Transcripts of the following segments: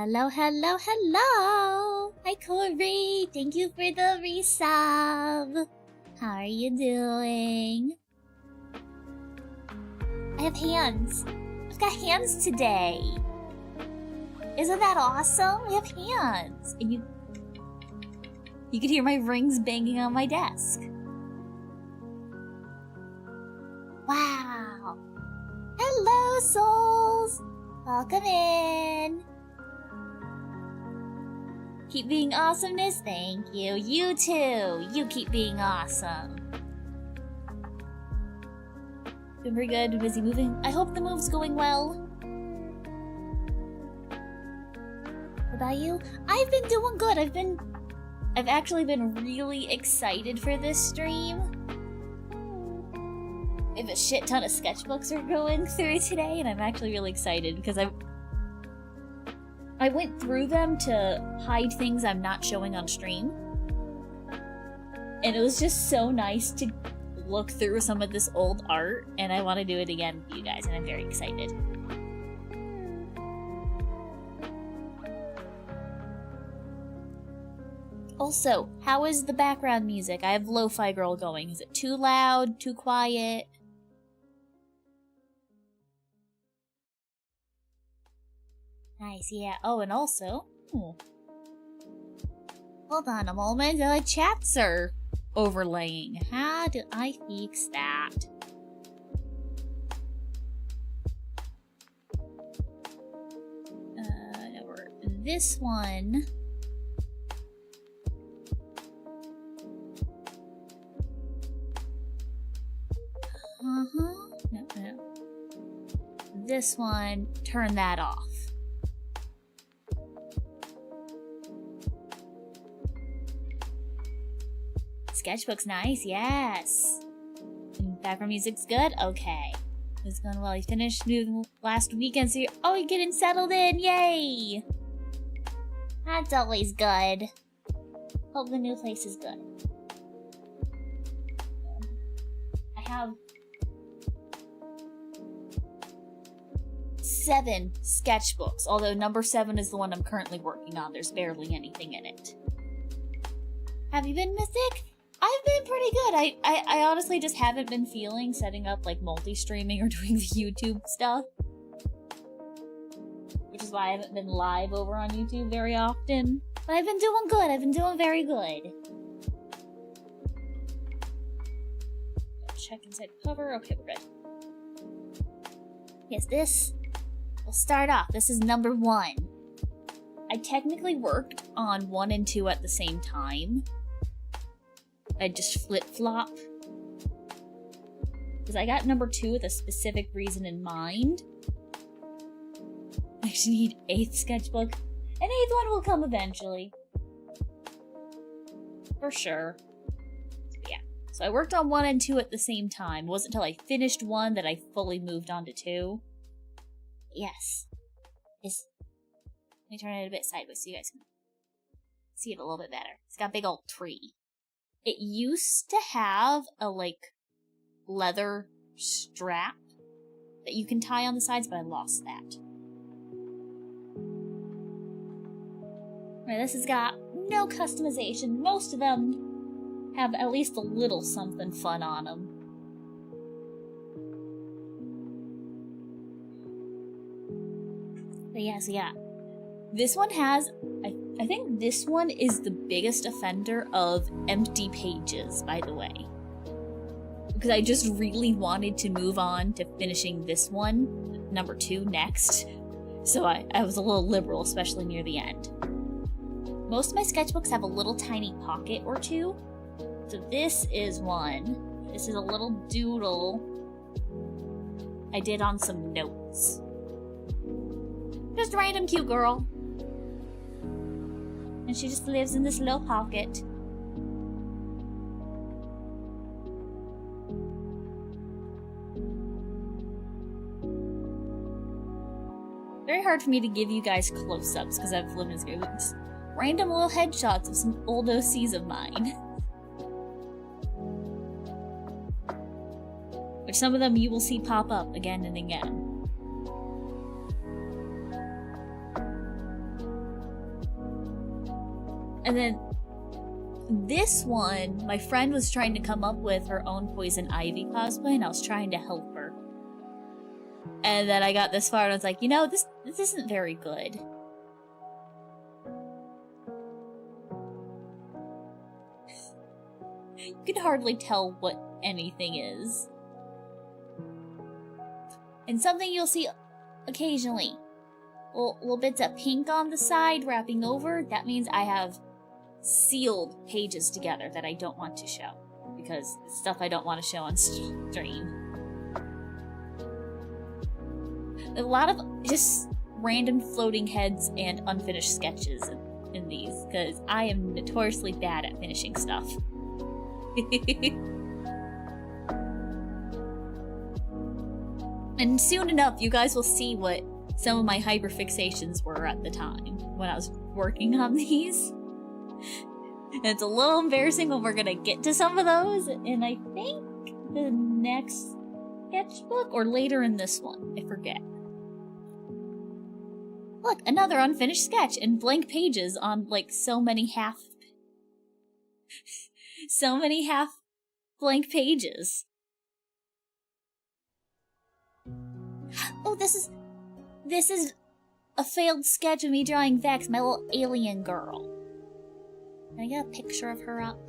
Hello, hello, hello! Hi, Corey! Thank you for the resub! How are you doing? I have hands! I've got hands today! Isn't that awesome? We have hands! And you can hear my rings banging on my desk. Wow! Hello, souls! Welcome in! Keep being awesomeness, thank you. You too! You keep being awesome. Been pretty good, busy moving. I hope the move's going well. What about you? I've been doing good. I've actually been really excited for this stream. I have a shit ton of sketchbooks are going through today, and I'm actually really excited because I went through them to hide things I'm not showing on stream. And it was just so nice to look through some of this old art, and I want to do it again with you guys, and I'm very excited. Also, how is the background music? I have Lo-Fi Girl going. Is it too loud? Too quiet? Nice, yeah. Oh, and also... Hold on a moment. The chats are overlaying. How do I fix that? This one... No. This one, turn that off. Sketchbook's nice, yes. Background music's good? Okay. It's going well. You finished moving last weekend, so you're getting settled in, yay! That's always good. Hope the new place is good. I have 7 sketchbooks, although number 7 is the one I'm currently working on. There's barely anything in it. Have you been, Mystic? I've been pretty good. I honestly just haven't been feeling setting up like multi-streaming or doing the YouTube stuff. Which is why I haven't been live over on YouTube very often. But I've been doing good. I've been doing very good. Check inside the cover. Okay, we're good. Yes, this... We'll start off. This is number 1. I technically worked on 1 and 2 at the same time. I just flip-flop. Because I got number 2 with a specific reason in mind. I actually need 8th sketchbook. An 8th one will come eventually. For sure. Yeah. So I worked on 1 and 2 at the same time. It wasn't until I finished 1 that I fully moved on to 2. Yes. Let me turn it a bit sideways so you guys can see it a little bit better. It's got a big old tree. It used to have a, like, leather strap that you can tie on the sides, but I lost that. Alright, this has got no customization. Most of them have at least a little something fun on them. But yeah, so yeah. This one has... I think this one is the biggest offender of empty pages, by the way. Because I just really wanted to move on to finishing this one, number 2, next. So I was a little liberal, especially near the end. Most of my sketchbooks have a little tiny pocket or 2. So this is one. This is a little doodle I did on some notes. Just random cute girl. And she just lives in this little pocket. Very hard for me to give you guys close-ups because I have limited screens. Random little headshots of some old OCs of mine. Which some of them you will see pop up again and again. And then this one, my friend was trying to come up with her own Poison Ivy cosplay, and I was trying to help her. And then I got this far, and I was like, you know, this isn't very good. You can hardly tell what anything is. And something you'll see occasionally. Little bits of pink on the side wrapping over. That means I have sealed pages together that I don't want to show. Because it's stuff I don't want to show on stream. A lot of just random floating heads and unfinished sketches in these. Because I am notoriously bad at finishing stuff. And soon enough, you guys will see what some of my hyperfixations were at the time when I was working on these. And it's a little embarrassing when we're gonna get to some of those, and I think the next sketchbook or later in this one, I forget. Look, another unfinished sketch and blank pages on like so many half blank pages. Oh, this is a failed sketch of me drawing Vex, my little alien girl. Can I get a picture of her up?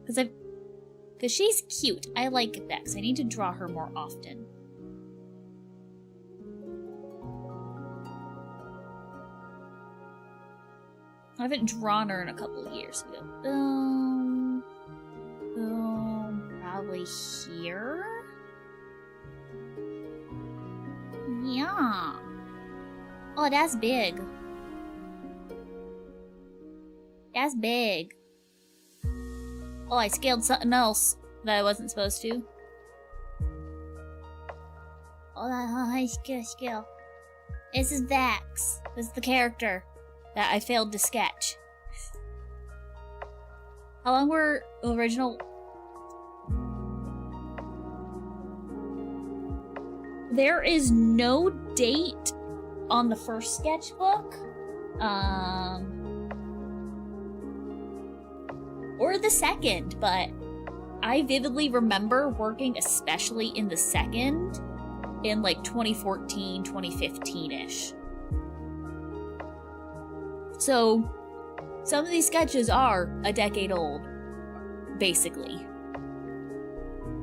Because she's cute. I like Vex. I need to draw her more often. I haven't drawn her in a couple of years. Boom. Boom. Probably here? Yeah. Oh, that's big. That's big. Oh, I scaled something else that I wasn't supposed to. Oh, I scale. This is Vax. This is the character that I failed to sketch. How long were original? There is no date on the first sketchbook. Or the second, but I vividly remember working especially in the second in like 2014, 2015-ish. So, some of these sketches are a decade old, basically.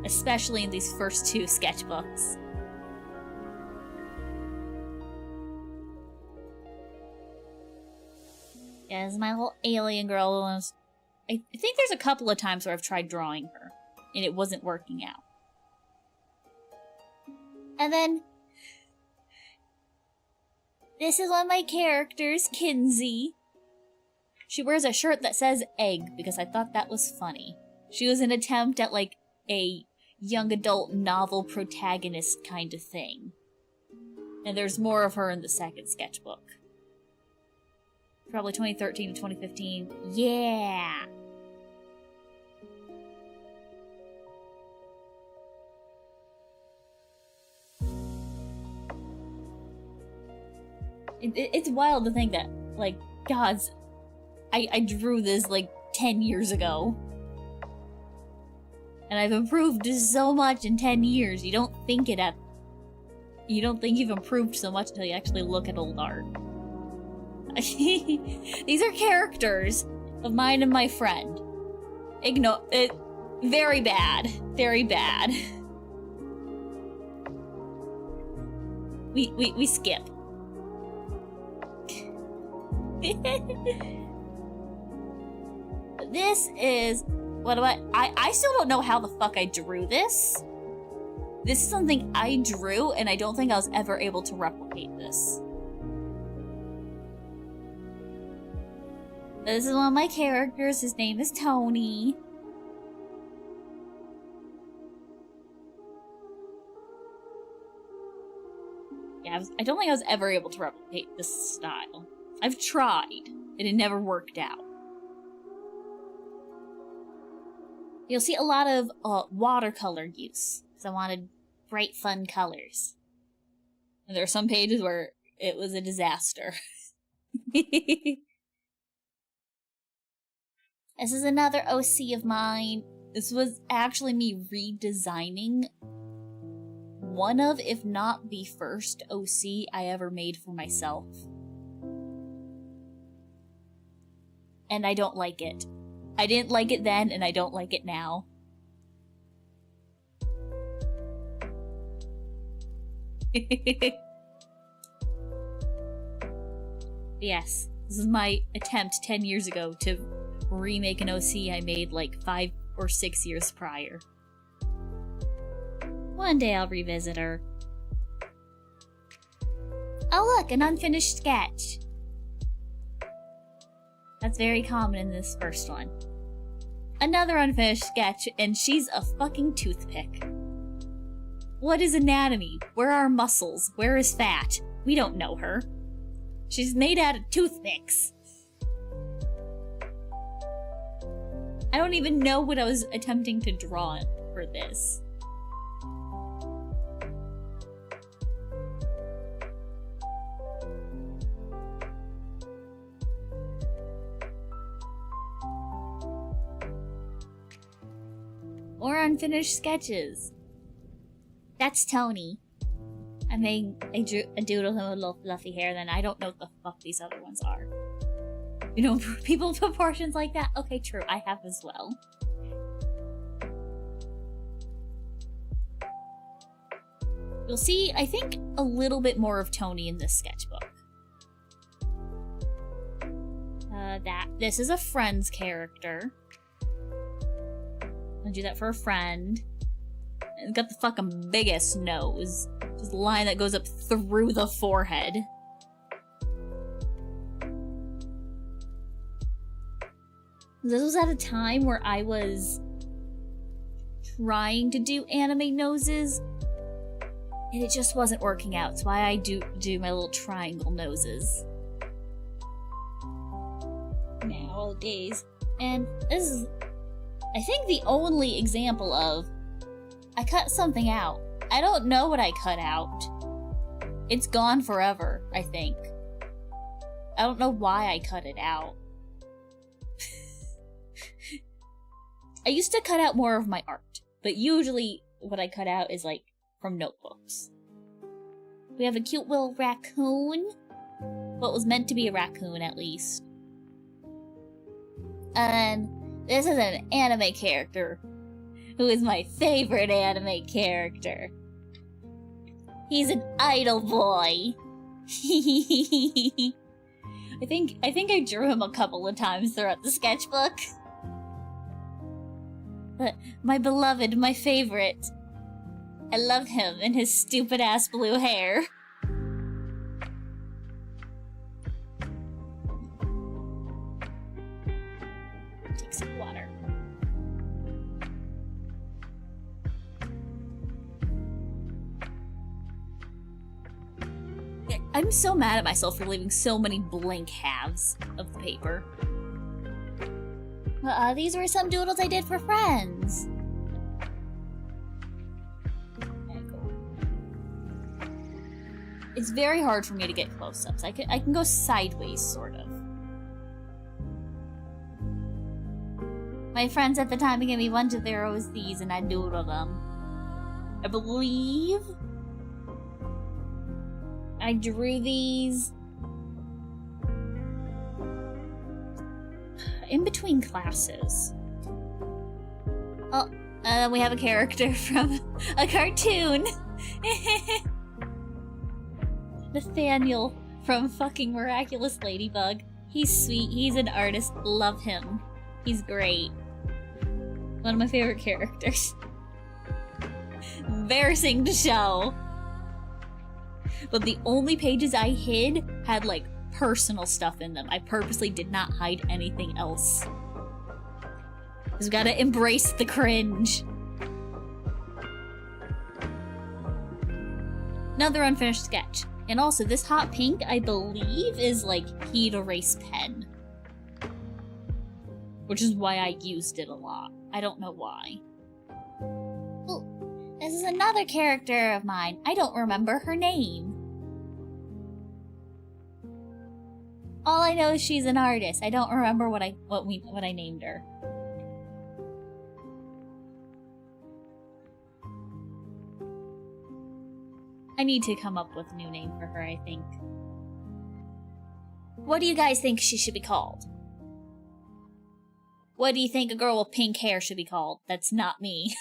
Especially in these first two sketchbooks. Yeah, this is my little alien girl. I think there's a couple of times where I've tried drawing her, and it wasn't working out. And then, this is one of my characters, Kinsey. She wears a shirt that says egg, because I thought that was funny. She was an attempt at, like, a young adult novel protagonist kind of thing. And there's more of her in the second sketchbook. Probably 2013 to 2015. Yeah! It's wild to think that, like, gods, I drew this, like, 10 years ago. And I've improved so much in 10 years. You don't think you've improved so much until you actually look at old art. These are characters of mine and my friend. Ignore it. Very bad. Very bad. We skip. This is I still don't know how the fuck I drew this. This is something I drew, and I don't think I was ever able to replicate this. This is one of my characters. His name is Tony. Yeah, I don't think I was ever able to replicate this style. I've tried, and it never worked out. You'll see a lot of watercolor use, because I wanted bright, fun colors. And there are some pages where it was a disaster. This is another OC of mine. This was actually me redesigning one of, if not the first OC I ever made for myself. And I don't like it. I didn't like it then, and I don't like it now. Yes, this is my attempt 10 years ago to remake an OC I made like 5 or 6 years prior. One day I'll revisit her. Oh look, an unfinished sketch! That's very common in this first one. Another unfinished sketch, and she's a fucking toothpick. What is anatomy? Where are muscles? Where is fat? We don't know her. She's made out of toothpicks. I don't even know what I was attempting to draw for this. More unfinished sketches. That's Tony. I drew a doodle him with little fluffy hair, then I don't know what the fuck these other ones are. You know, people with proportions like that? Okay, true, I have as well. You'll see, I think, a little bit more of Tony in this sketchbook. This is a friend's character. I'll do that for a friend. It's got the fucking biggest nose. Just a line that goes up through the forehead. This was at a time where I was trying to do anime noses, and it just wasn't working out. That's why I do my little triangle noses nowadays. And this is, I think, the only example of I cut something out. I don't know what I cut out. It's gone forever, I think. I don't know why I cut it out. I used to cut out more of my art, but usually what I cut out is like from notebooks. We have a cute little raccoon. What was meant to be a raccoon, at least. And this is an anime character who is my favorite anime character. He's an idol boy. I think I drew him a couple of times throughout the sketchbook. But my beloved, my favorite. I love him and his stupid ass blue hair. Take some water. I'm so mad at myself for leaving so many blank halves of the paper. These were some doodles I did for friends. Okay, cool. It's very hard for me to get close-ups. I can go sideways, sort of. My friends at the time gave me a bunch of their OCs and I doodled them. I believe I drew these in between classes. Oh, we have a character from a cartoon. Nathaniel from fucking Miraculous Ladybug. He's sweet, he's an artist, love him. He's great. One of my favorite characters. Embarrassing to show. But the only pages I hid had, like, personal stuff in them. I purposely did not hide anything else. Because we gotta embrace the cringe. Another unfinished sketch. And also, this hot pink, I believe, is, like, heat erase pen. Which is why I used it a lot. I don't know why. Oh, this is another character of mine. I don't remember her name. All I know is she's an artist. I don't remember what I named her. I need to come up with a new name for her, I think. What do you guys think she should be called? What do you think a girl with pink hair should be called? That's not me.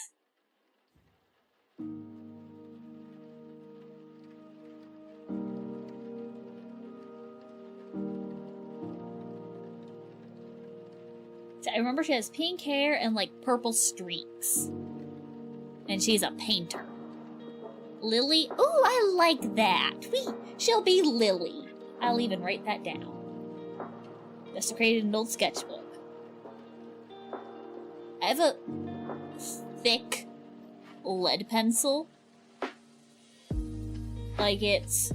So I remember she has pink hair and like purple streaks. And she's a painter. Lily? Ooh, I like that. She'll be Lily. I'll even write that down. Just created an old sketchbook. I have a thick lead pencil. Like it's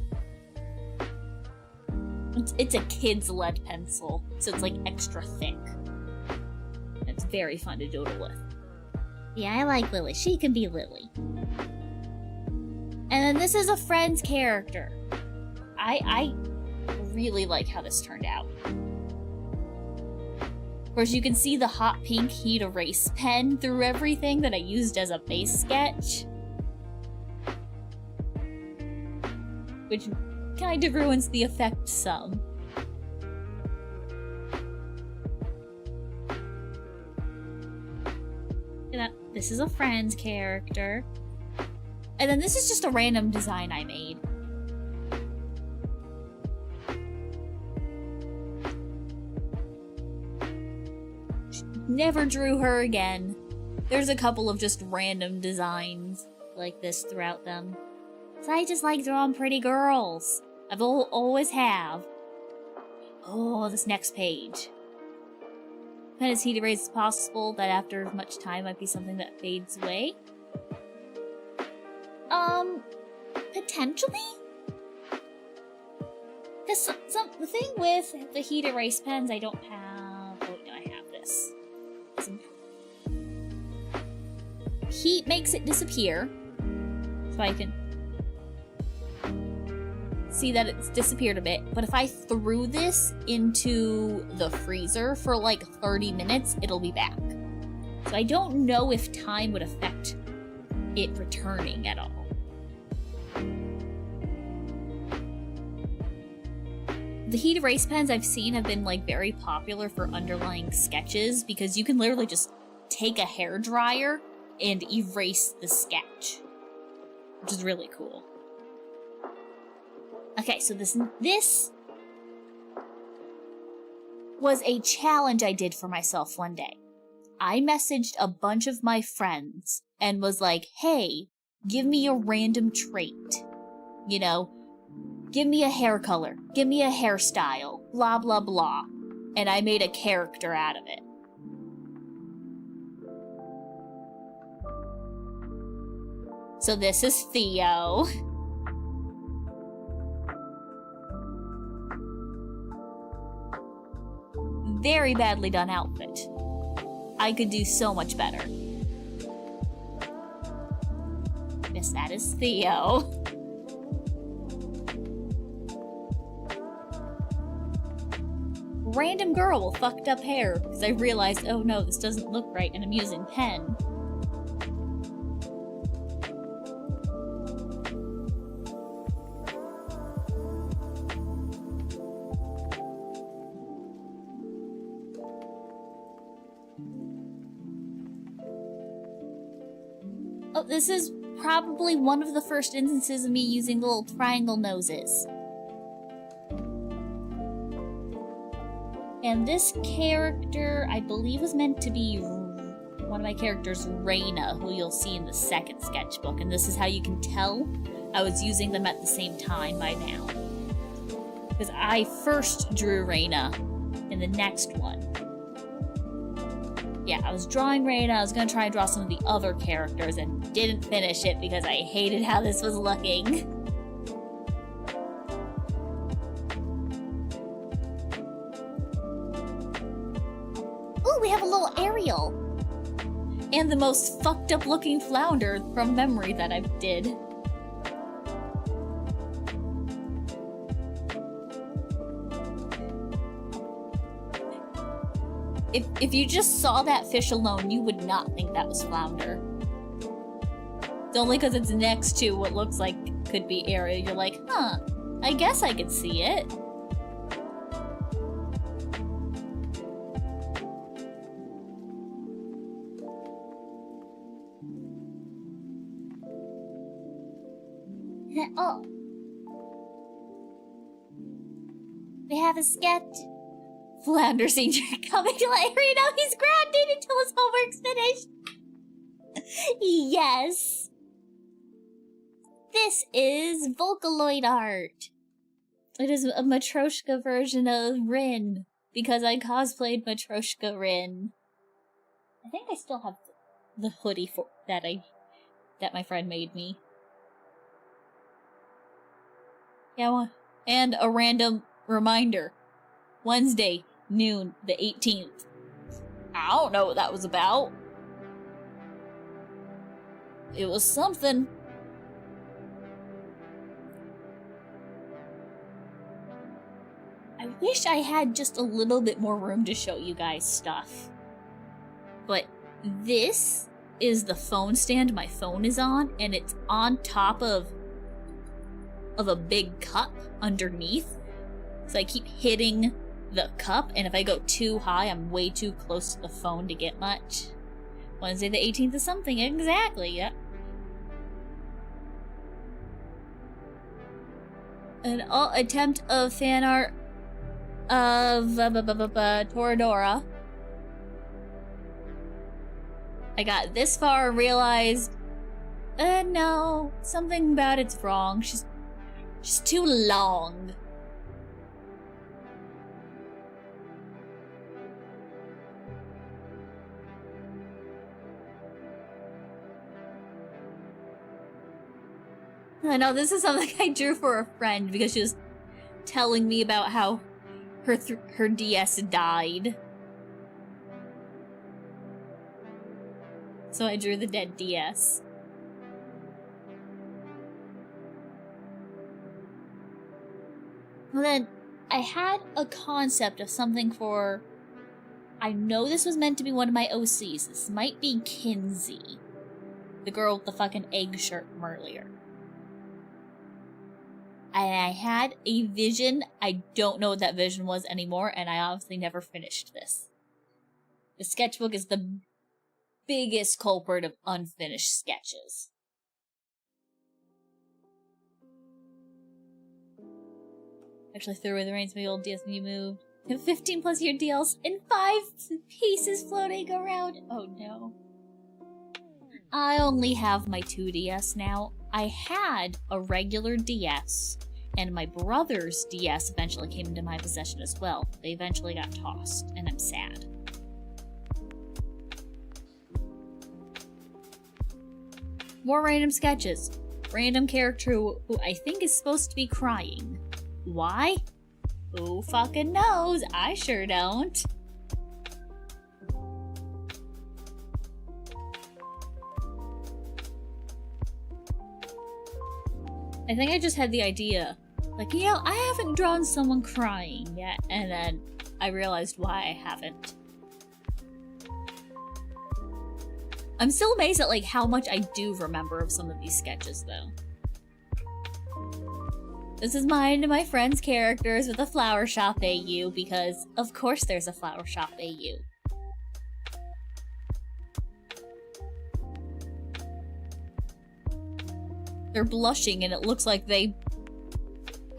a kid's lead pencil, so it's like extra thick. It's very fun to doodle with. Yeah, I like Lily. She can be Lily. And then this is a Friends character. I really like how this turned out. Of course, you can see the hot pink heat erase pen through everything that I used as a base sketch. Which kind of ruins the effect some. This is a Friends character. And then this is just a random design I made. Never drew her again. There's a couple of just random designs like this throughout them. So I just like drawing pretty girls. I've always have. Oh, this next page. Pen as heat erased as possible, that after much time might be something that fades away. Potentially? Because the thing with the heat erase pens, I don't have... Oh, no, I have this. Heat makes it disappear. So I can see that it's disappeared a bit. But if I threw this into the freezer for like 30 minutes, it'll be back. So I don't know if time would affect it returning at all. The heat erase pens I've seen have been like very popular for underlying sketches because you can literally just take a hairdryer and erase the sketch, which is really cool. Okay, so this was a challenge I did for myself one day. I messaged a bunch of my friends and was like, hey, give me a random trait. You know, give me a hair color, give me a hairstyle, blah, blah, blah. And I made a character out of it. So this is Theo. Very badly done outfit. I could do so much better. Yes, that is Theo. Random girl with fucked up hair, because I realized, oh no, this doesn't look right, and I'm using pen. Oh, this is probably one of the first instances of me using little triangle noses. And this character, I believe, was meant to be one of my characters, Raina, who you'll see in the second sketchbook. And this is how you can tell I was using them at the same time by now. Because I first drew Raina in the next one. Yeah, I was drawing Raina, I was gonna try and draw some of the other characters and didn't finish it because I hated how this was looking. Ooh, we have a little Ariel! And the most fucked up looking flounder from memory that I did. If you just saw that fish alone, you would not think that was flounder. It's only because it's next to what looks like could be Ariel. You're like, huh, I guess I could see it. Oh. We have a sketch. Flounder Senior coming to let Harry know he's grounded until his homework's finished. Yes. This is Vocaloid art. It is a Matryoshka version of Rin, because I cosplayed Matryoshka Rin. I think I still have the hoodie for that my friend made me. Yeah, and a random reminder. Wednesday, noon, the 18th. I don't know what that was about. It was something. I wish I had just a little bit more room to show you guys stuff. But this is the phone stand my phone is on, and it's on top of a big cup underneath. So I keep hitting the cup, and if I go too high, I'm way too close to the phone to get much. Wednesday the 18th is something, exactly, yeah. An attempt of fan art of Toradora. I got this far and realized, no, something about it's wrong. She's too long. I know this is something I drew for a friend because she was telling me about how her DS died. So I drew the dead DS. Well then, I had a concept of something for... I know this was meant to be one of my OCs. This might be Kinsey. The girl with the fucking egg shirt from earlier. And I had a vision. I don't know what that vision was anymore, and I obviously never finished this. The sketchbook is the biggest culprit of unfinished sketches. Actually threw away the reins of my old DS when you moved. 15 plus year deals and 5 pieces floating around. Oh no. I only have my 2DS now. I had a regular DS, and my brother's DS eventually came into my possession as well. They eventually got tossed, and I'm sad. More random sketches. Random character who I think is supposed to be crying. Why? Who fucking knows? I sure don't. I think I just had the idea, like, you know, I haven't drawn someone crying yet, and then I realized why I haven't. I'm still amazed at, like, how much I do remember of some of these sketches, though. This is mine and my friend's characters with a flower shop AU, because of course there's a flower shop AU. They're blushing and it looks like they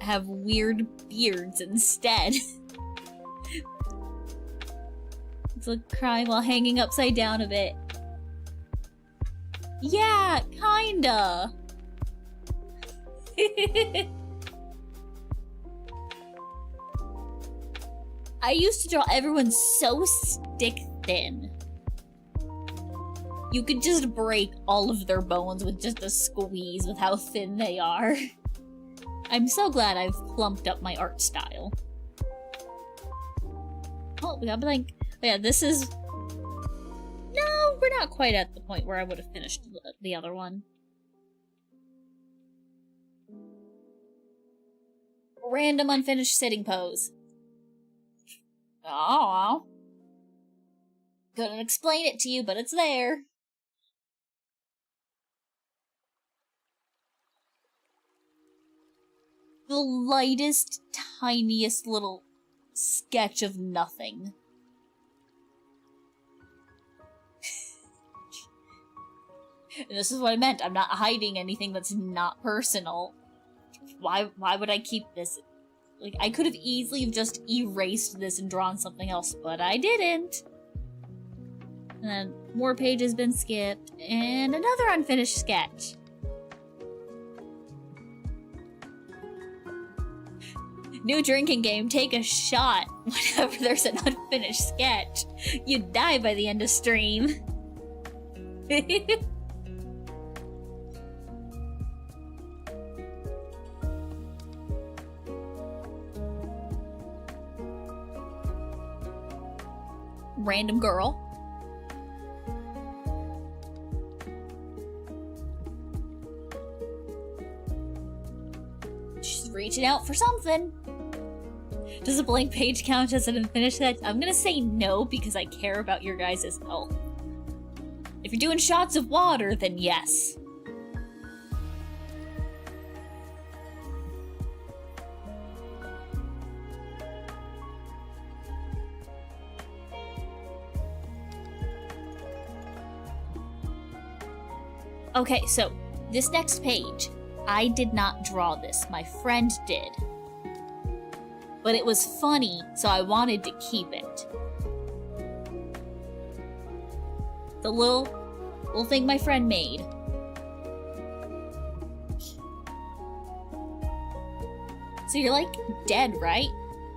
have weird beards instead. It's like crying while hanging upside down a bit. Yeah, kinda. I used to draw everyone so stick thin. You could just break all of their bones with just a squeeze with how thin they are. I'm so glad I've plumped up my art style. Oh, we got blank. Oh, yeah, this is... No, we're not quite at the point where I would have finished the other one. Random unfinished sitting pose. Oh. Couldn't explain it to you, but it's there. The lightest, tiniest little sketch of nothing. And this is what I meant. I'm not hiding anything that's not personal. Why would I keep this? Like, I could have easily just erased this and drawn something else, but I didn't. And then more pages been skipped, and another unfinished sketch. New drinking game, take a shot whenever there's an unfinished sketch. You die by the end of stream. Random girl. She's reaching out for something. Does a blank page count as an unfinished sketch? I'm gonna say no because I care about your guys' health. If you're doing shots of water, then yes. Okay, so this next page, I did not draw this. My friend did. But it was funny, so I wanted to keep it. The little thing my friend made. So you're like dead, right?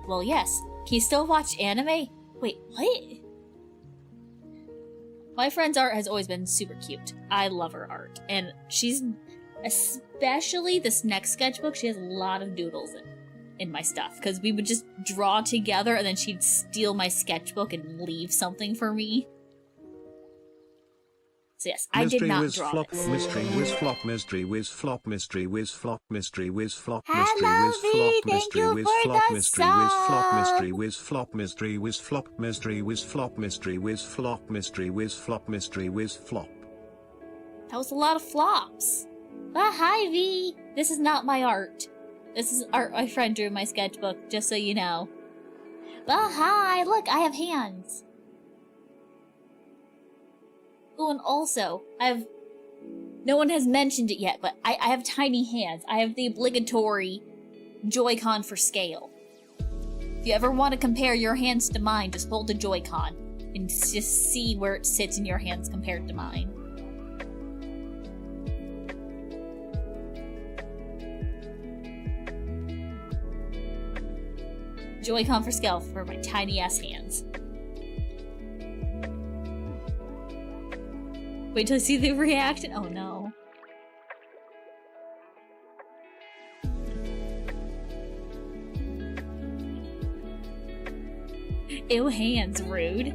Well, yes. Can you still watch anime? Wait, what? My friend's art has always been super cute. I love her art. And she's, especially this next sketchbook, she has a lot of doodles in my stuff. Because we would just draw together and then she'd steal my sketchbook and leave something for me. So yes, I did not draw this. Mystery whiz flop, mystery whiz flop, mystery whiz flop, mystery whiz flop, Hello, V, thank you for the mystery whiz flop, mystery whiz flop, mystery whiz flop, mystery whiz flop, mystery whiz flop, mystery whiz flop, mystery whiz flop. That was a lot of flops. But hi, V. This is not my art. This is art my friend drew in my sketchbook, just so you know. But hi, look, I have hands. Oh, and also, no one has mentioned it yet, but I have tiny hands. I have the obligatory Joy-Con for scale. If you ever want to compare your hands to mine, just hold a Joy-Con and just see where it sits in your hands compared to mine. Joy-Con for scale for my tiny ass hands. Wait till I see the reaction. Oh no. Ew, hands, rude.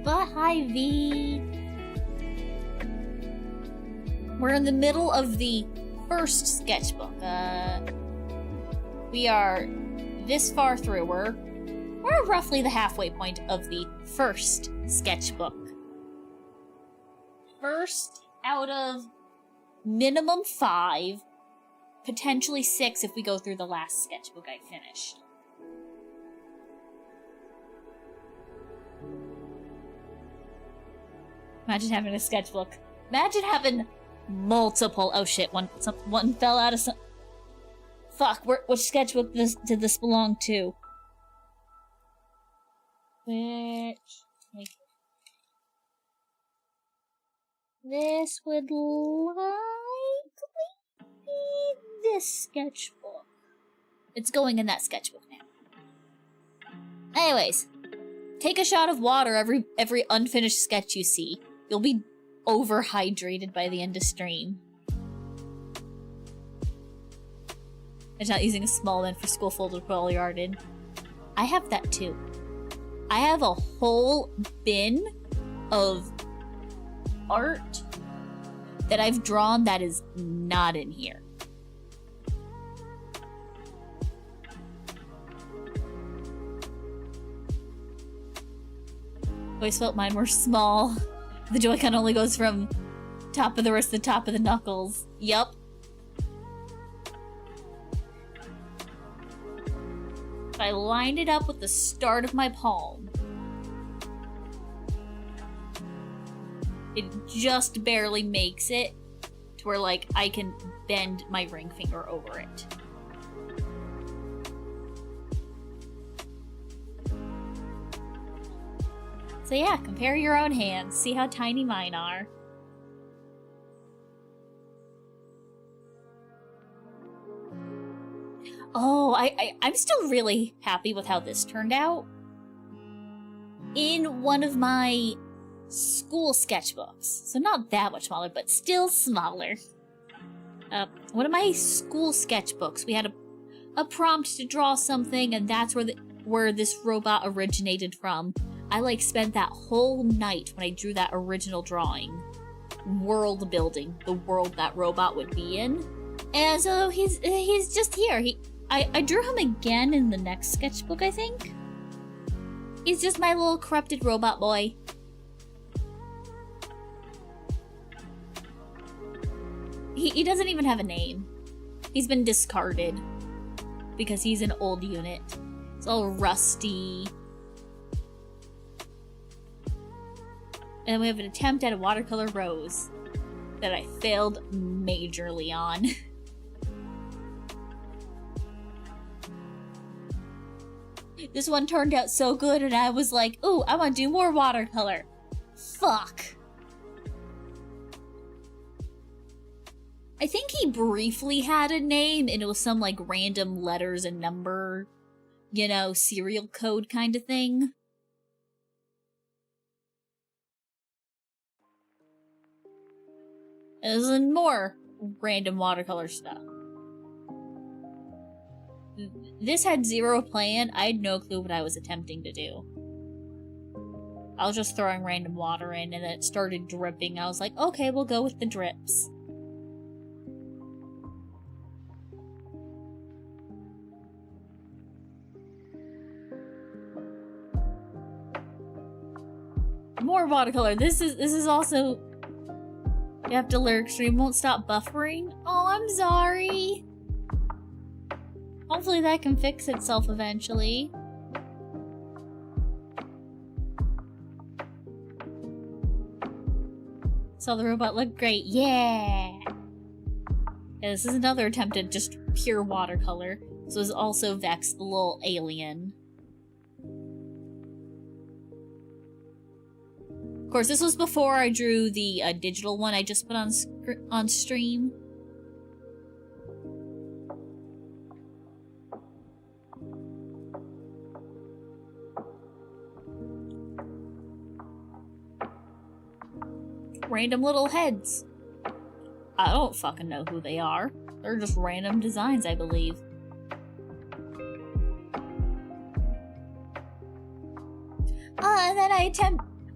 But hi, V. We're in the middle of the first sketchbook. We are this far through. We're roughly the halfway point of the first sketchbook. First out of minimum 5, potentially 6 if we go through the last sketchbook I finished. Imagine having a sketchbook. Imagine having multiple. Oh shit! One fell out of some. Fuck! Which sketchbook did this belong to? Which, this would likely be this sketchbook. It's going in that sketchbook now. Anyways, take a shot of water every unfinished sketch you see. You'll be overhydrated by the end of stream. It's not using a small bin for school folder to put all your art in. I have that too. I have a whole bin of art that I've drawn that is not in here. Always felt mine were small. The Joy-Con only goes from top of the wrist to top of the knuckles. Yup. If I lined it up with the start of my palm, it just barely makes it to where, like, I can bend my ring finger over it. So yeah, compare your own hands, see how tiny mine are. Oh, I'm still really happy with how this turned out. In one of my school sketchbooks, so not that much smaller, but still smaller. One of my school sketchbooks, we had a prompt to draw something, and that's where this robot originated from. I like spent that whole night when I drew that original drawing, world building the world that robot would be in. And so he's just here. I drew him again in the next sketchbook, I think. He's just my little corrupted robot boy. He doesn't even have a name. He's been discarded because he's an old unit. It's all rusty. And then we have an attempt at a watercolor rose that I failed majorly on. This one turned out so good and I was like, ooh, I want to do more watercolor. Fuck. I think he briefly had a name and it was some like random letters and number, you know, serial code kind of thing. And there's more random watercolor stuff. This had zero plan. I had no clue what I was attempting to do. I was just throwing random water in and then it started dripping. I was like, okay, we'll go with the drips. More watercolor. This is also... You have to lyric stream won't stop buffering. Oh, I'm sorry. Hopefully that can fix itself eventually. Saw the robot look great. Yeah! Yeah, this is another attempt at just pure watercolor. This was also Vex, the little alien. Of course, this was before I drew the digital one I just put on stream. Random little heads. I don't fucking know who they are. They're just random designs, I believe.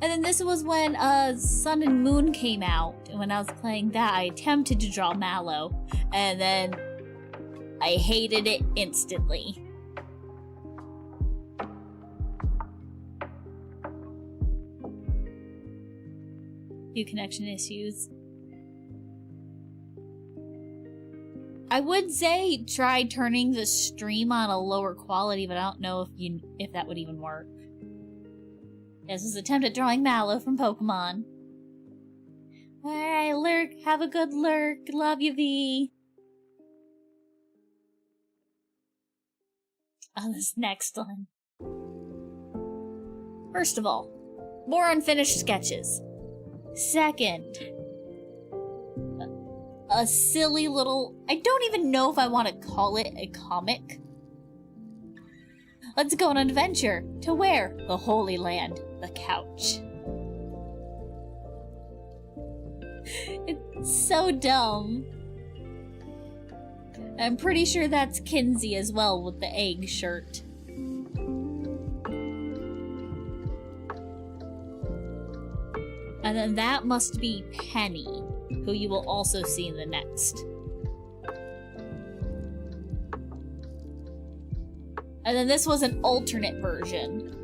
And then this was when Sun and Moon came out, and when I was playing that, I attempted to draw Mallow, and then I hated it instantly. Few connection issues. I would say try turning the stream on a lower quality, but I don't know if that would even work. This is an attempt at drawing Mallow from Pokemon. Alright, lurk. Have a good lurk. Love you, V. Oh, this next one. First of all, more unfinished sketches. Second, a silly little... I don't even know if I want to call it a comic. Let's go on an adventure. To where? The Holy Land. The couch. It's so dumb. I'm pretty sure that's Kinsey as well with the egg shirt. And then that must be Penny, who you will also see in the next. And then this was an alternate version.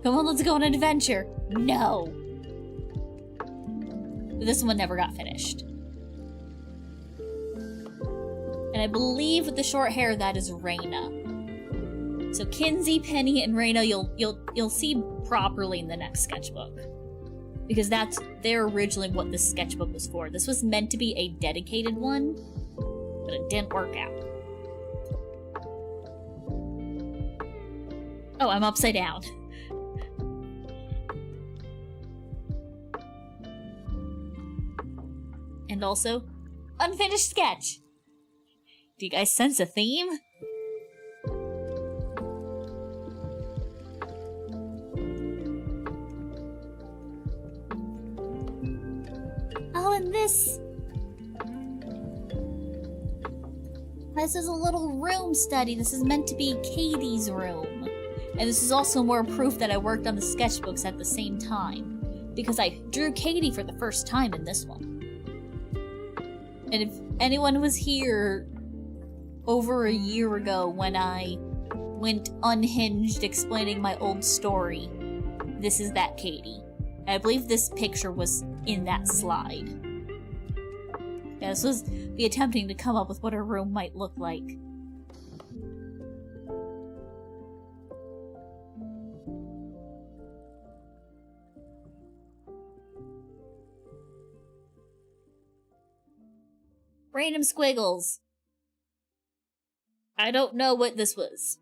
Come on, let's go on an adventure. No. This one never got finished. And I believe with the short hair, that is Raina. So Kinsey, Penny, and Raina, you'll see properly in the next sketchbook. Because they're originally what this sketchbook was for. This was meant to be a dedicated one, but it didn't work out. Oh, I'm upside down. And also, unfinished sketch. Do you guys sense a theme? Oh, and this is a little room study. This is meant to be Katie's room. And this is also more proof that I worked on the sketchbooks at the same time. Because I drew Katie for the first time in this one. And if anyone was here over a year ago when I went unhinged explaining my old story, this is that Katie. And I believe this picture was in that slide. Yeah, this was me attempting to come up with what her room might look like. Random squiggles. I don't know what this was.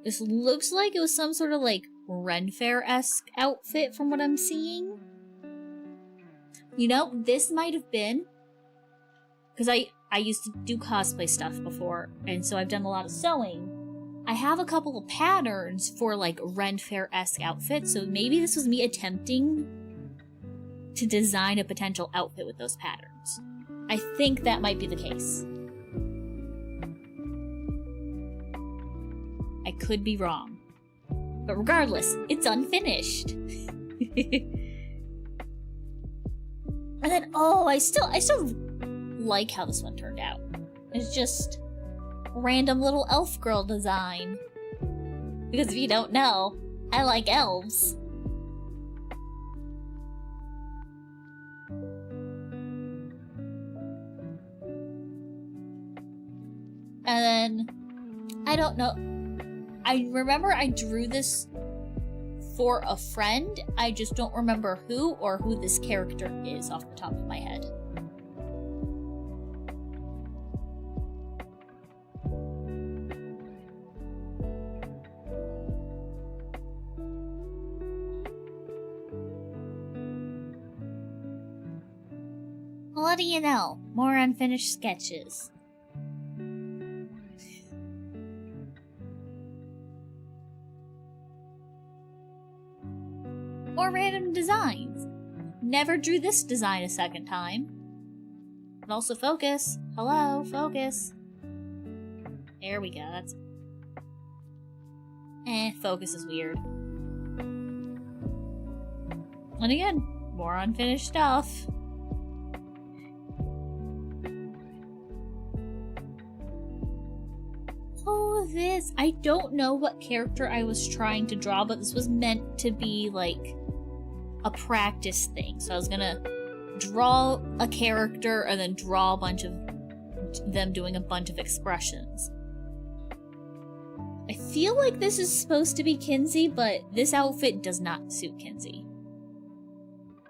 This looks like it was some sort of like Ren Fair-esque outfit from what I'm seeing. You know, this might have been because I used to do cosplay stuff before, and so I've done a lot of sewing. I have a couple of patterns for like Ren Fair-esque outfits, so maybe this was me attempting to design a potential outfit with those patterns. I think that might be the case. I could be wrong. But regardless, it's unfinished. And then, oh, I still like how this one turned out. It's just random little elf girl design. Because if you don't know, I like elves. And then, I don't know. I remember I drew this for a friend. I just don't remember who or who this character is off the top of my head. What do you know? More unfinished sketches. Or random designs. Never drew this design a second time. And also focus. Hello, focus. There we go. That's... focus is weird. And again, more unfinished stuff. Oh, this. I don't know what character I was trying to draw, but this was meant to be like a practice thing. So I was gonna draw a character and then draw a bunch of them doing a bunch of expressions. I feel like this is supposed to be Kinsey, but this outfit does not suit Kinsey.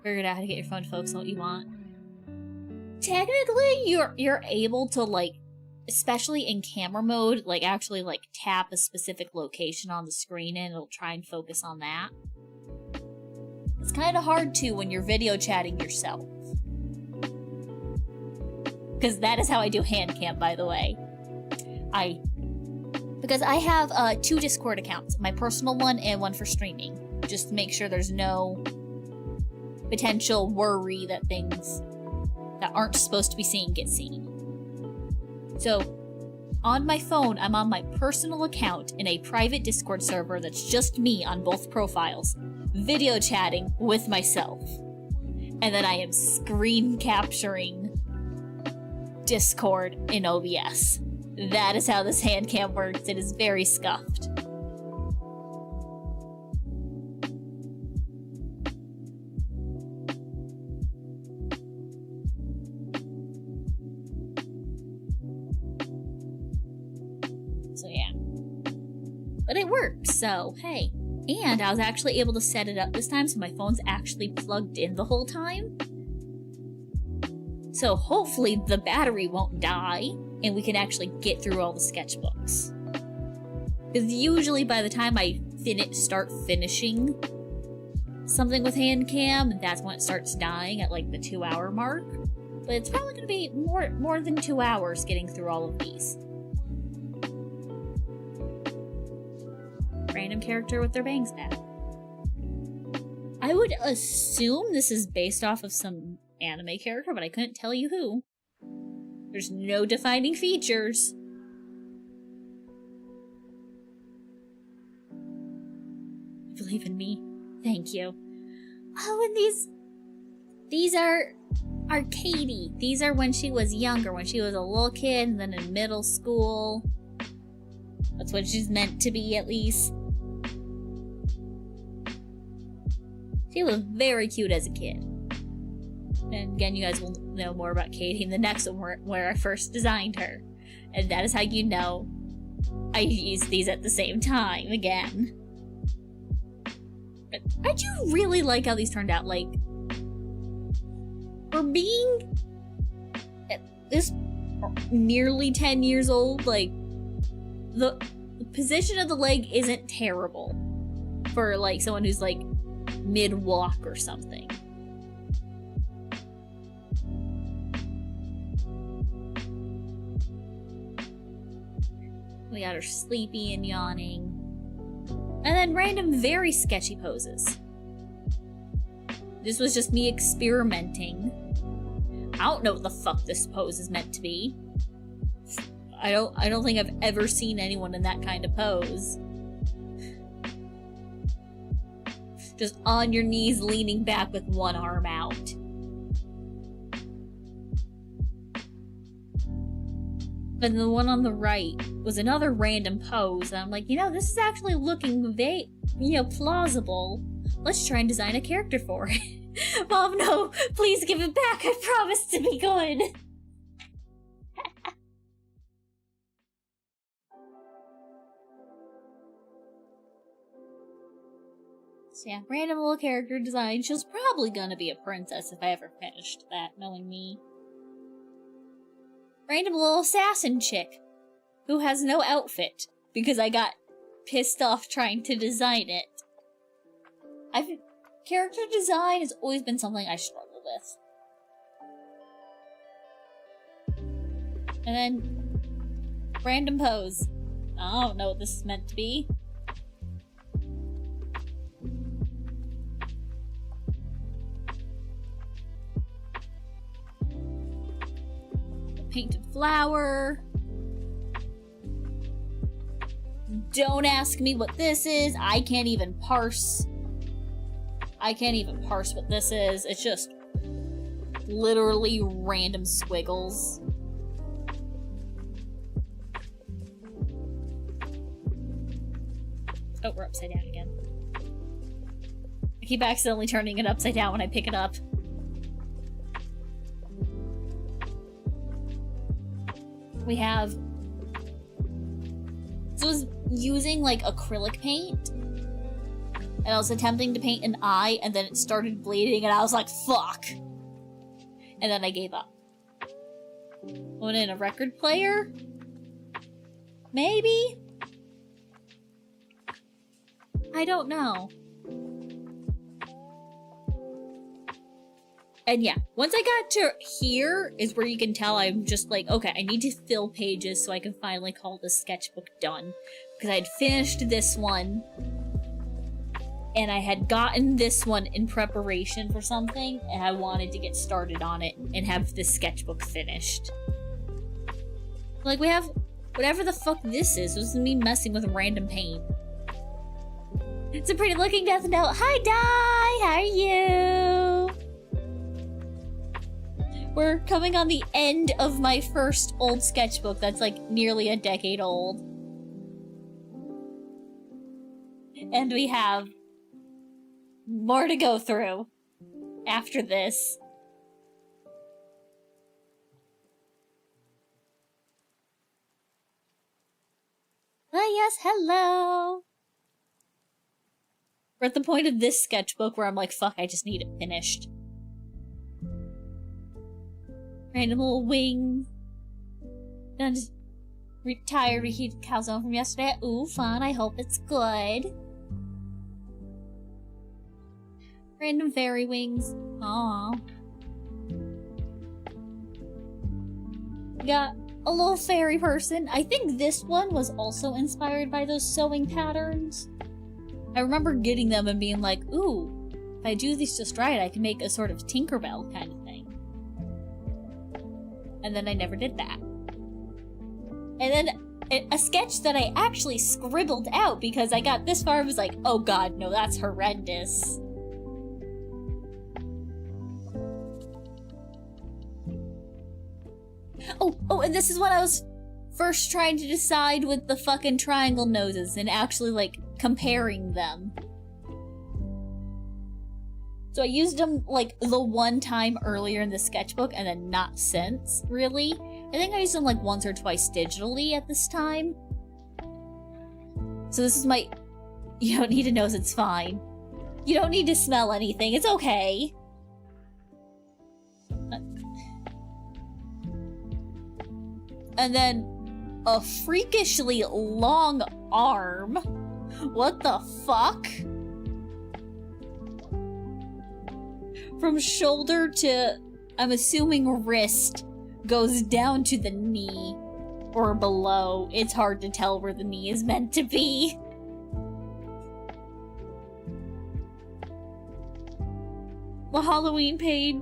Figured out how to get your phone to focus on what you want. Technically, you're able to, like, especially in camera mode, like actually like tap a specific location on the screen and it'll try and focus on that. It's kind of hard to when you're video chatting yourself. Because that is how I do HANDCAM, by the way. Because I have 2 Discord accounts, my personal one and one for streaming. Just to make sure there's no potential worry that things that aren't supposed to be seen get seen. So, on my phone, I'm on my personal account in a private Discord server that's just me on both profiles, video chatting with myself. And then I am screen capturing Discord in OBS. That is how this HANDCAM works. It is very scuffed. So yeah. But it worked, so hey. And I was actually able to set it up this time so my phone's actually plugged in the whole time. So hopefully the battery won't die and we can actually get through all the sketchbooks. Because usually by the time I start finishing something with HANDCAM, that's when it starts dying at like the 2-hour mark. But it's probably going to be more than 2 hours getting through all of these. Random character with their bangs back. I would assume this is based off of some anime character, but I couldn't tell you who. There's no defining features. Believe in me. Thank you. Oh, and these are Katie. These are when she was younger, when she was a little kid and then in middle school. That's what she's meant to be, at least. She was very cute as a kid. And again, you guys will know more about Katie in the next one where I first designed her. And that is how you know I used these at the same time again. But I do really like how these turned out. Like, for being at this nearly 10 years old, like, the position of the leg isn't terrible for, like, someone who's, like, mid-walk or something. We got her sleepy and yawning. And then random, very sketchy poses. This was just me experimenting. I don't know what the fuck this pose is meant to be. I don't think I've ever seen anyone in that kind of pose. Just on your knees, leaning back with one arm out. And the one on the right was another random pose, and I'm like, this is actually looking plausible. Let's try and design a character for it. Mom, no, please give it back. I promise to be good. So yeah, random little character design. She was probably gonna be a princess if I ever finished that, knowing me. Random little assassin chick who has no outfit because I got pissed off trying to design it. Character design has always been something I struggle with. And then random pose. I don't know what this is meant to be. Painted flower. Don't ask me what this is. I can't even parse what this is. It's just literally random squiggles. Oh, we're upside down again. I keep accidentally turning it upside down when I pick it up. We have... So I was using, like, acrylic paint. And I was attempting to paint an eye, and then it started bleeding, and I was like, fuck! And then I gave up. Went in a record player? Maybe? I don't know. And yeah, once I got to here is where you can tell I'm just like, okay, I need to fill pages so I can finally call this sketchbook done. Because I had finished this one, and I had gotten this one in preparation for something, and I wanted to get started on it and have this sketchbook finished. Like, we have whatever the fuck this is. This is me messing with random paint. It's a pretty looking death note. Hi, Di! How are you? We're coming on the end of my first old sketchbook that's like nearly a decade old. And we have more to go through after this. yes, hello! We're at the point of this sketchbook where I'm like, fuck, I just need it finished. Random little wing. Done just retired reheated calzone from yesterday. Ooh, fun, I hope it's good. Random fairy wings. Aww. Got a little fairy person. I think this one was also inspired by those sewing patterns. I remember getting them and being like, ooh, if I do these just right, I can make a sort of Tinkerbell kind of thing. And then I never did that. And then a sketch that I actually scribbled out because I got this far and was like, oh god, no, that's horrendous. Oh, and this is when I was first trying to decide with the fucking triangle noses and actually, like, comparing them. So I used them, like, the one time earlier in the sketchbook and then not since, really. I think I used them, like, once or twice digitally at this time. So this is my... You don't need to nose, it's fine. You don't need to smell anything, it's okay. And then a freakishly long arm. What the fuck? From shoulder to, I'm assuming, wrist goes down to the knee or below. It's hard to tell where the knee is meant to be. The Halloween page.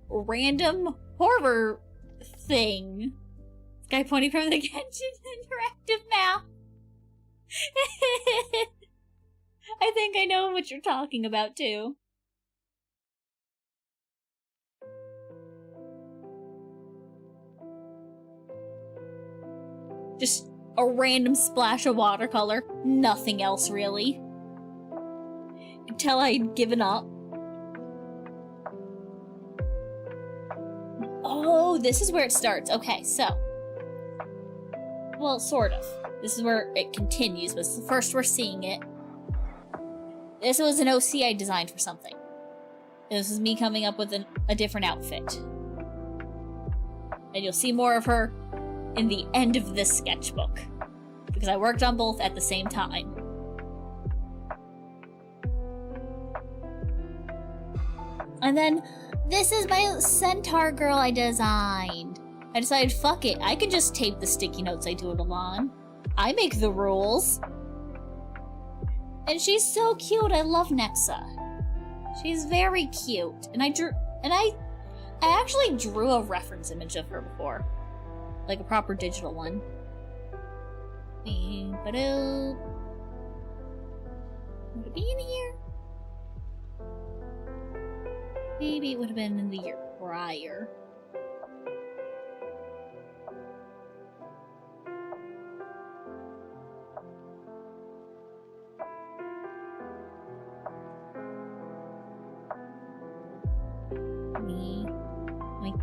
Random horror thing. Guy pointing from the Genshin interactive map. I think I know what you're talking about too. Just a random splash of watercolor. Nothing else really. Until I'd given up. Oh, this is where it starts. Okay, so. Well, sort of. This is where it continues, but it's the first we're seeing it. This was an OC I designed for something. This is me coming up with a different outfit. And you'll see more of her in the end of this sketchbook. Because I worked on both at the same time. And then, this is my centaur girl I designed. I decided, fuck it, I could just tape the sticky notes I doodle on. I make the rules. And she's so cute, I love Nexa. She's very cute. And I actually drew a reference image of her before. Like a proper digital one. Would it be in here? Maybe it would have been in the year prior.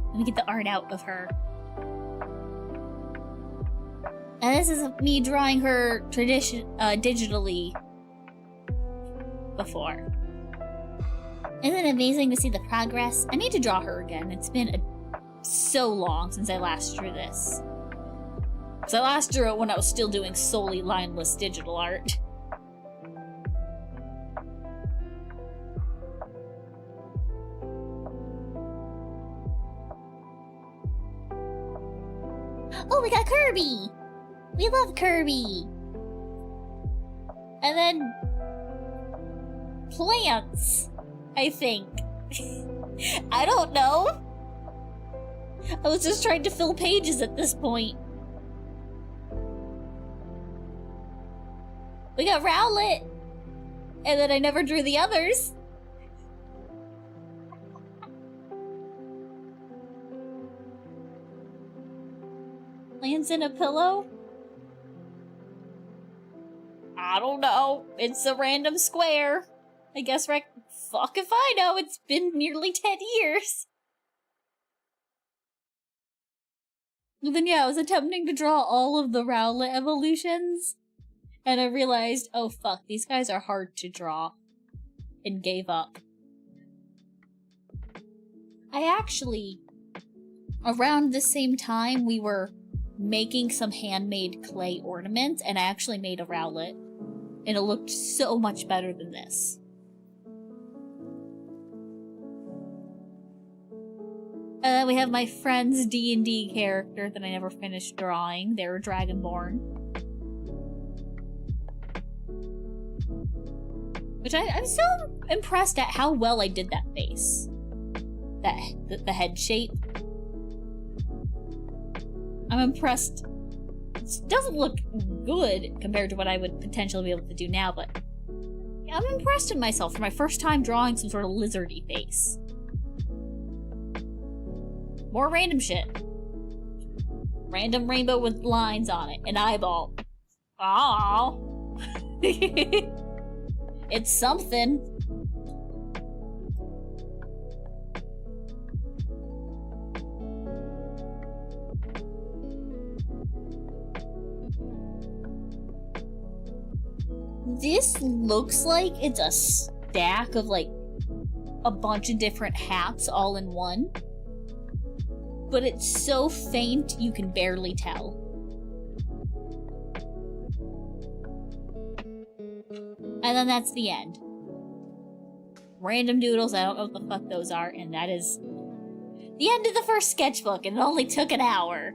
Let me get the art out of her. And this is me drawing her digitally before. Isn't it amazing to see the progress? I need to draw her again. It's been so long since I last drew this. Because I last drew it when I was still doing solely lineless digital art. Oh, we got Kirby! We love Kirby! And then... plants, I think. I don't know. I was just trying to fill pages at this point. We got Rowlet! And then I never drew the others. Lands in a pillow? I don't know. It's a random square. I guess fuck if I know. It's been nearly 10 years. And then yeah, I was attempting to draw all of the Rowlet evolutions, and I realized, oh fuck, these guys are hard to draw, and gave up. I actually, around the same time, we were making some handmade clay ornaments, and I actually made a Rowlet, and it looked so much better than this. We have my friend's D&D character that I never finished drawing. They were Dragonborn. Which I'm still impressed at how well I did that face. The head shape. I'm impressed. It doesn't look good compared to what I would potentially be able to do now, but I'm impressed in myself for my first time drawing some sort of lizardy face. More random shit. Random rainbow with lines on it. An eyeball. Aww. It's something. This looks like it's a stack of like a bunch of different hats all in one. But it's so faint you can barely tell. And then that's the end. Random doodles, I don't know what the fuck those are, and that is the end of the first sketchbook, and it only took an hour.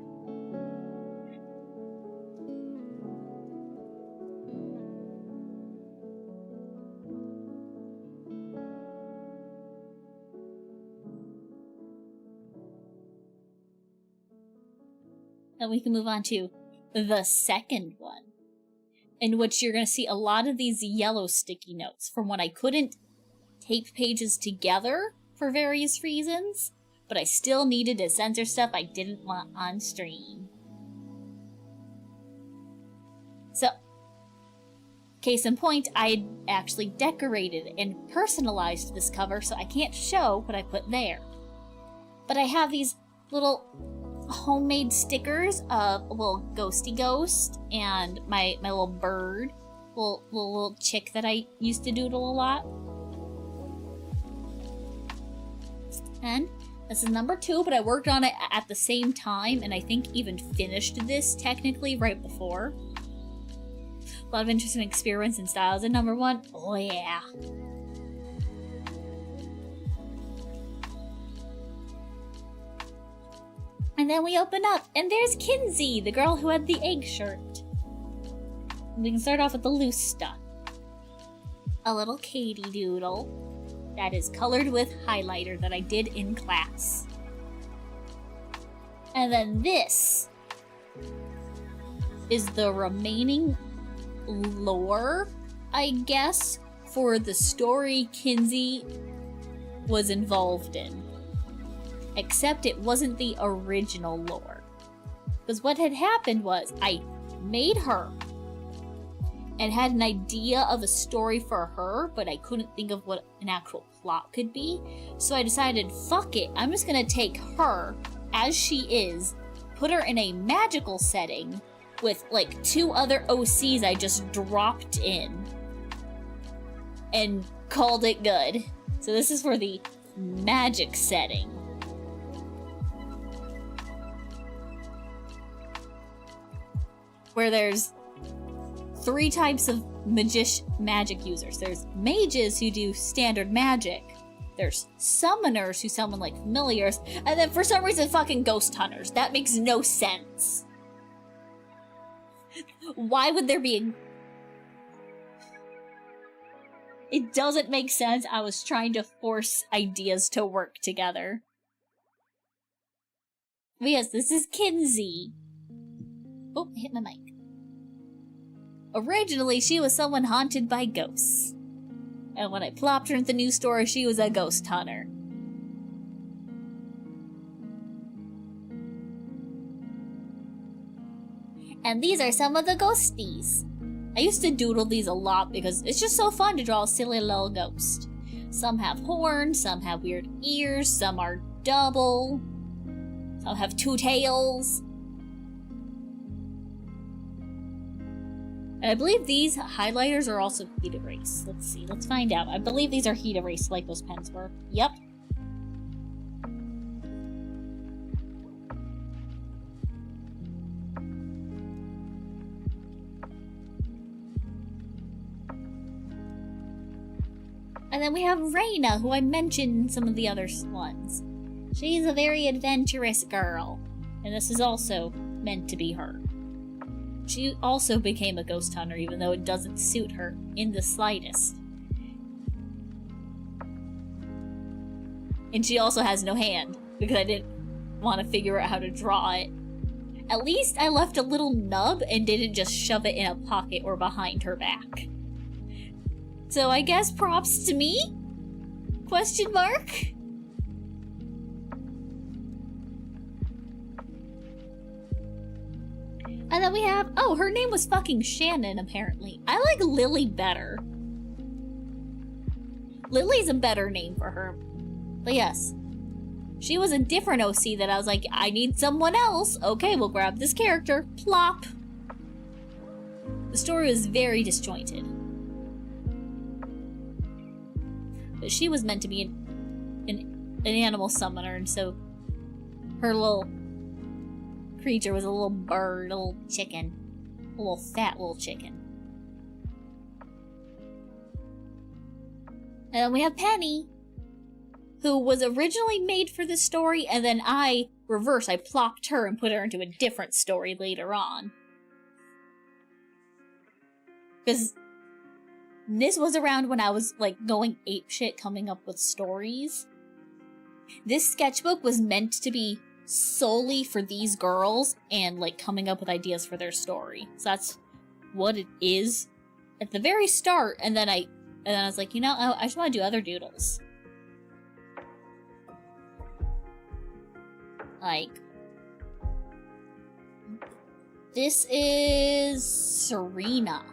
Then we can move on to the second one, in which you're going to see a lot of these yellow sticky notes from when I couldn't tape pages together for various reasons, but I still needed to censor stuff I didn't want on stream. So, case in point, I had actually decorated and personalized this cover, so I can't show what I put there. But I have these little homemade stickers of a little ghosty ghost and my little bird, little chick that I used to doodle a lot. And this is number 2, but I worked on it at the same time, and I think even finished this technically right before. A lot of interesting experience and styles in number 1. Oh yeah. And then we open up, and there's Kinsey, the girl who had the egg shirt. We can start off with the loose stuff. A little Katie doodle that is colored with highlighter that I did in class. And then this is the remaining lore, I guess, for the story Kinsey was involved in. Except it wasn't the original lore. Because what had happened was, I made her and had an idea of a story for her, but I couldn't think of what an actual plot could be. So I decided, fuck it, I'm just gonna take her as she is, put her in a magical setting with like 2 other OCs I just dropped in, and called it good. So this is for the magic setting. Where there's 3 types of magic users. There's mages who do standard magic. There's summoners who summon like familiars. And then for some reason fucking ghost hunters. That makes no sense. Why would there be a... It doesn't make sense. I was trying to force ideas to work together. But yes, this is Kinsey. Oh, I hit my mic. Originally, she was someone haunted by ghosts. And when I plopped her into the new story, she was a ghost hunter. And these are some of the ghosties. I used to doodle these a lot because it's just so fun to draw a silly little ghost. Some have horns, some have weird ears, some are double, some have 2 tails. And I believe these highlighters are also heat erase. Let's see, let's find out. I believe these are heat erase like those pens were. Yep. And then we have Reina, who I mentioned in some of the other ones. She's a very adventurous girl. And this is also meant to be her. She also became a ghost hunter, even though it doesn't suit her in the slightest. And she also has no hand, because I didn't want to figure out how to draw it. At least I left a little nub and didn't just shove it in a pocket or behind her back. So I guess props to me? Question mark? And then we have, oh, her name was fucking Shannon, apparently. I like Lily better. Lily's a better name for her. But yes, she was a different OC that I was like, I need someone else. Okay, we'll grab this character. Plop. The story was very disjointed. But she was meant to be an animal summoner, and so her little creature was a little bird, a little chicken. A little fat little chicken. And then we have Penny, who was originally made for this story, and then I plopped her and put her into a different story later on. Because this was around when I was, like, going apeshit coming up with stories. This sketchbook was meant to be solely for these girls and, like, coming up with ideas for their story. So that's what it is at the very start, and then I was like, you know, I just want to do other doodles. Like, this is Serena,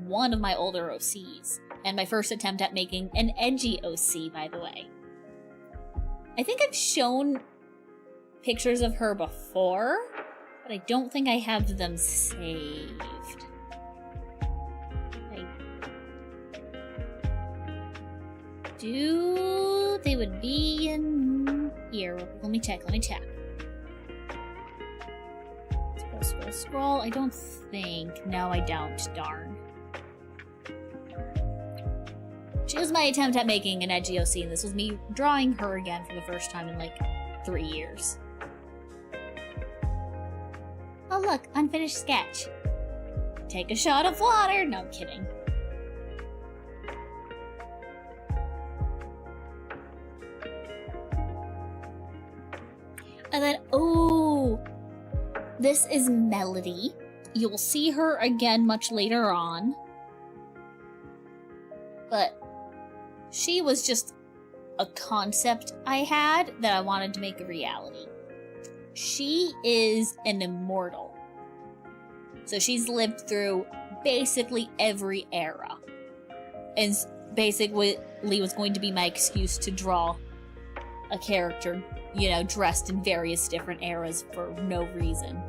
one of my older OCs, and my first attempt at making an edgy OC, by the way. I think I've shown pictures of her before, but I don't think I have them saved. They would be in here. Let me check. Scroll. I don't think. No, I don't. Darn. She was my attempt at making an edgy OC, and this was me drawing her again for the first time in, like, 3 years. Oh look, unfinished sketch. Take a shot of water. No, I'm kidding. And then, oh, this is Melody. You'll see her again much later on. But she was just a concept I had that I wanted to make a reality. She is an immortal. So she's lived through basically every era. And basically was going to be my excuse to draw a character, you know, dressed in various different eras for no reason.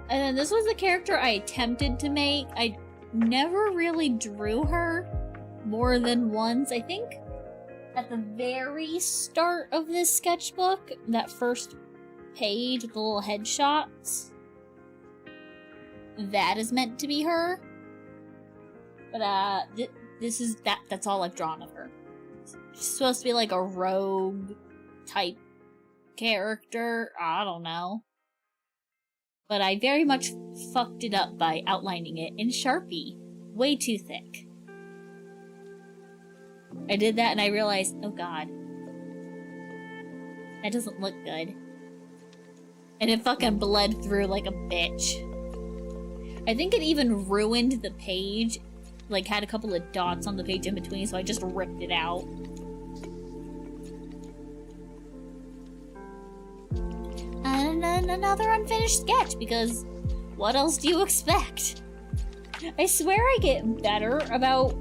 And then this was the character I attempted to make. I never really drew her more than once. I think at the very start of this sketchbook, that first page with the little headshots, that is meant to be her. But that's all I've drawn of her. She's supposed to be like a rogue type character. I don't know. But I very much fucked it up by outlining it in Sharpie. Way too thick. I did that and I realized, oh god. That doesn't look good. And it fucking bled through like a bitch. I think it even ruined the page. Like, had a couple of dots on the page in between, so I just ripped it out. And then another unfinished sketch, because what else do you expect? I swear I get better about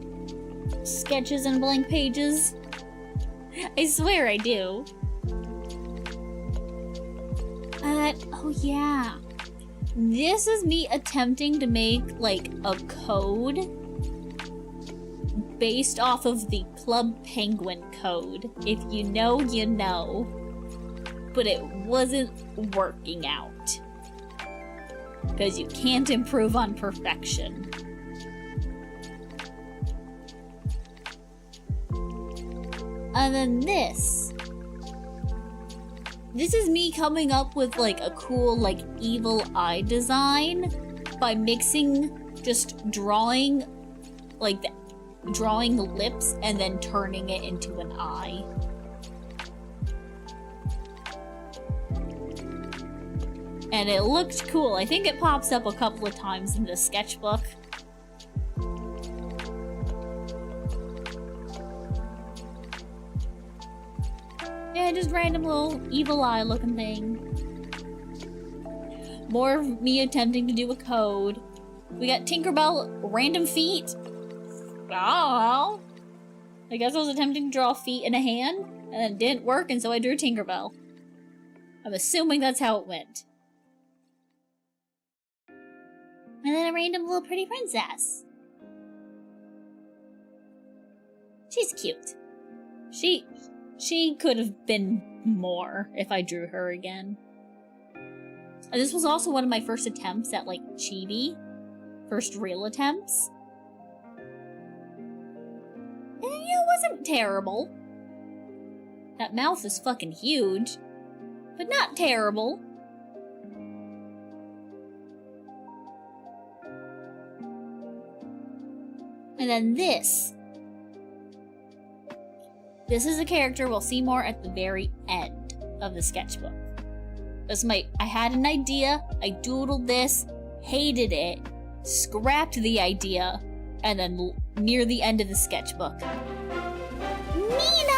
sketches and blank pages. I swear I do. Oh yeah. This is me attempting to make, like, a code based off of the Club Penguin code. If you know, you know. But it wasn't working out. Because you can't improve on perfection. And then this. This is me coming up with, like, a cool, like, evil eye design by mixing, just drawing, like, drawing lips and then turning it into an eye. And it looked cool. I think it pops up a couple of times in the sketchbook. Yeah, just random little evil eye looking thing. More of me attempting to do a code. We got Tinkerbell random feet. Oh, I guess I was attempting to draw feet in a hand, and then it didn't work, and so I drew Tinkerbell. I'm assuming that's how it went. And then a random little pretty princess. She's cute. She could have been more if I drew her again. And this was also one of my first attempts at, like, chibi. First real attempts. And, you know, it wasn't terrible. That mouth is fucking huge. But not terrible. And then this. This is a character we'll see more at the very end of the sketchbook. I had an idea, I doodled this, hated it, scrapped the idea, and then near the end of the sketchbook. Nina!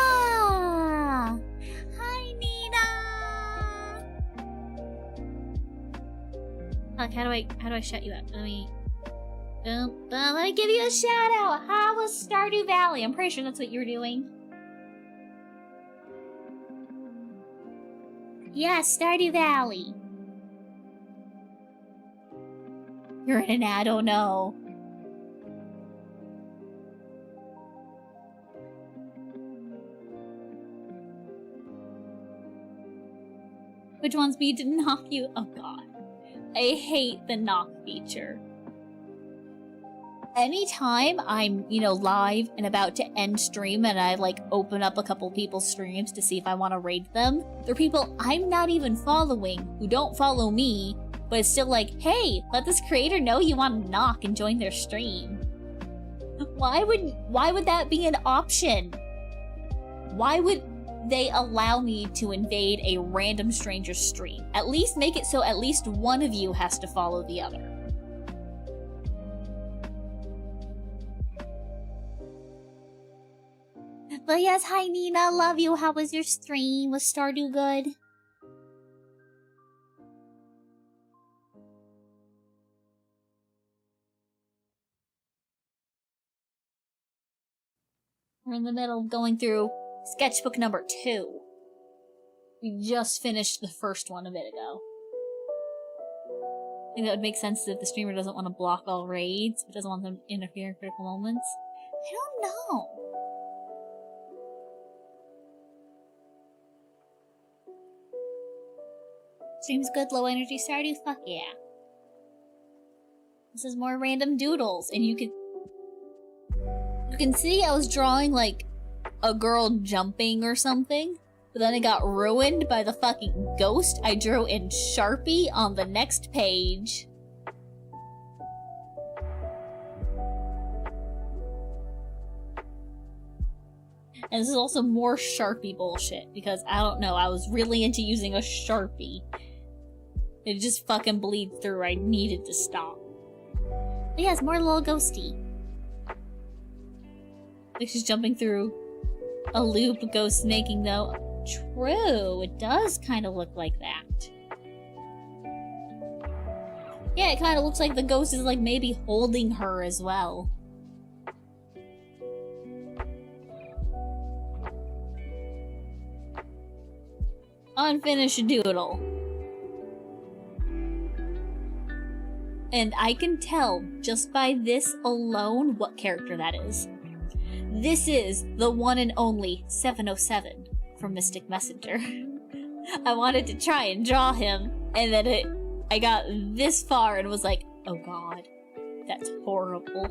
Hi, Nina! Look, how do I shut you up? Let me give you a shout out. How was Stardew Valley? I'm pretty sure that's what you were doing. Yeah, Stardew Valley. You're in an ad, oh no. Which wants me to knock you? Oh god. I hate the knock feature. Anytime I'm, you know, live and about to end stream and I, like, open up a couple people's streams to see if I want to raid them, there are people I'm not even following who don't follow me, but it's still like, hey, let this creator know you want to knock and join their stream. Why would that be an option? Why would they allow me to invade a random stranger's stream? At least make it so at least one of you has to follow the other. But yes, hi Nina, love you. How was your stream? Was Stardew good? We're in the middle of going through sketchbook number 2. We just finished the first one a bit ago. I think that would make sense if the streamer doesn't want to block all raids, but doesn't want them to interfere in critical moments. I don't know. Stream's good, low energy Stardew? Fuck yeah. This is more random doodles, and you can see I was drawing, like, a girl jumping or something, but then it got ruined by the fucking ghost I drew in Sharpie on the next page. And this is also more Sharpie bullshit, because, I don't know, I was really into using a Sharpie. It just fucking bleeds through. I needed to stop. But yes, more little ghosty. Like she's jumping through a loop ghost making though. True, it does kind of look like that. Yeah, it kind of looks like the ghost is like maybe holding her as well. unfinished doodle. And I can tell just by this alone what character that is. This is the one and only 707 from Mystic Messenger. I wanted to try and draw him, and then I got this far and was like, oh god, that's horrible.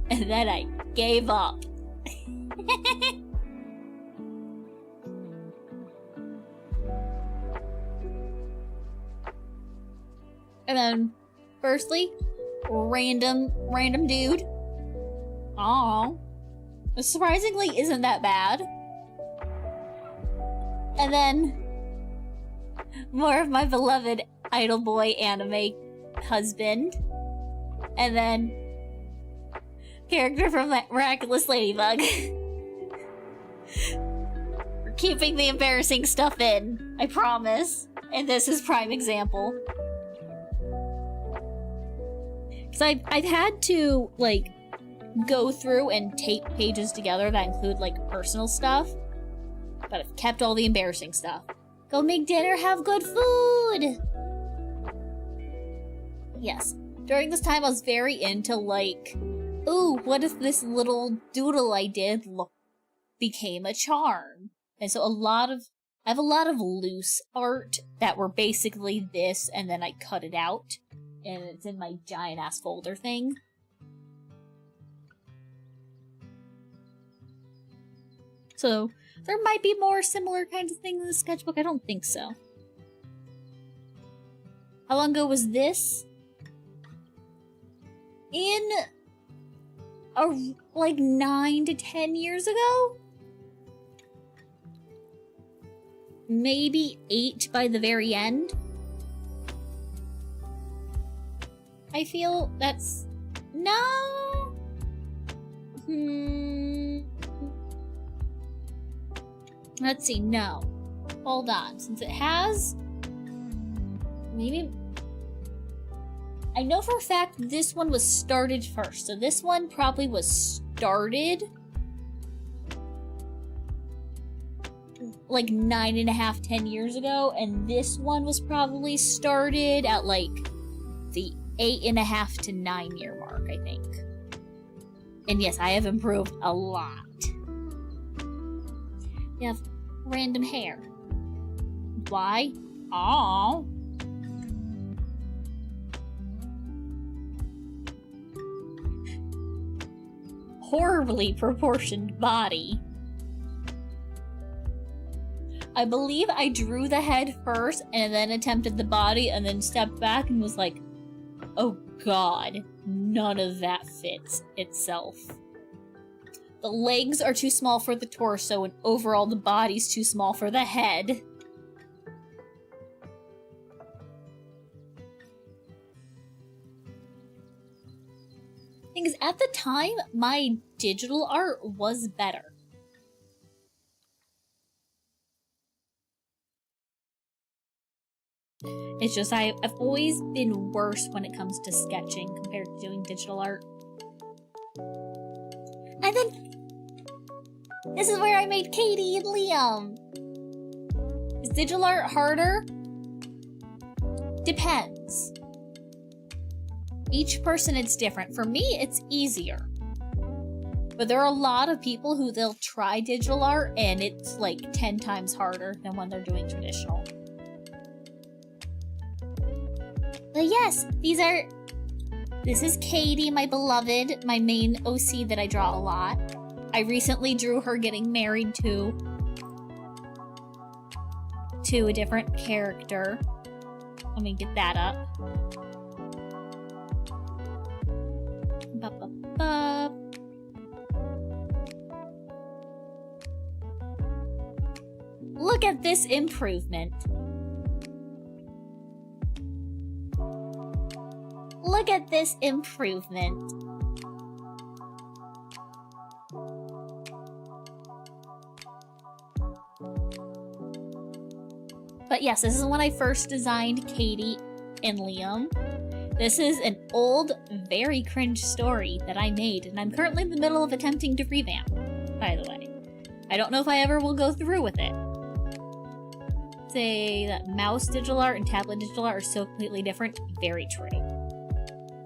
And then I gave up. And then, firstly, random dude. Aww. Surprisingly, isn't that bad. And then, more of my beloved idol boy anime husband. And then, character from Miraculous Ladybug. We're keeping the embarrassing stuff in, I promise. And this is prime example. Because I've had to, like, go through and tape pages together that include, like, personal stuff. But I've kept all the embarrassing stuff. Go make dinner, have good food! Yes. During this time, I was very into, like, ooh, what if this little doodle I did became a charm? And so I have a lot of loose art that were basically this, and then I cut it out. And it's in my giant-ass folder thing. So, there might be more similar kinds of things in the sketchbook. I don't think so. How long ago was this? Like 9 to 10 years ago? Maybe 8 by the very end? I feel that's... No! Let's see, no. Hold on, since it has... Maybe... I know for a fact this one was started first, so this one probably was started... like 9.5, 10 years ago, and this one was probably started at like the 8.5 to 9 year mark, I think. And yes, I have improved a lot. You have random hair. Why? Aww. Horribly proportioned body. I believe I drew the head first and then attempted the body and then stepped back and was like, oh god, none of that fits itself. The legs are too small for the torso and overall the body's too small for the head. Thing is, at the time, my digital art was better. It's just I've always been worse when it comes to sketching compared to doing digital art. And then this is where I made Katie and Liam. Is digital art harder? Depends. Each person it's different. For me, it's easier. But there are a lot of people who they'll try digital art and it's like 10 times harder than when they're doing traditional. But yes, this is Katie, my beloved, my main OC that I draw a lot. I recently drew her getting married to a different character. Let me get that up. Look at this improvement. Look at this improvement. But yes, this is when I first designed Katie and Liam. This is an old, very cringe story that I made, and I'm currently in the middle of attempting to revamp, by the way. I don't know if I ever will go through with it. say that mouse digital art and tablet digital art are so completely different. Very true.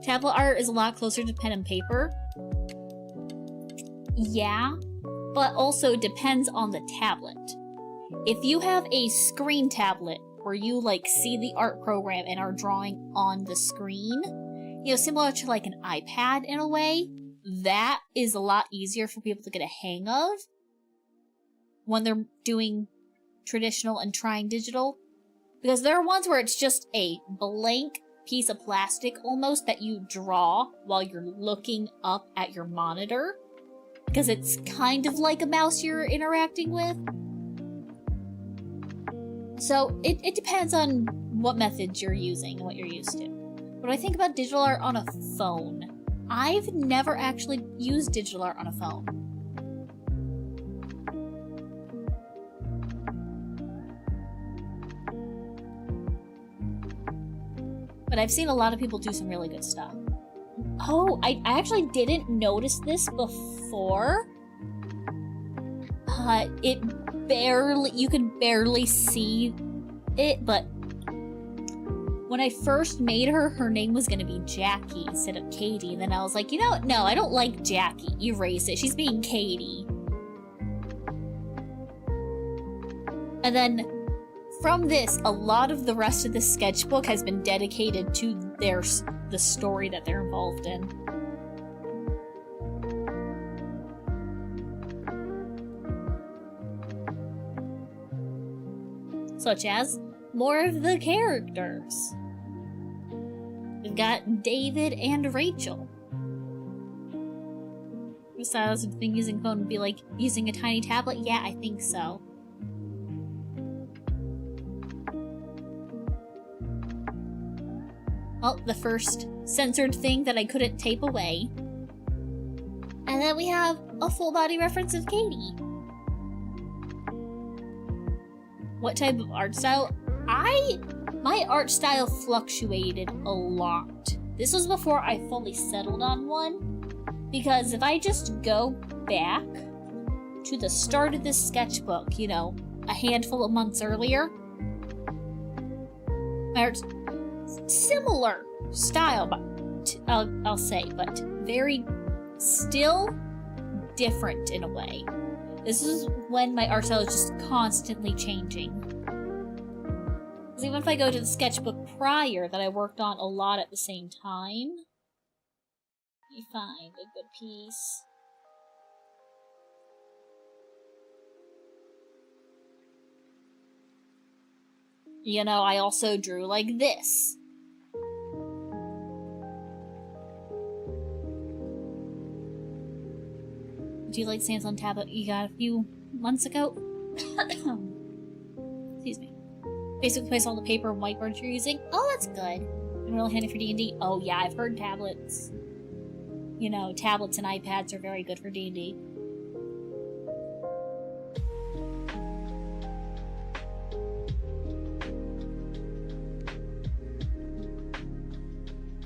Tablet art is a lot closer to pen and paper. Yeah, but also depends on the tablet. If you have a screen tablet where you like see the art program and are drawing on the screen, you know, similar to like an iPad in a way, that is a lot easier for people to get a hang of when they're doing traditional and trying digital. Because there are ones where it's just a blank piece of plastic almost that you draw while you're looking up at your monitor. Because it's kind of like a mouse you're interacting with. So it depends on what methods you're using and what you're used to. When I think about digital art on a phone, I've never actually used digital art on a phone. But I've seen a lot of people do some really good stuff. Oh, I actually didn't notice this before. You could barely see it, but when I first made her, her name was gonna be Jackie instead of Katie. And then I was like, you know what? No, I don't like Jackie. Erase it. She's being Katie. And then from this, a lot of the rest of the sketchbook has been dedicated to the story that they're involved in. Such as more of the characters. We've got David and Rachel. Besides, I think using phone would be like using a tiny tablet. Yeah, I think so. Well, the first censored thing that I couldn't tape away. And then we have a full body reference of Katie. What type of art style? My art style fluctuated a lot. This was before I fully settled on one. Because if I just go back to the start of this sketchbook, you know, a handful of months earlier, my art's similar style, but I'll say, but very still different in a way. This is when my art style is just constantly changing. Because even if I go to the sketchbook prior that I worked on a lot at the same time, let me find a good piece. You know, I also drew like this. Do you like Samsung tablet you got a few months ago? Excuse me. Basically place all the paper and whiteboards you're using. Oh, that's good. And really handy for D&D. Oh yeah, I've heard tablets. You know, tablets and iPads are very good for D&D.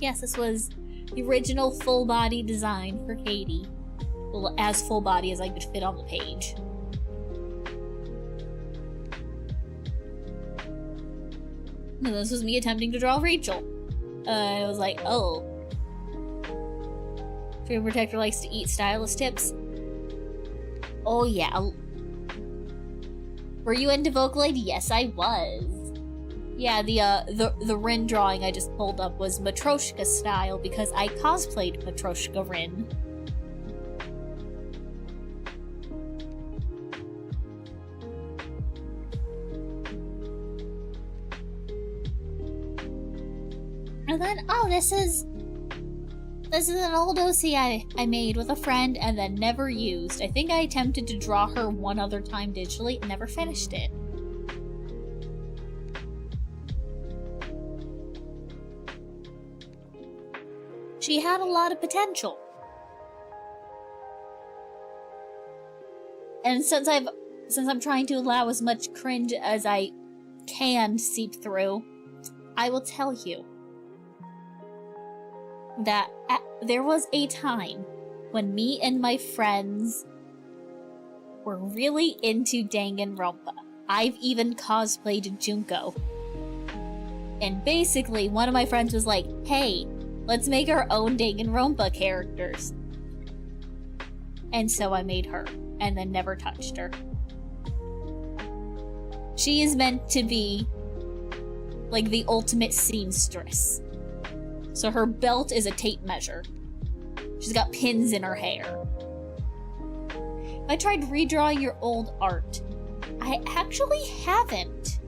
Yes, this was the original full body design for Katie. Well, as full body as I could fit on the page. And this was me attempting to draw Rachel. I was like, oh. Dream Protector likes to eat stylus tips. Oh yeah. Were you into Vocaloid? Yes, I was. Yeah, the Rin drawing I just pulled up was Matryoshka style because I cosplayed Matryoshka Rin. And then, oh, this is an old OC I made with a friend and then never used. I think I attempted to draw her one other time digitally and never finished it. She had a lot of potential. And since I'm trying to allow as much cringe as I can seep through, I will tell you that there was a time when me and my friends were really into Danganronpa. I've even cosplayed Junko. And basically, one of my friends was like, hey, let's make our own Danganronpa characters. And so I made her, and then never touched her. She is meant to be like the ultimate seamstress. So her belt is a tape measure. She's got pins in her hair. I tried redrawing your old art. I actually haven't.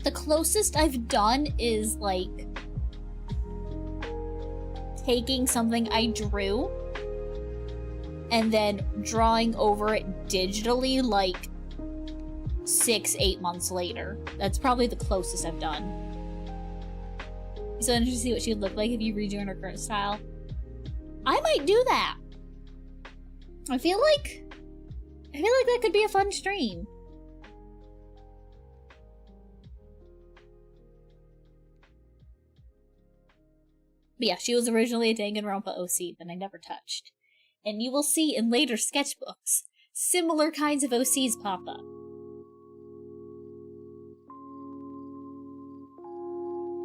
The closest I've done is like taking something I drew and then drawing over it digitally like 6-8 months later. That's probably the closest I've done. So interested to see what she'd look like if you redo in her current style. I might do that. I feel like that could be a fun stream. But yeah, she was originally a Danganronpa OC that I never touched. And you will see in later sketchbooks, similar kinds of OCs pop up.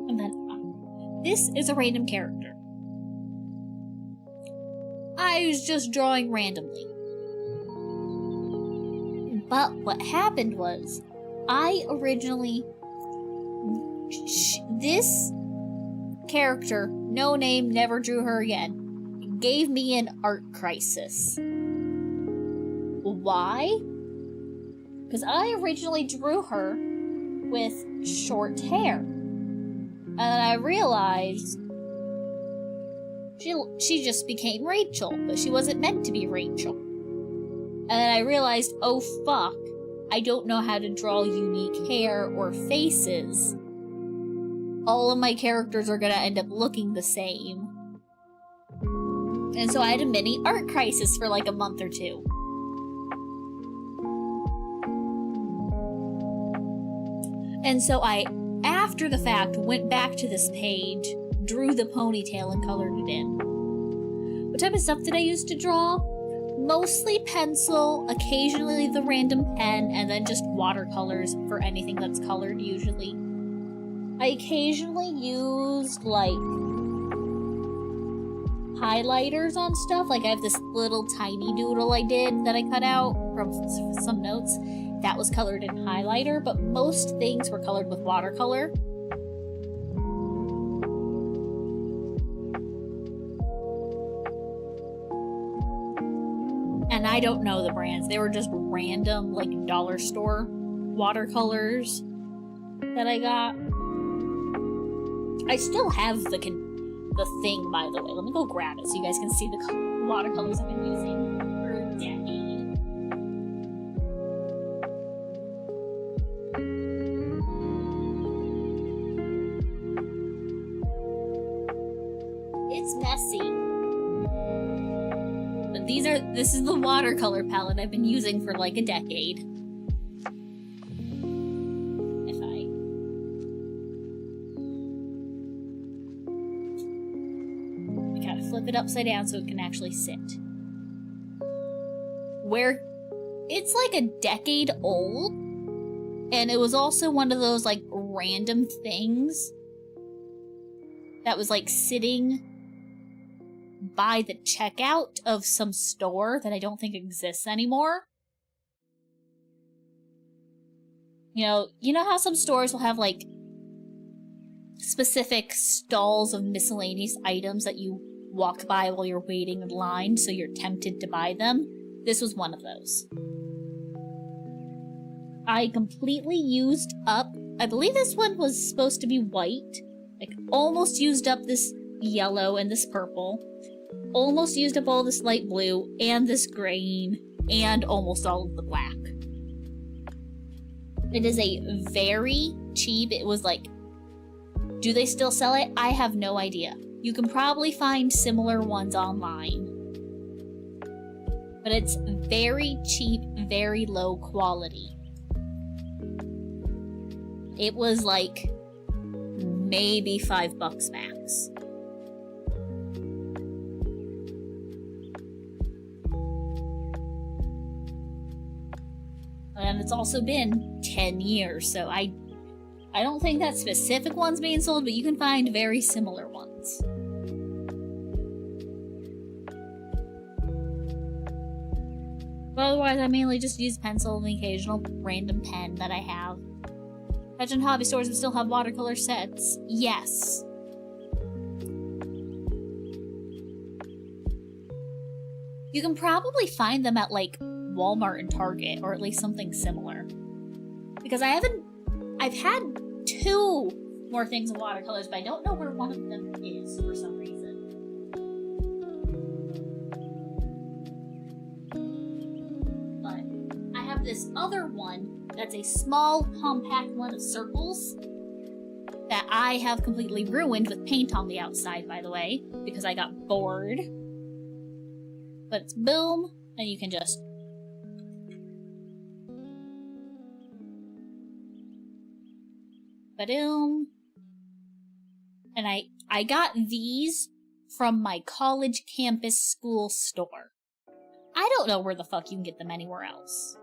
And then, this is a random character. I was just drawing randomly. But what happened was, I originally... This character, no name, never drew her again, gave me an art crisis. Why? Because I originally drew her with short hair. And then I realized she just became Rachel, but she wasn't meant to be Rachel. And then I realized, oh fuck, I don't know how to draw unique hair or faces. All of my characters are gonna end up looking the same. And so I had a mini art crisis for like a month or two. And so I, after the fact, went back to this page, drew the ponytail and colored it in. What type of stuff did I use to draw? Mostly pencil, occasionally the random pen, and then just watercolors for anything that's colored usually. I occasionally used, like, highlighters on stuff. Like, I have this little tiny doodle I did that I cut out from some notes. That was colored in highlighter, but most things were colored with watercolor. And I don't know the brands. They were just random, like, dollar store watercolors that I got. I still have the thing, by the way. Let me go grab it so you guys can see the watercolors I've been using for a decade. It's messy. But this is the watercolor palette I've been using for like a decade. Flip it upside down so it can actually sit. Where it's like a decade old, and it was also one of those like random things that was like sitting by the checkout of some store that I don't think exists anymore. You know how some stores will have like specific stalls of miscellaneous items that you walk by while you're waiting in line, so you're tempted to buy them? This was one of those. I completely used up, I believe this one was supposed to be white, like almost used up this yellow and this purple, almost used up all this light blue and this green, and almost all of the black. It is a very cheap, it was like, do they still sell it? I have no idea. You can probably find similar ones online. But it's very cheap, very low quality. It was like maybe $5 max. And it's also been 10 years, so I don't think that specific one's being sold, but you can find very similar ones. But otherwise, I mainly just use pencil and the occasional random pen that I have. Imagine hobby stores would still have watercolor sets. Yes. You can probably find them at, like, Walmart and Target, or at least something similar. Because I've had 2 more things of watercolors, but I don't know where one of them is for some reason. But I have this other one that's a small, compact one of circles that I have completely ruined with paint on the outside, by the way, because I got bored. But it's boom, and you can just... Ba-doom. And I got these from my college campus school store. I don't know where the fuck you can get them anywhere else.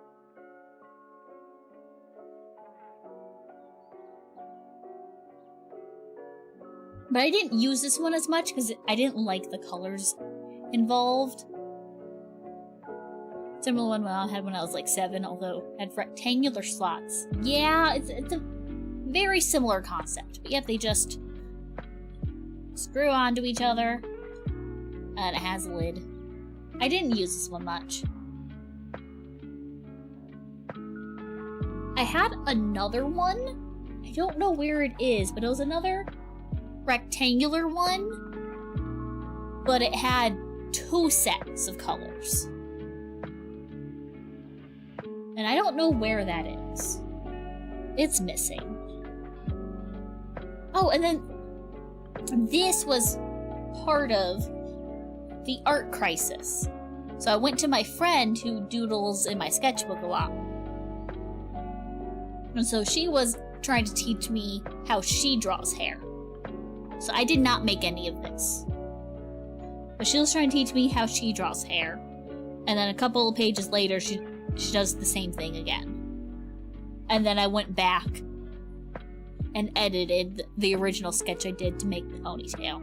But I didn't use this one as much because I didn't like the colors involved. Similar one I had when I was like 7, although it had rectangular slots. Yeah, it's a very similar concept, but yet they just screw onto each other, and it has a lid. I didn't use this one much. I had another one. I don't know where it is, but it was another rectangular one, but it had 2 sets of colors. And I don't know where that is. It's missing. Oh, and then this was part of the art crisis. So I went to my friend who doodles in my sketchbook a lot. And so she was trying to teach me how she draws hair. So I did not make any of this. But she was trying to teach me how she draws hair. And then a couple of pages later, she does the same thing again. And then I went back and edited the original sketch I did to make the ponytail.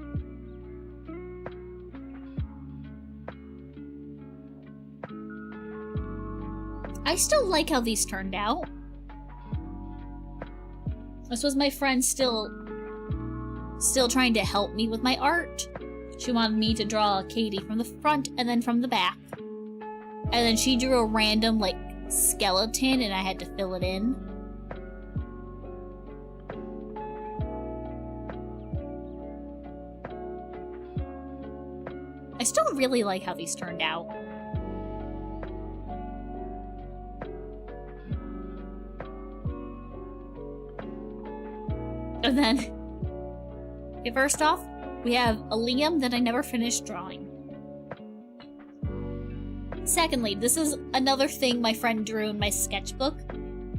I still like how these turned out. This was my friend still trying to help me with my art. She wanted me to draw Katie from the front and then from the back. And then she drew a random, like, skeleton and I had to fill it in. I still really like how these turned out. And then, okay, first off, we have a Liam that I never finished drawing. Secondly, this is another thing my friend drew in my sketchbook,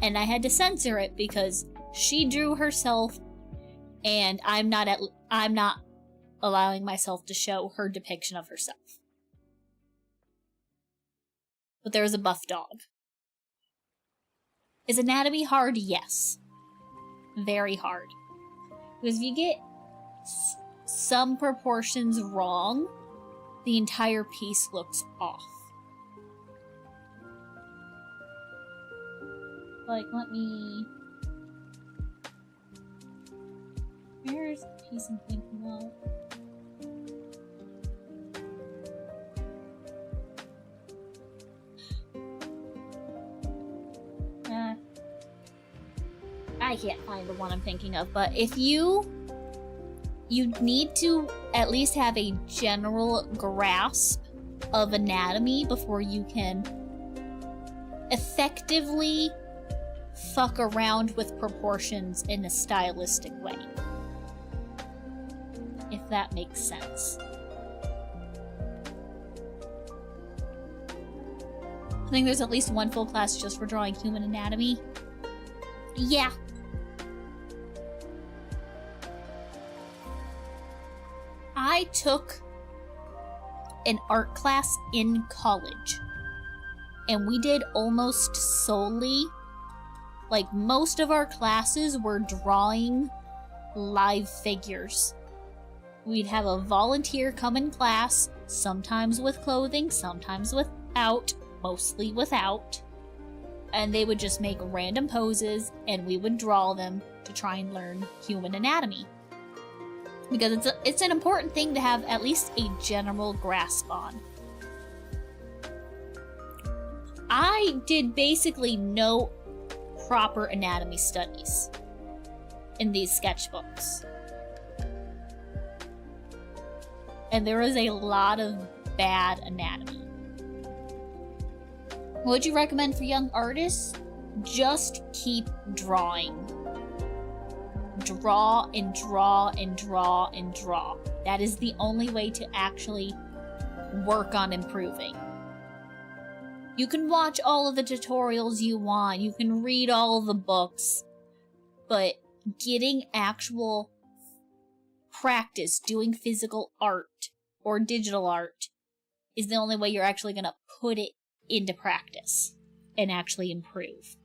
and I had to censor it because she drew herself, and I'm not allowing myself to show her depiction of herself. But there's a buff dog. Is anatomy hard? Yes. Very hard. Because if you get some proportions wrong, the entire piece looks off. Like, let me... Where's the piece I'm thinking of? I can't find the one I'm thinking of, but if you need to at least have a general grasp of anatomy before you can effectively fuck around with proportions in a stylistic way. If that makes sense. I think there's at least one full class just for drawing human anatomy. Yeah. I took an art class in college and we did almost solely, like most of our classes were drawing live figures. We'd have a volunteer come in class, sometimes with clothing, sometimes without, mostly without, and they would just make random poses and we would draw them to try and learn human anatomy. Because it's an important thing to have at least a general grasp on. I did basically no proper anatomy studies in these sketchbooks. And there was a lot of bad anatomy. What would you recommend for young artists? Just keep drawing. Draw and draw and draw and draw. That is the only way to actually work on improving. You can watch all of the tutorials you want, you can read all of the books, but getting actual practice doing physical art or digital art is the only way you're actually going to put it into practice and actually improve.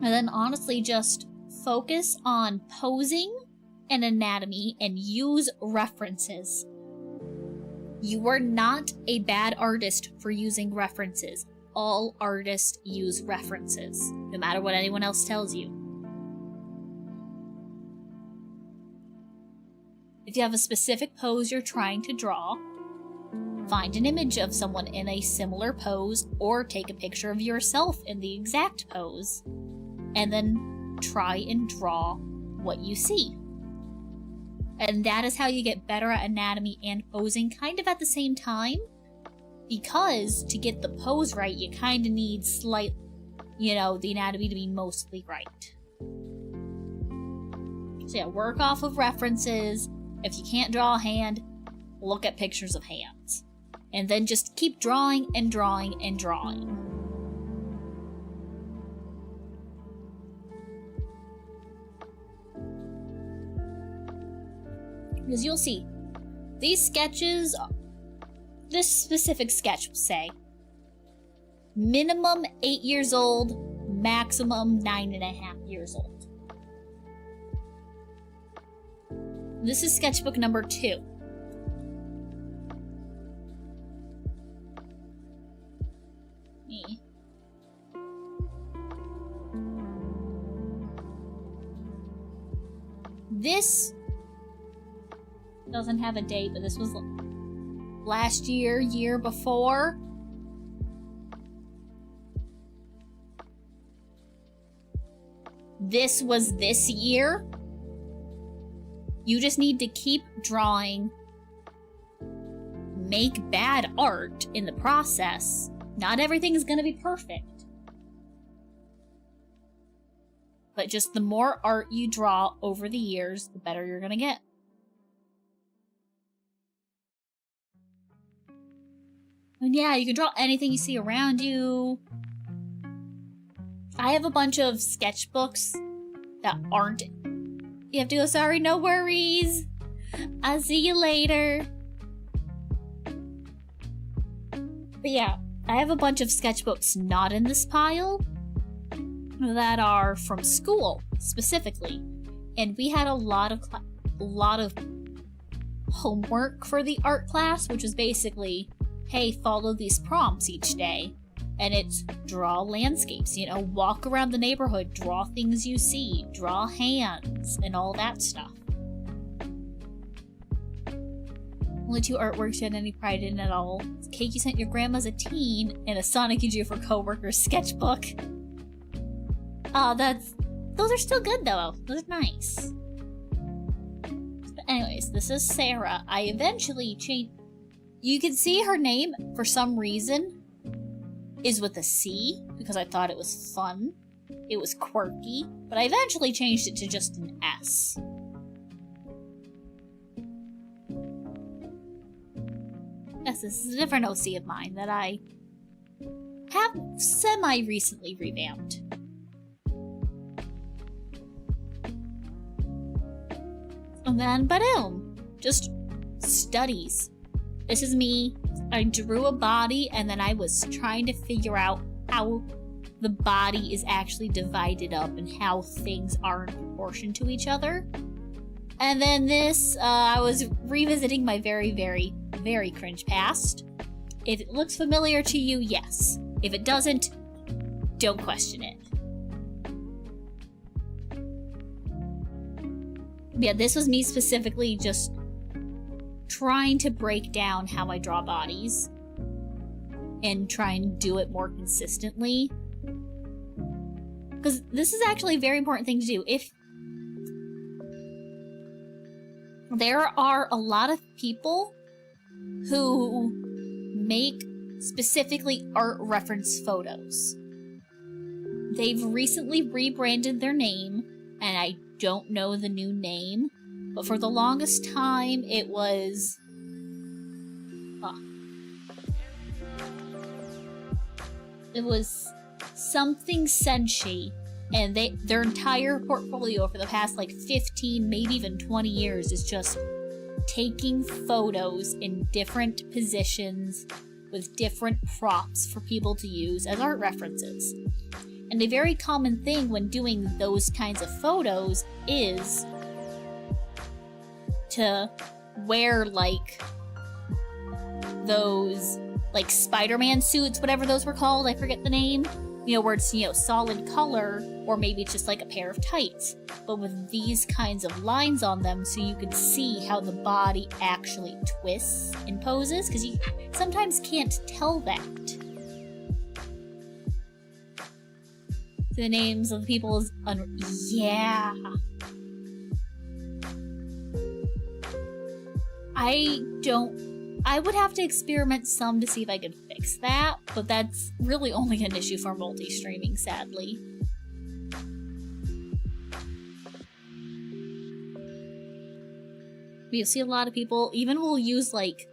And then honestly, just focus on posing and anatomy and use references. You are not a bad artist for using references. All artists use references, no matter what anyone else tells you. If you have a specific pose you're trying to draw, find an image of someone in a similar pose or take a picture of yourself in the exact pose, and then try and draw what you see. And that is how you get better at anatomy and posing kind of at the same time, because to get the pose right, you kind of need the anatomy to be mostly right. So yeah, work off of references. If you can't draw a hand, look at pictures of hands. And then just keep drawing and drawing and drawing. Because you'll see, these sketches, this specific sketch, say, minimum 8 years old, maximum 9.5 years old. This is sketchbook number 2. This doesn't have a date, but this was last year, year before. This was this year. You just need to keep drawing, make bad art in the process. Not everything's gonna be perfect. But just the more art you draw over the years, the better you're gonna get. And yeah, you can draw anything you see around you. I have a bunch of sketchbooks that aren't... You have to go, sorry, no worries. I'll see you later. But yeah, I have a bunch of sketchbooks not in this pile that are from school, specifically. And we had a lot of homework for the art class, which was basically, hey, follow these prompts each day. And it's draw landscapes, walk around the neighborhood, draw things you see, draw hands, and all that stuff. Only 2 artworks you had any pride in at all. Cake you sent your grandma as a teen, and a Sonic you drew for coworker's sketchbook. Oh, those are still good though. Those are nice. But anyways, this is Sarah. I eventually changed... You can see her name, for some reason, is with a C, because I thought it was fun. It was quirky, but I eventually changed it to just an S. Yes, this is a different OC of mine that I have semi-recently revamped. And then, boom! Just studies. This is me. I drew a body and then I was trying to figure out how the body is actually divided up and how things are in proportion to each other. And then this, I was revisiting my very, very, very cringe past. If it looks familiar to you, yes. If it doesn't, don't question it. Yeah, this was me specifically just trying to break down how I draw bodies and try and do it more consistently. Because this is actually a very important thing to do. If there are a lot of people who make specifically art reference photos. They've recently rebranded their name, and I don't know the new name, but for the longest time it was it was something Senshi, and their entire portfolio for the past like 15, maybe even 20 years is just taking photos in different positions with different props for people to use as art references. And a very common thing when doing those kinds of photos is to wear like those like Spider-Man suits, whatever those were called, I forget the name. You know, where it's, you know, solid color, or maybe it's just like a pair of tights, but with these kinds of lines on them so you can see how the body actually twists and poses, because you sometimes can't tell that. The names of the people is yeah. I would have to experiment some to see if I could fix that, but that's really only an issue for multi-streaming, sadly. You'll see a lot of people even will use like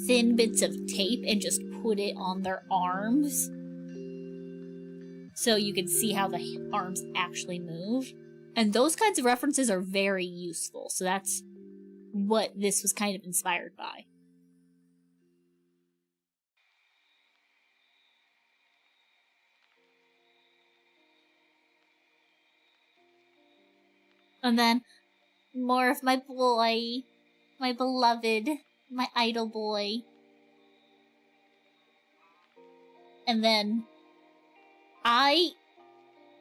thin bits of tape and just put it on their arms so you can see how the arms actually move. And those kinds of references are very useful, so that's what this was kind of inspired by. And then more of my boy, my beloved, my idol boy. And then I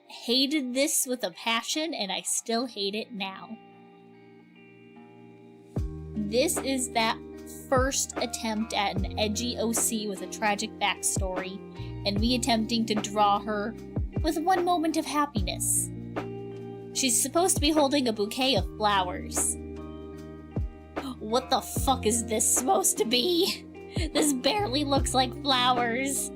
hated this with a passion, and I still hate it now. This is that first attempt at an edgy OC with a tragic backstory, and me attempting to draw her with one moment of happiness. She's supposed to be holding a bouquet of flowers. What the fuck is this supposed to be? This barely looks like flowers.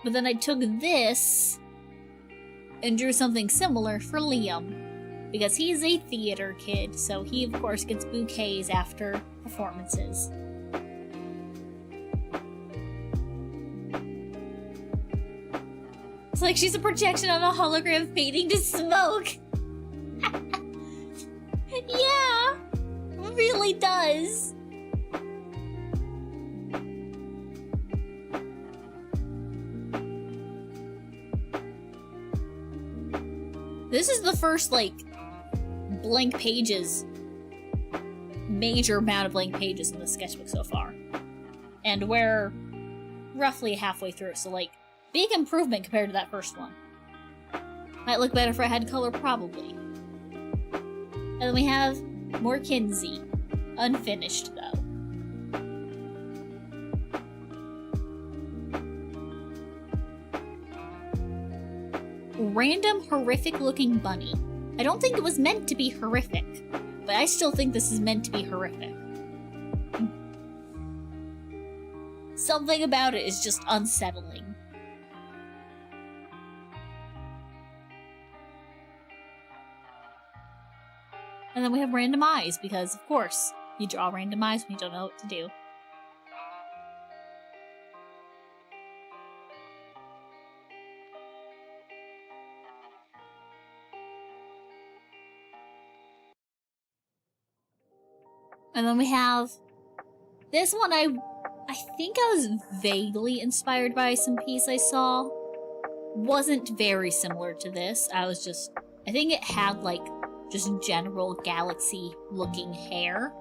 But then I took this and drew something similar for Liam. Because he's a theater kid, so he of course gets bouquets after performances. It's like she's a projection on a hologram fading to smoke. Yeah, it really does. This is the first, like, blank pages, major amount of blank pages in the sketchbook so far. And we're roughly halfway through, so, like, big improvement compared to that first one. Might look better if I had color, probably. And then we have more Kinsey. Unfinished, though. Random horrific looking bunny. I don't think it was meant to be horrific, but I still think this is meant to be horrific. Something about it is just unsettling. And then we have random eyes, because of course, you draw random eyes when you don't know what to do. And then we have this one. I think I was vaguely inspired by some piece I saw. Wasn't very similar to this. I think it had like just general galaxy looking hair.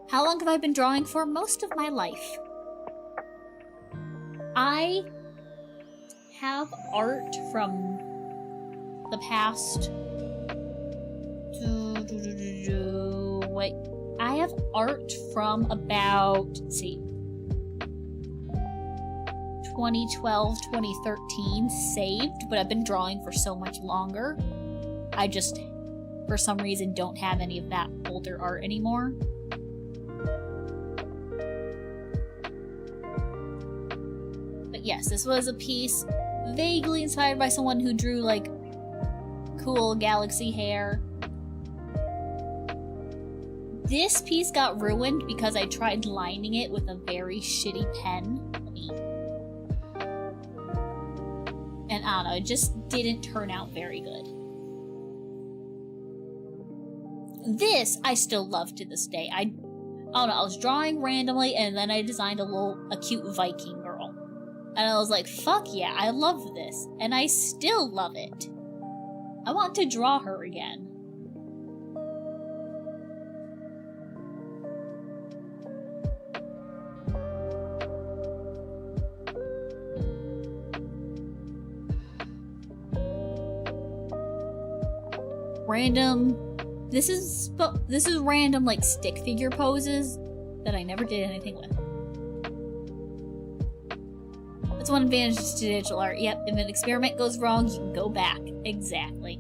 How long have I been drawing for? Most of my life. I have art from the past. Wait, I have art from about, let's see, 2012, 2013 saved, but I've been drawing for so much longer. I just, for some reason, don't have any of that older art anymore. But yes, this was a piece vaguely inspired by someone who drew, like, cool galaxy hair. This piece got ruined because I tried lining it with a very shitty pen. And I don't know, it just didn't turn out very good. This I still love to this day. I don't know, I was drawing randomly and then I designed a cute Viking girl. And I was like, fuck yeah, I love this. And I still love it. I want to draw her again. Random. This is random like stick figure poses that I never did anything with. That's one advantage to digital art. Yep, if an experiment goes wrong, you can go back. Exactly.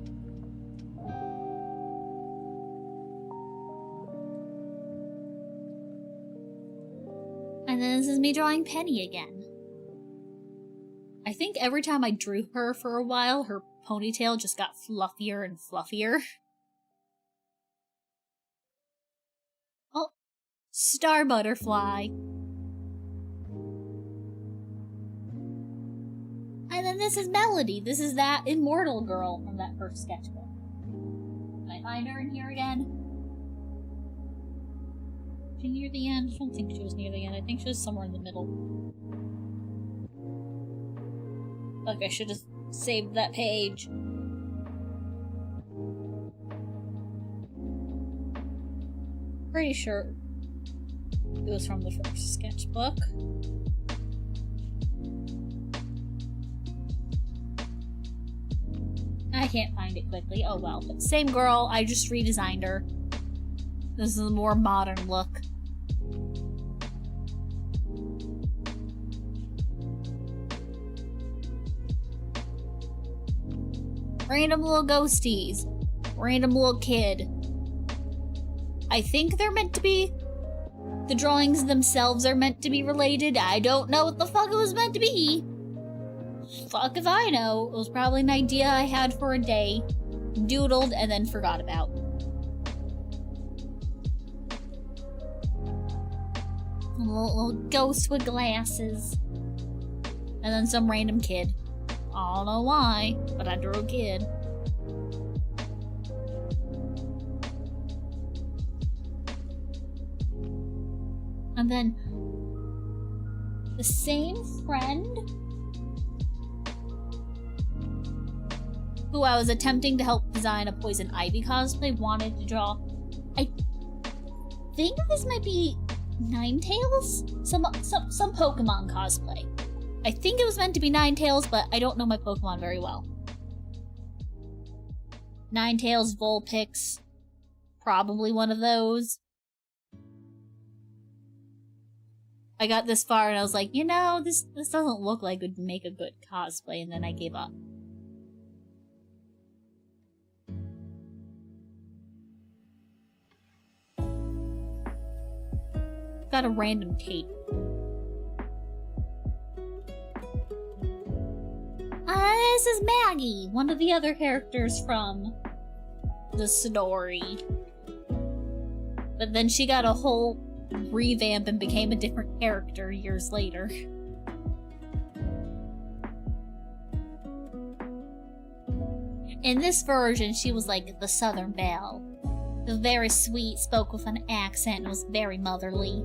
And then this is me drawing Penny again. I think every time I drew her for a while, her ponytail just got fluffier and fluffier. Oh, star butterfly. And then this is Melody. This is that immortal girl from that first sketchbook. Can I find her in here again? Was she near the end? I don't think she was near the end. I think she was somewhere in the middle. Look, I should have saved that page. Pretty sure it was from the first sketchbook. I can't find it quickly. Oh well. But same girl, I just redesigned her. This is a more modern look. Random little ghosties. Random little kid. I think they're meant to be... The drawings themselves are meant to be related. I don't know what the fuck it was meant to be. Fuck if I know. It was probably an idea I had for a day, doodled, and then forgot about. A little ghost with glasses. And then some random kid. I don't know why, but I drew a kid. And then the same friend who I was attempting to help design a Poison Ivy cosplay wanted to draw. I think this might be Ninetales? Some Pokemon cosplay. I think it was meant to be Ninetales, but I don't know my Pokemon very well. Ninetales, Vulpix, probably one of those. I got this far and I was like, you know, this doesn't look like it would make a good cosplay, and then I gave up. Got a random tape. This is Maggie, one of the other characters from the story. But then she got a whole revamp and became a different character years later. In this version, she was like the Southern Belle. was very sweet, spoke with an accent, and was very motherly.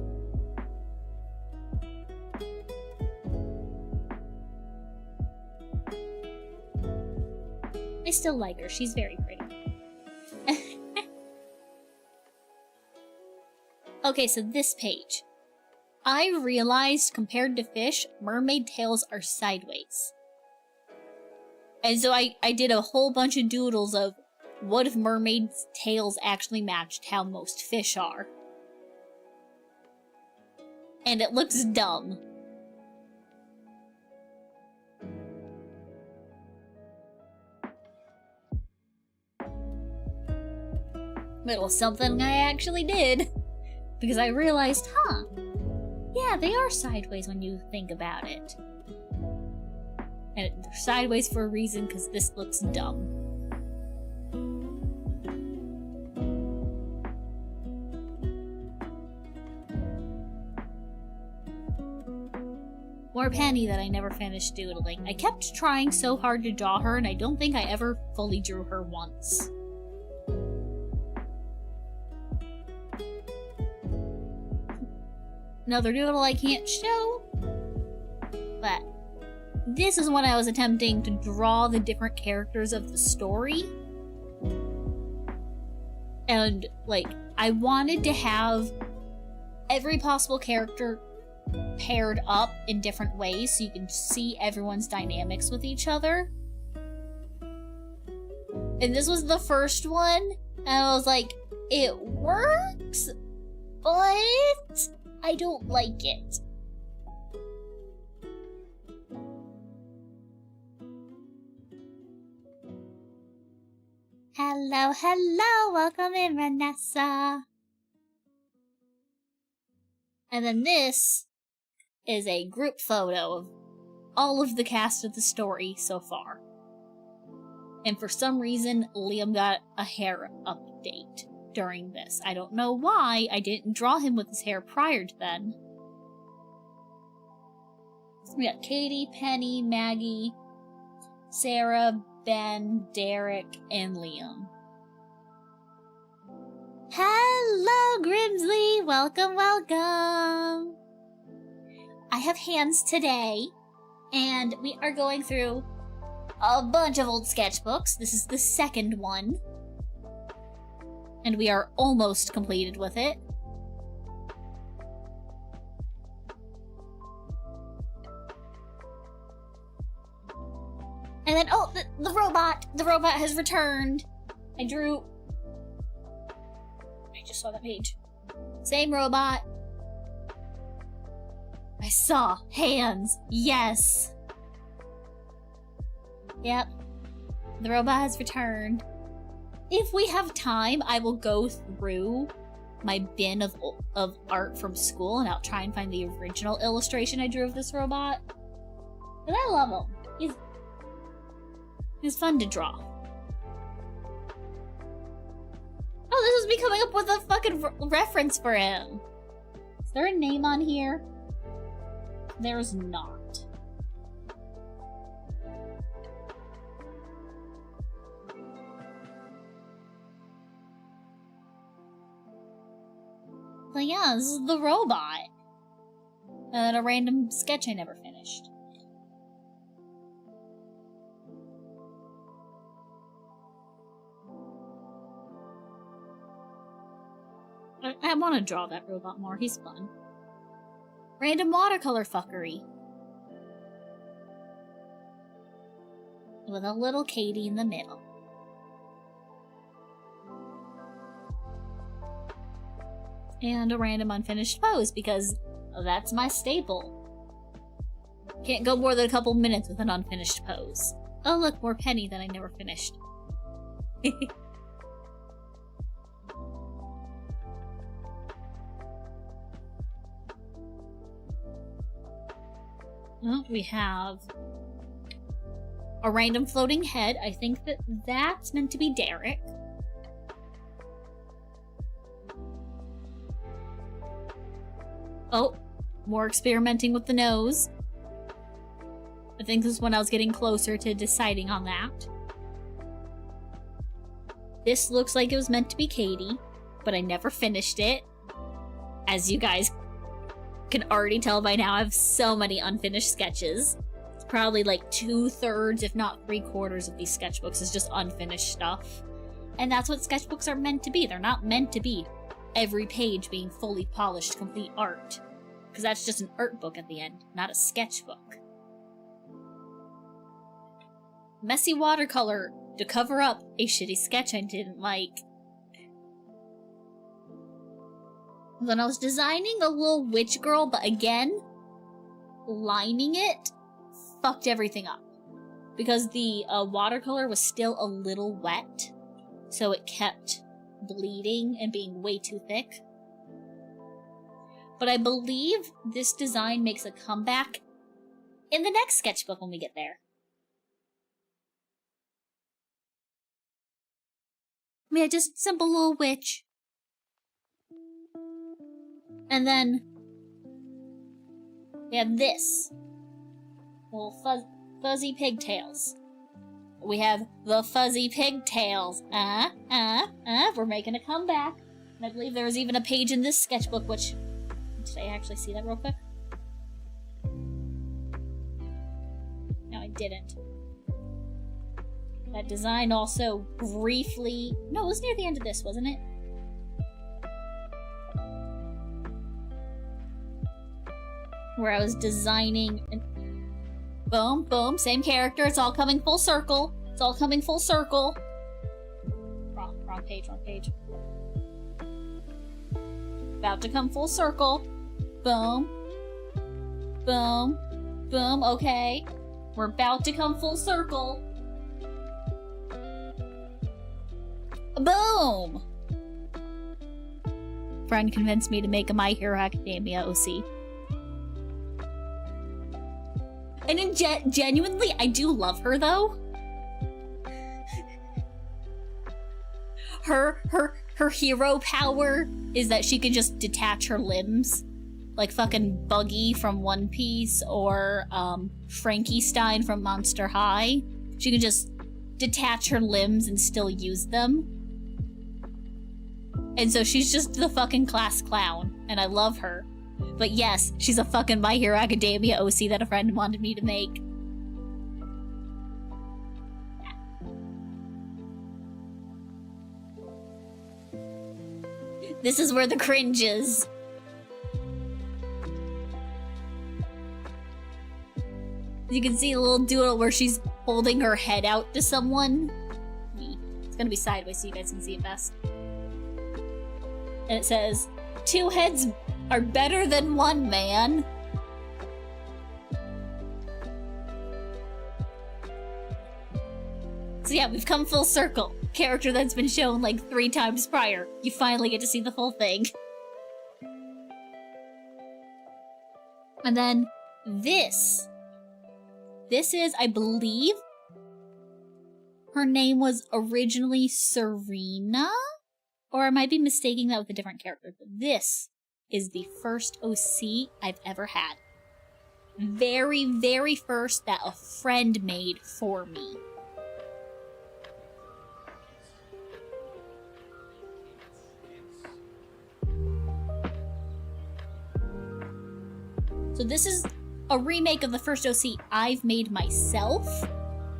I still like her. She's very pretty. Okay, so this page. I realized, compared to fish, mermaid tails are sideways. And so I did a whole bunch of doodles of what if mermaids' tails actually matched how most fish are. And it looks dumb. But it was something I actually did. Because I realized, yeah, they are sideways when you think about it. And they're sideways for a reason, because this looks dumb. More Penny that I never finished doodling. I kept trying so hard to draw her, and I don't think I ever fully drew her once. Another doodle I can't show, but this is when I was attempting to draw the different characters of the story. And, like, I wanted to have every possible character paired up in different ways so you can see everyone's dynamics with each other. And this was the first one, and I was like, it works, but I don't like it. Hello, hello, welcome in, Vanessa. And then this is a group photo of all of the cast of the story so far. And for some reason, Liam got a hair update during this. I don't know why. I didn't draw him with his hair prior to then. So we got Katie, Penny, Maggie, Sarah, Ben, Derek, and Liam. Hello, Grimsley! Welcome, welcome! I have hands today, and we are going through a bunch of old sketchbooks. This is the second one. And we are almost completed with it. And then, oh, the robot! The robot has returned! I just saw that page. Same robot. I saw hands. Yes! Yep. The robot has returned. If we have time, I will go through my bin of art from school, and I'll try and find the original illustration I drew of this robot. But I love him. He's fun to draw. Oh, this is me coming up with a fucking reference for him. Is there a name on here? There's not. But yeah, this is the robot. And a random sketch I never finished. I want to draw that robot more. He's fun. Random watercolor fuckery. With a little Katie in the middle. And a random unfinished pose, because that's my staple. Can't go more than a couple minutes with an unfinished pose. Oh look, more Penny that I never finished. Well, we have a random floating head. I think that's meant to be Derek. Oh, more experimenting with the nose. I think this is when I was getting closer to deciding on that. This looks like it was meant to be Katie. but I never finished it. As you guys can already tell by now, I have so many unfinished sketches. It's probably like 2/3, if not 3/4 of these sketchbooks is just unfinished stuff. And that's what sketchbooks are meant to be. They're not meant to be every page being fully polished, complete art. Because that's just an art book at the end, not a sketchbook. Messy watercolor to cover up a shitty sketch I didn't like. Then I was designing a little witch girl, but again, lining it fucked everything up. Because the watercolor was still a little wet, so it kept bleeding and being way too thick. But I believe this design makes a comeback in the next sketchbook when we get there. I mean, just simple little witch. And then we have this. Little fuzzy pigtails. We have the fuzzy pigtails. We're making a comeback. And I believe there was even a page in this sketchbook, which... Did I actually see that real quick? No, I didn't. That design also briefly... No, it was near the end of this, wasn't it? Where I was designing... And boom, boom, same character. It's all coming full circle. It's all coming full circle. Wrong page, wrong page. About to come full circle. Boom. Boom. Boom, okay. We're about to come full circle. Boom! Friend convinced me to make a My Hero Academia OC. And genuinely, I do love her, though. Her hero power is that she can just detach her limbs. Like fucking Buggy from One Piece or Frankie Stein from Monster High. She can just detach her limbs and still use them. And so she's just the fucking class clown, and I love her. But yes, she's a fucking My Hero Academia OC that a friend wanted me to make. This is where the cringe is. You can see a little doodle where she's holding her head out to someone. It's gonna be sideways so you guys can see it best. And it says, 2 heads are better than 1, man. So yeah, we've come full circle. Character that's been shown like 3 times prior. You finally get to see the full thing. And then this. This is, I believe, her name was originally Serena? Or I might be mistaking that with a different character. But this is the first OC I've ever had. Very, very first that a friend made for me. So this is a remake of the first OC I've made myself.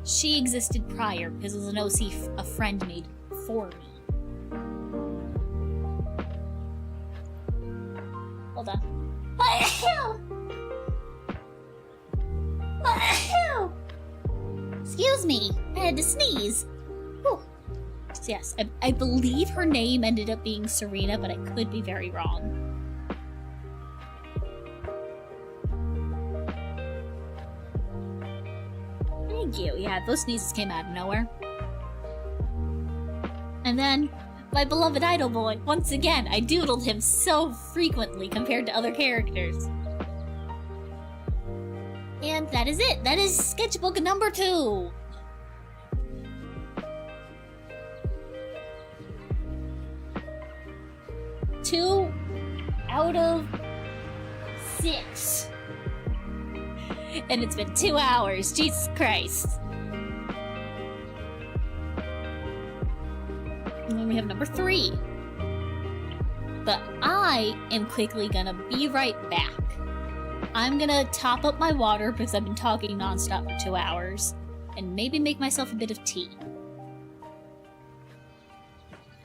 She existed prior because it was an OC a friend made for me. Hold on. What the hell? What the hell? Excuse me, I had to sneeze. Whew. So yes, I believe her name ended up being Serena, but I could be very wrong. Thank you. Yeah, those sneezes came out of nowhere. And then, my beloved idol boy. Once again, I doodled him so frequently compared to other characters. And that is it. That is sketchbook number 2. Two out of 6. And it's been 2 hours. Jesus Christ. And then we have number 3. But I am quickly gonna be right back. I'm gonna top up my water because I've been talking nonstop for 2 hours, and maybe make myself a bit of tea.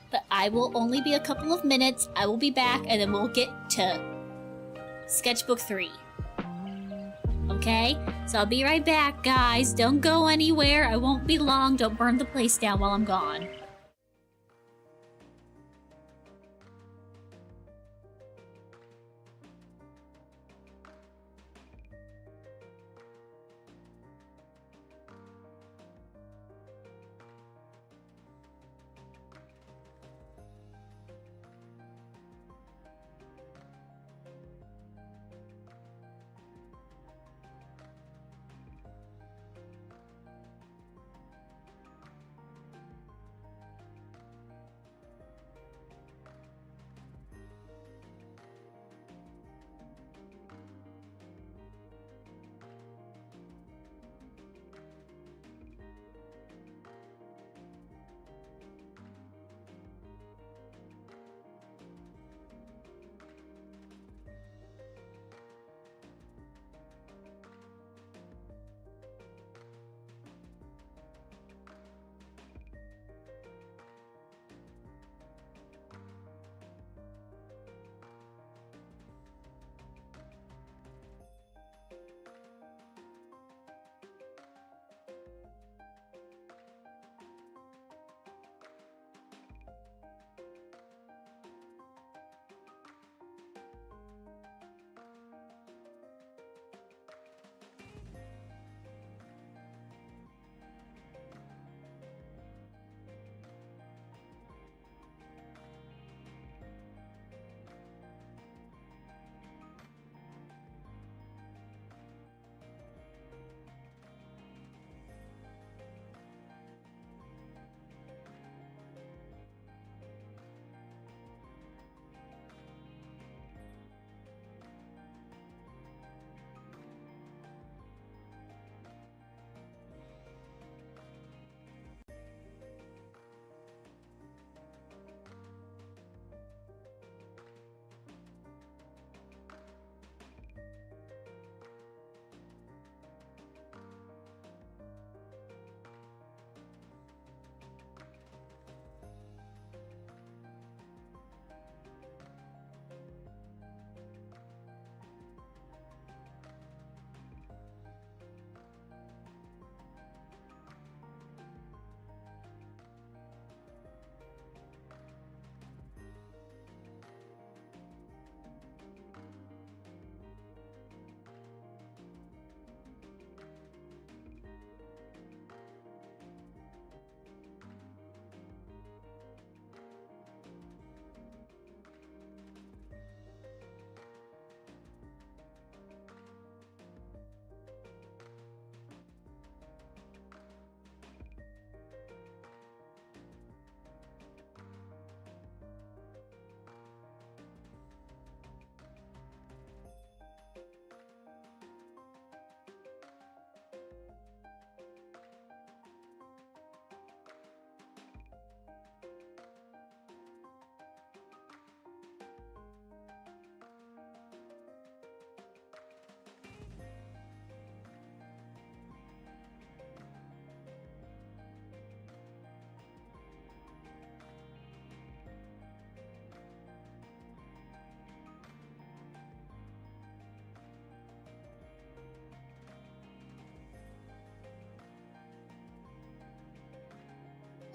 But I will only be a couple of minutes. I will be back, and then we'll get to Sketchbook 3. Okay? So I'll be right back, guys. Don't go anywhere. I won't be long. Don't burn the place down while I'm gone.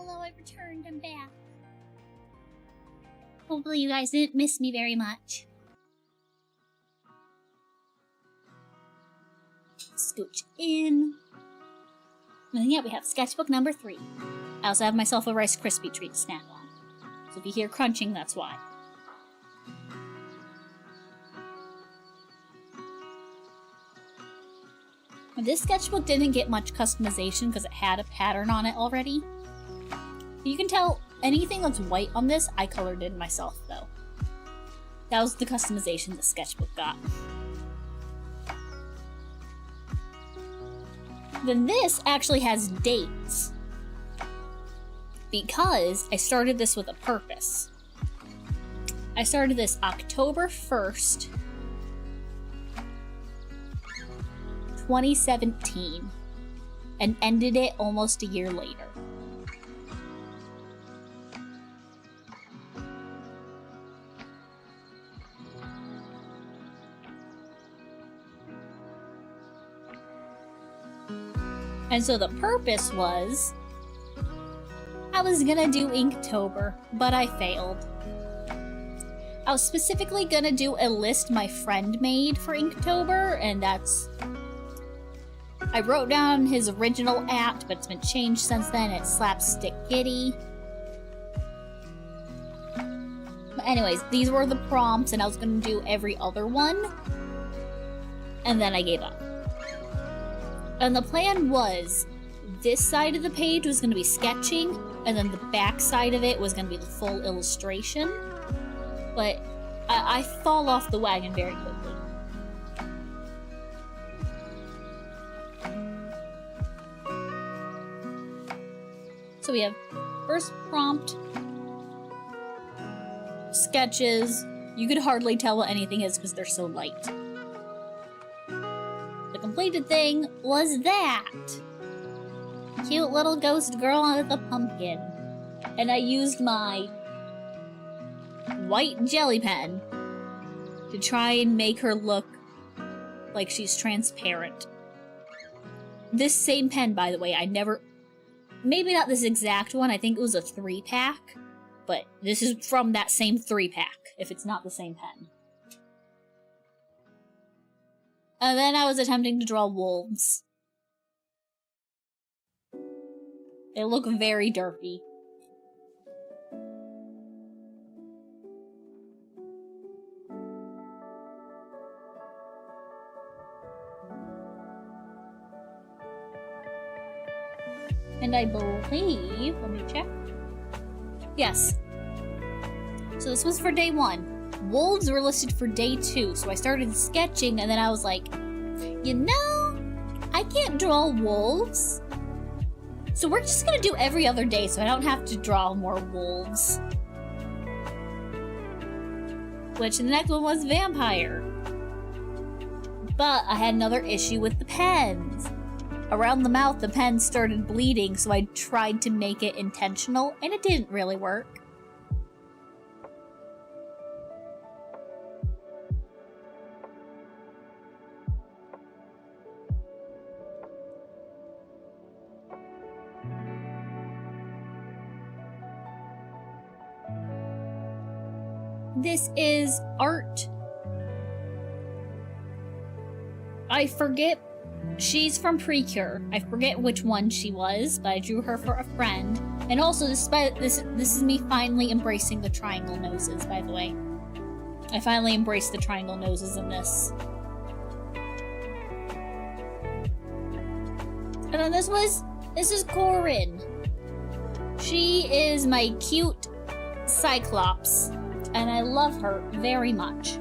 Hello, I returned. I'm back. Hopefully you guys didn't miss me very much. Scooch in. And yeah, we have sketchbook number 3. I also have myself a Rice Krispie treat to snack on. So if you hear crunching, that's why. This sketchbook didn't get much customization because it had a pattern on it already. You can tell anything that's white on this, I colored in myself though. That was the customization the sketchbook got. Then this actually has dates. Because I started this with a purpose. I started this October 1st, 2017, and ended it almost a year later. And so the purpose was, I was gonna do Inktober, but I failed. I was specifically gonna do a list my friend made for Inktober, and that's... I wrote down his original at, but it's been changed since then. It's Slapstick Kitty. But anyways, these were the prompts, and I was gonna do every other one. And then I gave up. And the plan was, this side of the page was going to be sketching, and then the back side of it was going to be the full illustration. But I fall off the wagon very quickly. So we have first prompt, sketches. You could hardly tell what anything is because they're so light. Completed thing was that cute little ghost girl with a pumpkin, and I used my white jelly pen to try and make her look like she's transparent. This same pen, by the way, maybe not this exact one, I think it was a 3-pack, but this is from that same 3-pack, if it's not the same pen. And then I was attempting to draw wolves. They look very derpy. And I believe, let me check. Yes. So this was for day 1. Wolves were listed for day 2, so I started sketching, and then I was like, you know, I can't draw wolves. So we're just gonna do every other day so I don't have to draw more wolves. Which the next one was vampire. But I had another issue with the pens. Around the mouth, the pen started bleeding, so I tried to make it intentional, and it didn't really work. This is art. I forget. She's from Precure. I forget which one she was, but I drew her for a friend. And also, this is me finally embracing the triangle noses, by the way. I finally embraced the triangle noses in this. And then this is Corin. She is my cute Cyclops, and I love her very much.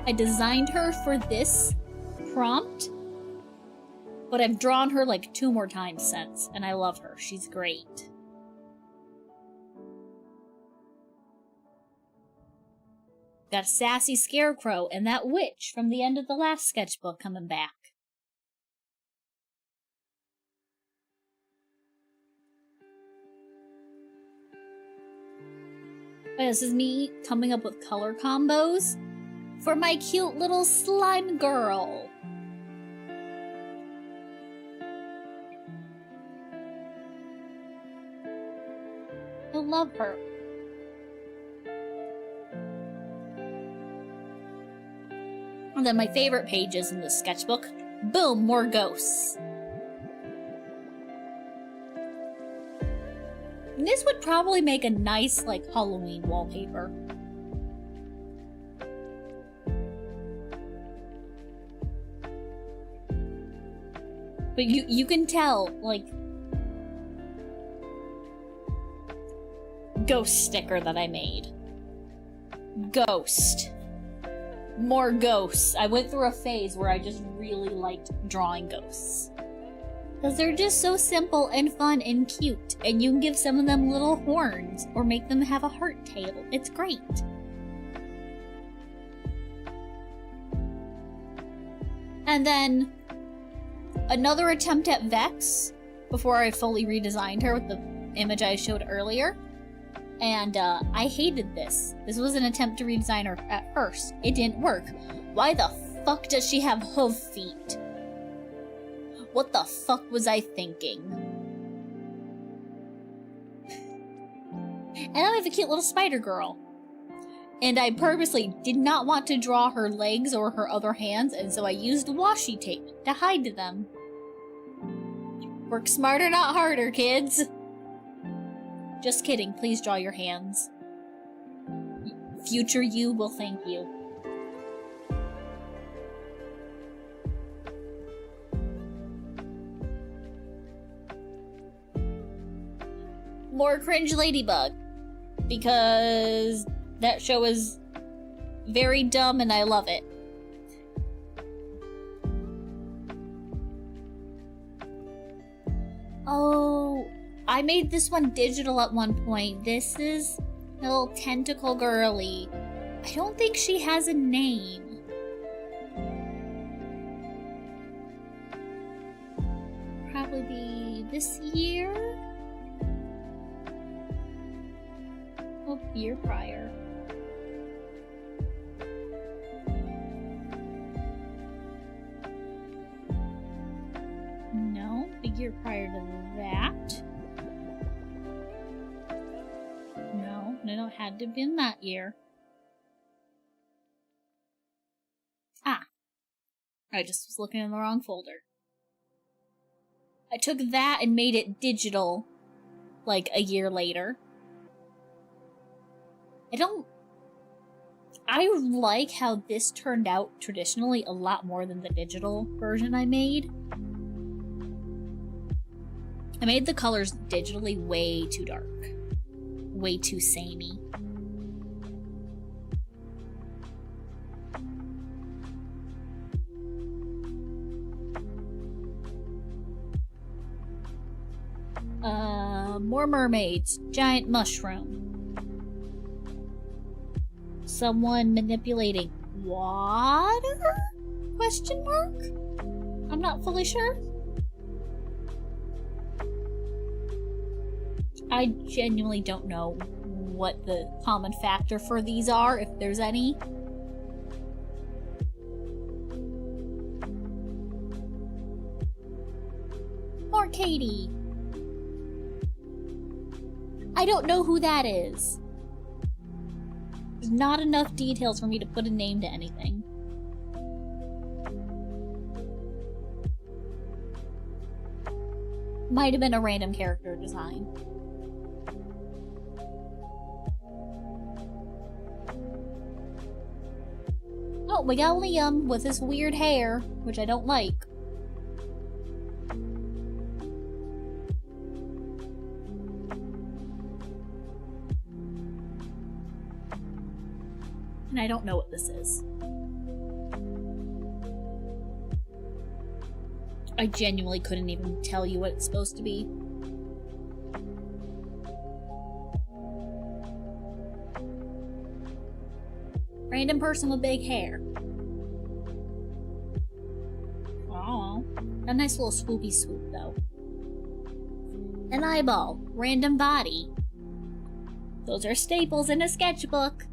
I designed her for this prompt, but I've drawn her like 2 more times since, and I love her. She's great. Got a sassy scarecrow and that witch from the end of the last sketchbook coming back. This is me coming up with color combos for my cute little slime girl. I love her. And then my favorite pages in this sketchbook. Boom, more ghosts. And this would probably make a nice, like, Halloween wallpaper. But you can tell, like, ghost sticker that I made. Ghost. More ghosts. I went through a phase where I just really liked drawing ghosts. Because they're just so simple and fun and cute. And you can give some of them little horns or make them have a heart tail. It's great. And then another attempt at Vex before I fully redesigned her with the image I showed earlier. And I hated this. This was an attempt to redesign her at first. It didn't work. Why the fuck does she have hoof feet? What the fuck was I thinking? And now I have a cute little spider girl. And I purposely did not want to draw her legs or her other hands, and so I used washi tape to hide them. Work smarter, not harder, kids. Just kidding, please draw your hands. Future you will thank you. More cringe Ladybug, because that show is very dumb and I love it. Oh, I made this one digital at one point. This is a little tentacle girly. I don't think she has a name. Probably be this year? Oh, year prior. No, the year prior to that. No, it had to have been that year. Ah. I just was looking in the wrong folder. I took that and made it digital, like, a year later. I like how this turned out traditionally a lot more than the digital version I made. I made the colors digitally way too dark. Way too samey. More mermaids. Giant mushroom. Someone manipulating water? Question mark? I'm not fully sure. I genuinely don't know what the common factor for these are, if there's any. More Katie. I don't know who that is. There's not enough details for me to put a name to anything. Might have been a random character design. Oh, we got Liam with his weird hair, which I don't like. And I don't know what this is. I genuinely couldn't even tell you what it's supposed to be. Random person with big hair. Oh, a nice little swoopy swoop though. An eyeball. Random body. Those are staples in a sketchbook.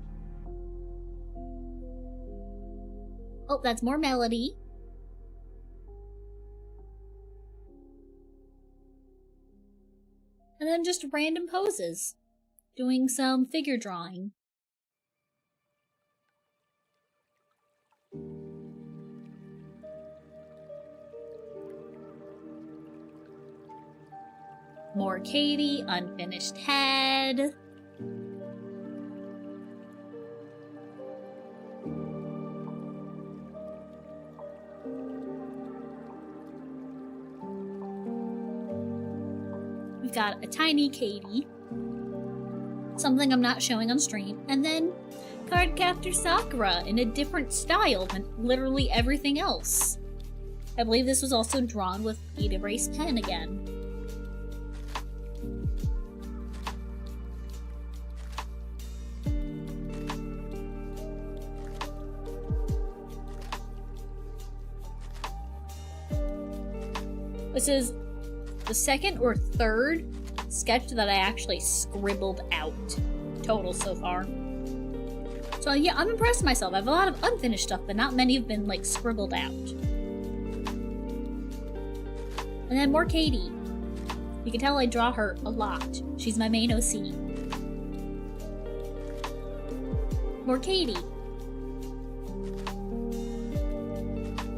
Oh, that's more Melody. And then just random poses. Doing some figure drawing. More Katie, unfinished head. We've got a tiny Katie. Something I'm not showing on stream. And then Cardcaptor Sakura in a different style than literally everything else. I believe this was also drawn with heat erase pen again. This is the second or third sketch that I actually scribbled out total so far. So yeah, I'm impressed with myself. I have a lot of unfinished stuff, but not many have been like scribbled out. And then more Katie. You can tell I draw her a lot. She's my main OC. More Katie.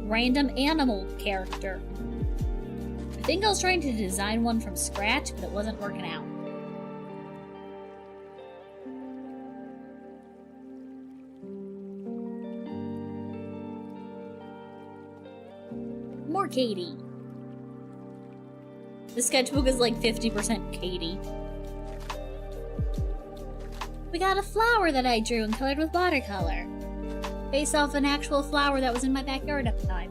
Random animal character. I think I was trying to design one from scratch, but it wasn't working out. More Katie. The sketchbook is like 50% Katie. We got a flower that I drew and colored with watercolor, based off an actual flower that was in my backyard at the time.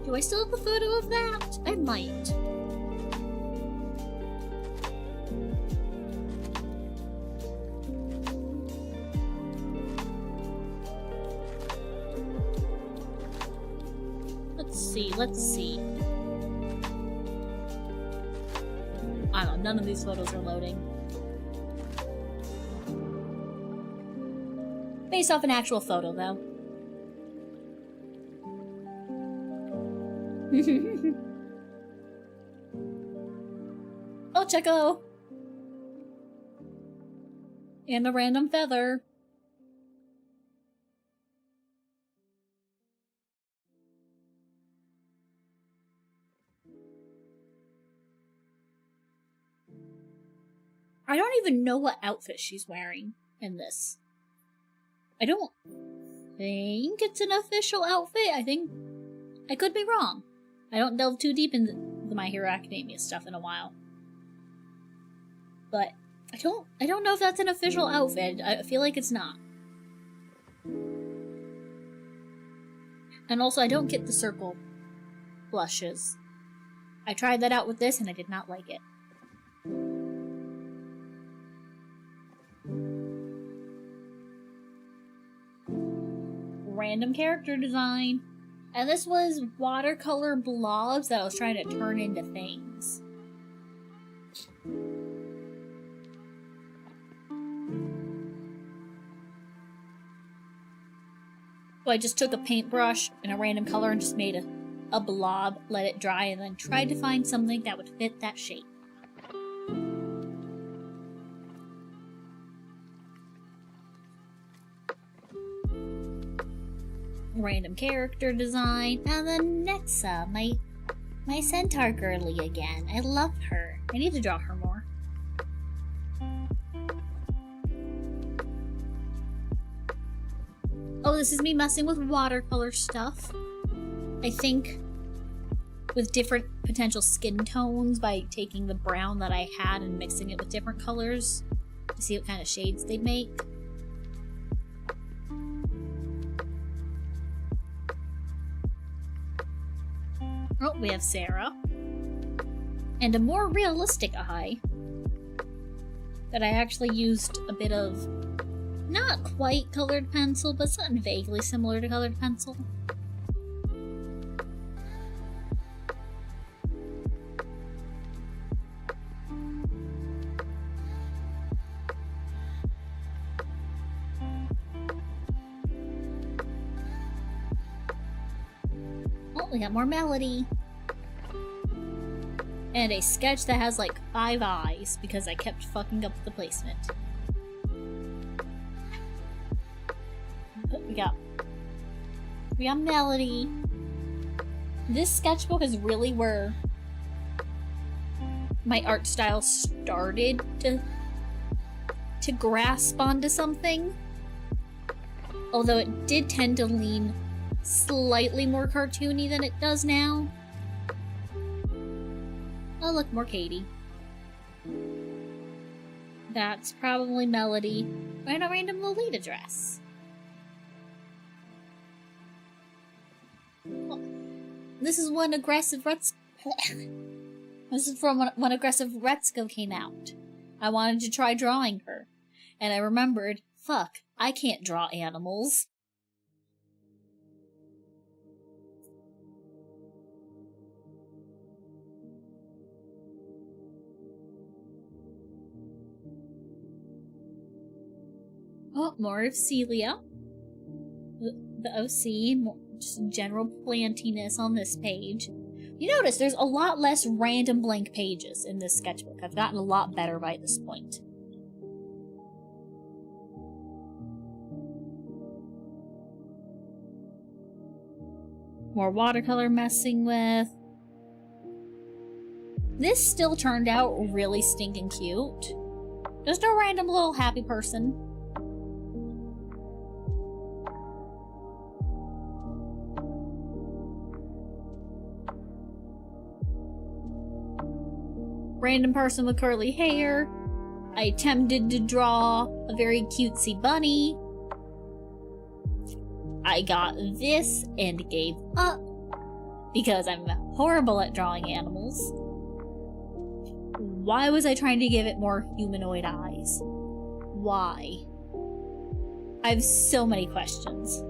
Do I still have the photo of that? I might. Let's see. I don't know, none of these photos are loading. Based off an actual photo, though. Oh, Checo! And a random feather. I don't even know what outfit she's wearing in this. I don't think it's an official outfit. I could be wrong. I don't delve too deep into the My Hero Academia stuff in a while. But I don't know if that's an official outfit. I feel like it's not. And also I don't get the circle blushes. I tried that out with this and I did not like it. Random character design. And this was watercolor blobs that I was trying to turn into things. So I just took a paintbrush and a random color and just made a blob, let it dry, and then tried to find something that would fit that shape. Random character design, and then Netza, my centaur girly again. I love her. I need to draw her more. Oh, this is me messing with watercolor stuff. I think with different potential skin tones by taking the brown that I had and mixing it with different colors to see what kind of shades they'd make. Oh, we have Sarah. And a more realistic eye that I actually used a bit of not quite colored pencil, but something vaguely similar to colored pencil. Oh, we got more Melody. And a sketch that has like 5 eyes because I kept fucking up the placement. We got Melody. This sketchbook is really where my art style started to grasp onto something. Although it did tend to lean slightly more cartoony than it does now. Oh look, more Katie. That's probably Melody. and a random Lolita dress. Well, this is when Aggressive Retz... This is from when Aggressive Retzko came out. I wanted to try drawing her, and I remembered, fuck, I can't draw animals. Oh, more of Celia. The OC, more just general plantiness on this page. You notice there's a lot less random blank pages in this sketchbook. I've gotten a lot better by this point. More watercolor messing with. This still turned out really stinking cute. Just a random little happy person. Random person with curly hair. I attempted to draw a very cutesy bunny. I got this and gave up because I'm horrible at drawing animals. Why was I trying to give it more humanoid eyes? Why? I have so many questions.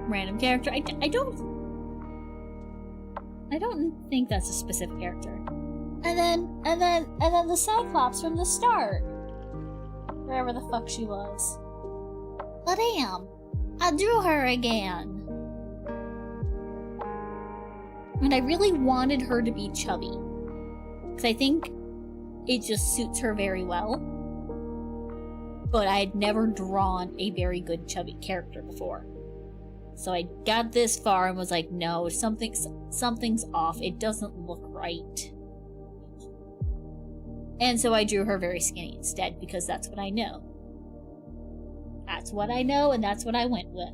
Random character. I don't think that's a specific character. And then the Cyclops from the start. Wherever the fuck she was. But damn, I drew her again. And I really wanted her to be chubby. Because I think it just suits her very well. But I had never drawn a very good chubby character before. So I got this far and was like, no, something's off. It doesn't look right. And so I drew her very skinny instead, because that's what I know. That's what I know, and that's what I went with.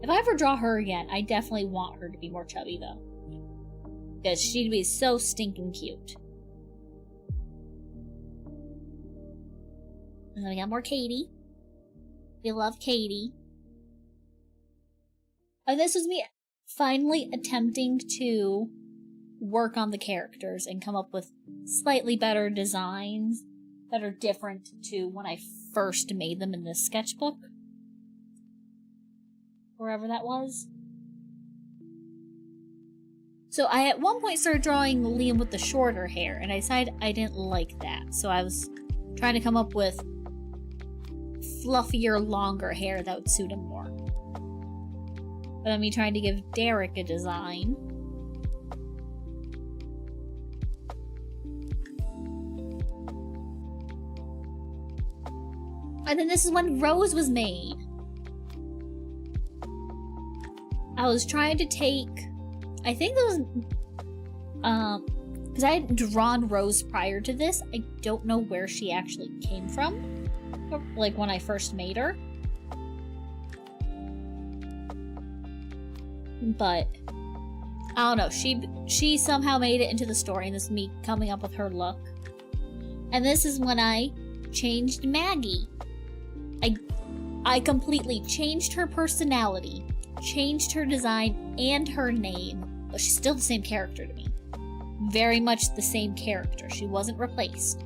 If I ever draw her again, I definitely want her to be more chubby, though. Because she'd be so stinking cute. And then we got more Katie. We love Katie. And this was me finally attempting to work on the characters and come up with slightly better designs that are different to when I first made them in this sketchbook. Wherever that was. So I at one point started drawing Liam with the shorter hair, and I decided I didn't like that. So I was trying to come up with fluffier, longer hair that would suit him more. But then me trying to give Derek a design. And then this is when Rose was made. I was trying to take, I think it was, because I had drawn Rose prior to this. I don't know where she actually came from. Like when I first made her. But I don't know, she somehow made it into the story, and this is me coming up with her look. And this is when I changed Maggie. I completely changed her personality, changed her design and her name, but she's still the same character to me. Very much the same character. She wasn't replaced.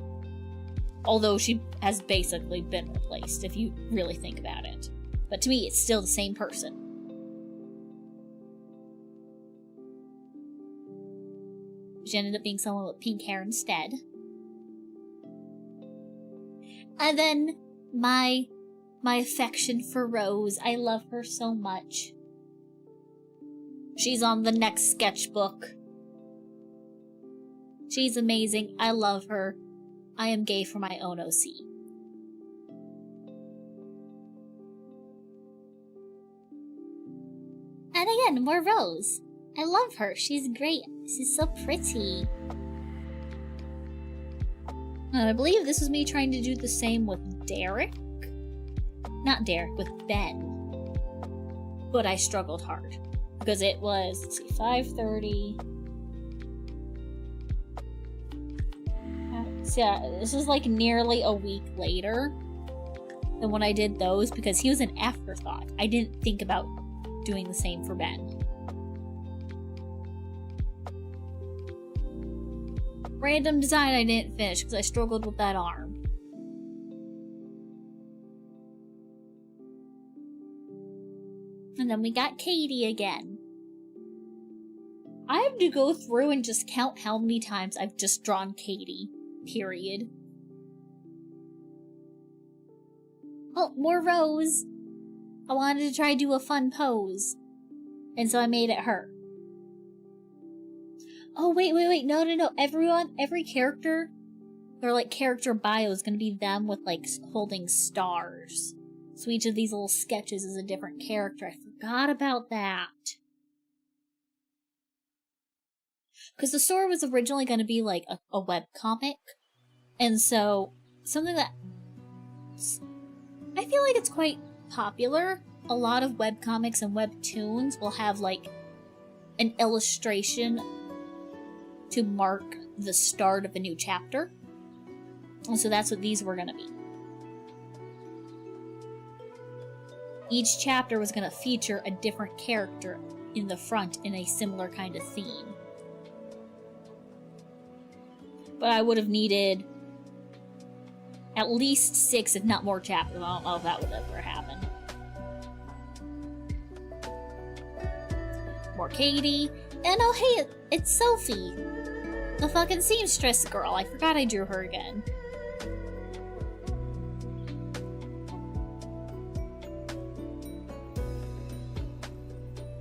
Although she has basically been replaced, if you really think about it. But to me, it's still the same person. She ended up being someone with pink hair instead. And then my affection for Rose. I love her so much. She's on the next sketchbook. She's amazing. I love her. I am gay for my own OC. And again, more Rose. I love her. She's great. She's so pretty. And I believe this was me trying to do the same with Derek. Not Derek, with Ben. But I struggled hard. Because it was, let's see, 5:30. So yeah, this is like nearly a week later than when I did those, because he was an afterthought. I didn't think about doing the same for Ben. Random design I didn't finish because I struggled with that arm. And then we got Katie again. I have to go through and just count how many times I've just drawn Katie. Period. Oh, more Rose. I wanted to try to do a fun pose. And so I made it her. Oh, wait. No. Every character, their like character bio is going to be them with like holding stars. So each of these little sketches is a different character. I forgot about that. Because the story was originally going to be like a webcomic. And so, something that I feel like it's quite popular. A lot of webcomics and webtoons will have like an illustration to mark the start of a new chapter. And so that's what these were going to be. Each chapter was going to feature a different character in the front in a similar kind of theme. But I would have needed at least 6, if not more chapters. I don't know if that would ever happen. More Katie. And oh hey, it's Sophie. The fucking seamstress girl. I forgot I drew her again.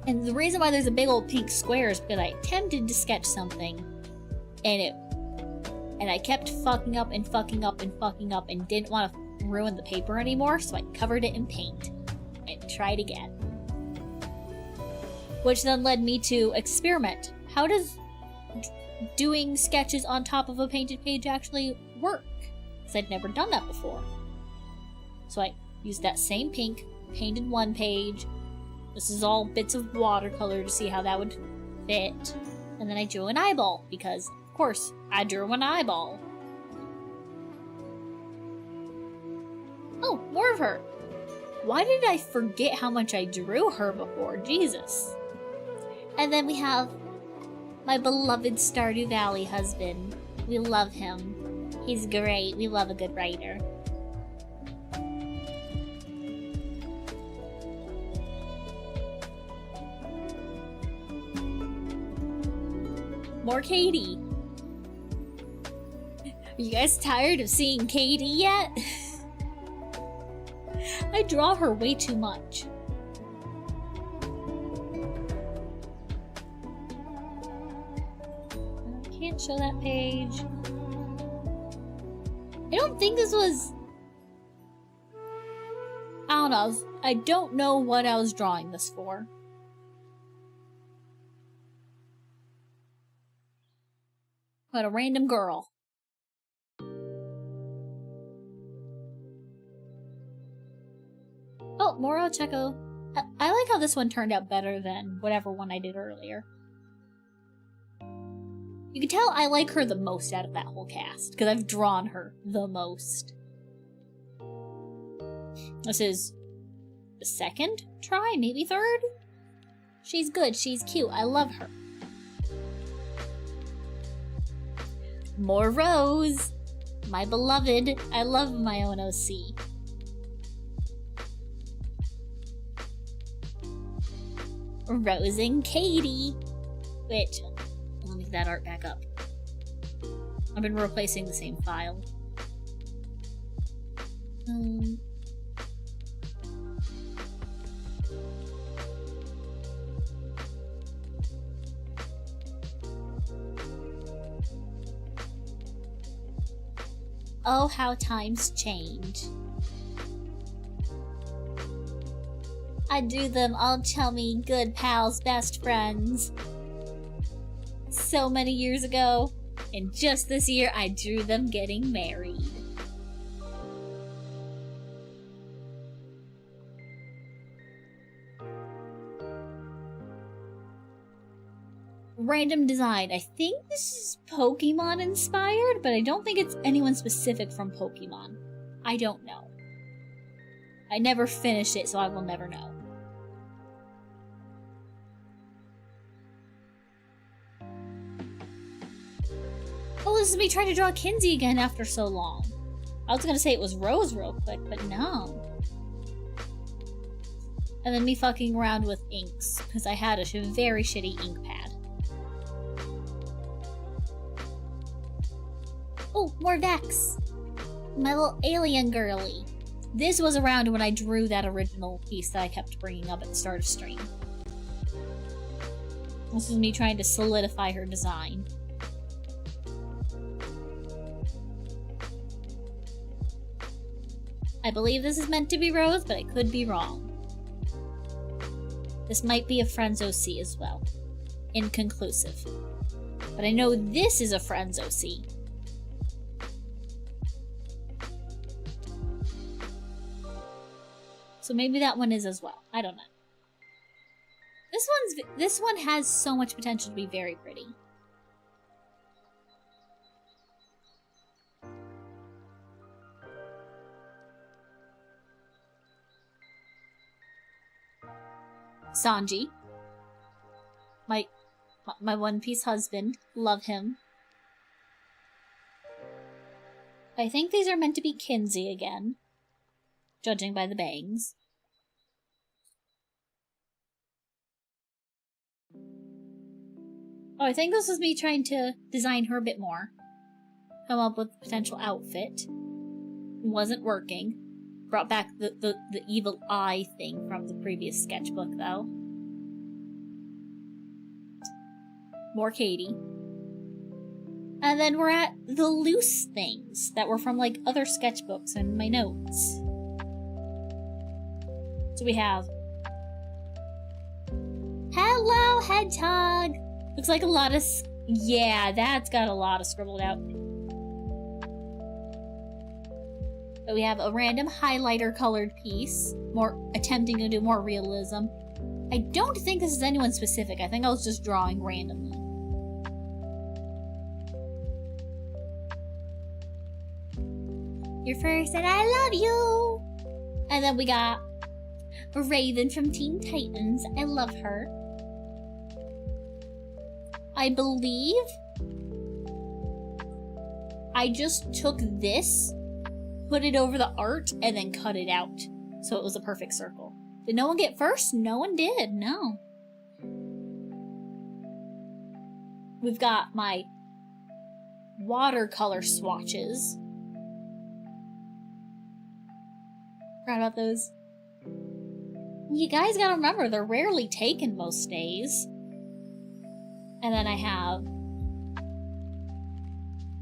And the reason why there's a big old pink square is because I attempted to sketch something and I kept fucking up and didn't want to ruin the paper anymore, so I covered it in paint and tried again. Which then led me to experiment. How does doing sketches on top of a painted page actually work? Because I'd never done that before. So I used that same pink, painted one page. This is all bits of watercolor to see how that would fit. And then I drew an eyeball, because, of course, I drew an eyeball. Oh, more of her. Why did I forget how much I drew her before? Jesus. And then we have my beloved Stardew Valley husband. We love him. He's great. We love a good writer. More Katie. Are you guys tired of seeing Katie yet? I draw her way too much. I can't show that page. I don't think this was... I don't know. I don't know what I was drawing this for. But a random girl. Oh, Moro Checo. I like how this one turned out better than whatever one I did earlier. You can tell I like her the most out of that whole cast, because I've drawn her the most. This is the second try, maybe third? She's good, she's cute, I love her. More Rose! My beloved. I love my own OC. Rose and Katie. Which, let me get that art back up. I've been replacing the same file. Oh, how times change. I drew them all chummy, good pals, best friends. So many years ago, and just this year I drew them getting married. random design. I think this is Pokemon inspired, but I don't think it's anyone specific from Pokemon. I don't know. I never finished it, so I will never know. Oh, this is me trying to draw Kinsey again after so long. I was gonna say it was Rose real quick, but no. And then me fucking around with inks, because I had a very shitty ink pad. Oh, more Vex! My little alien girly. This was around when I drew that original piece that I kept bringing up at the start of stream. This is me trying to solidify her design. I believe this is meant to be Rose, but I could be wrong. This might be a Friends OC as well. Inconclusive. But I know this is a Friends OC. So maybe that one is as well. I don't know. This one has so much potential to be very pretty. Sanji. My One Piece husband. Love him. I think these are meant to be Kinsey again. Judging by the bangs. Oh, I think this was me trying to design her a bit more. Come up with a potential outfit. It wasn't working. Brought back the evil eye thing from the previous sketchbook, though. More Katie. And then we're at the loose things that were from, like, other sketchbooks and my notes. So we have... Hello, Hedgehog! Looks like a lot of... Yeah, that's got a lot of scribbled out. So we have a random highlighter colored piece. More attempting to do more realism. I don't think this is anyone specific. I think I was just drawing randomly. Your fur said, I love you! And then we got Raven from Teen Titans. I love her. I believe I just took this, put it over the art, and then cut it out. So it was a perfect circle. Did no one get first? No one did, no. We've got my watercolor swatches. Forgot about those. You guys gotta remember, they're rarely taken most days. And then I have...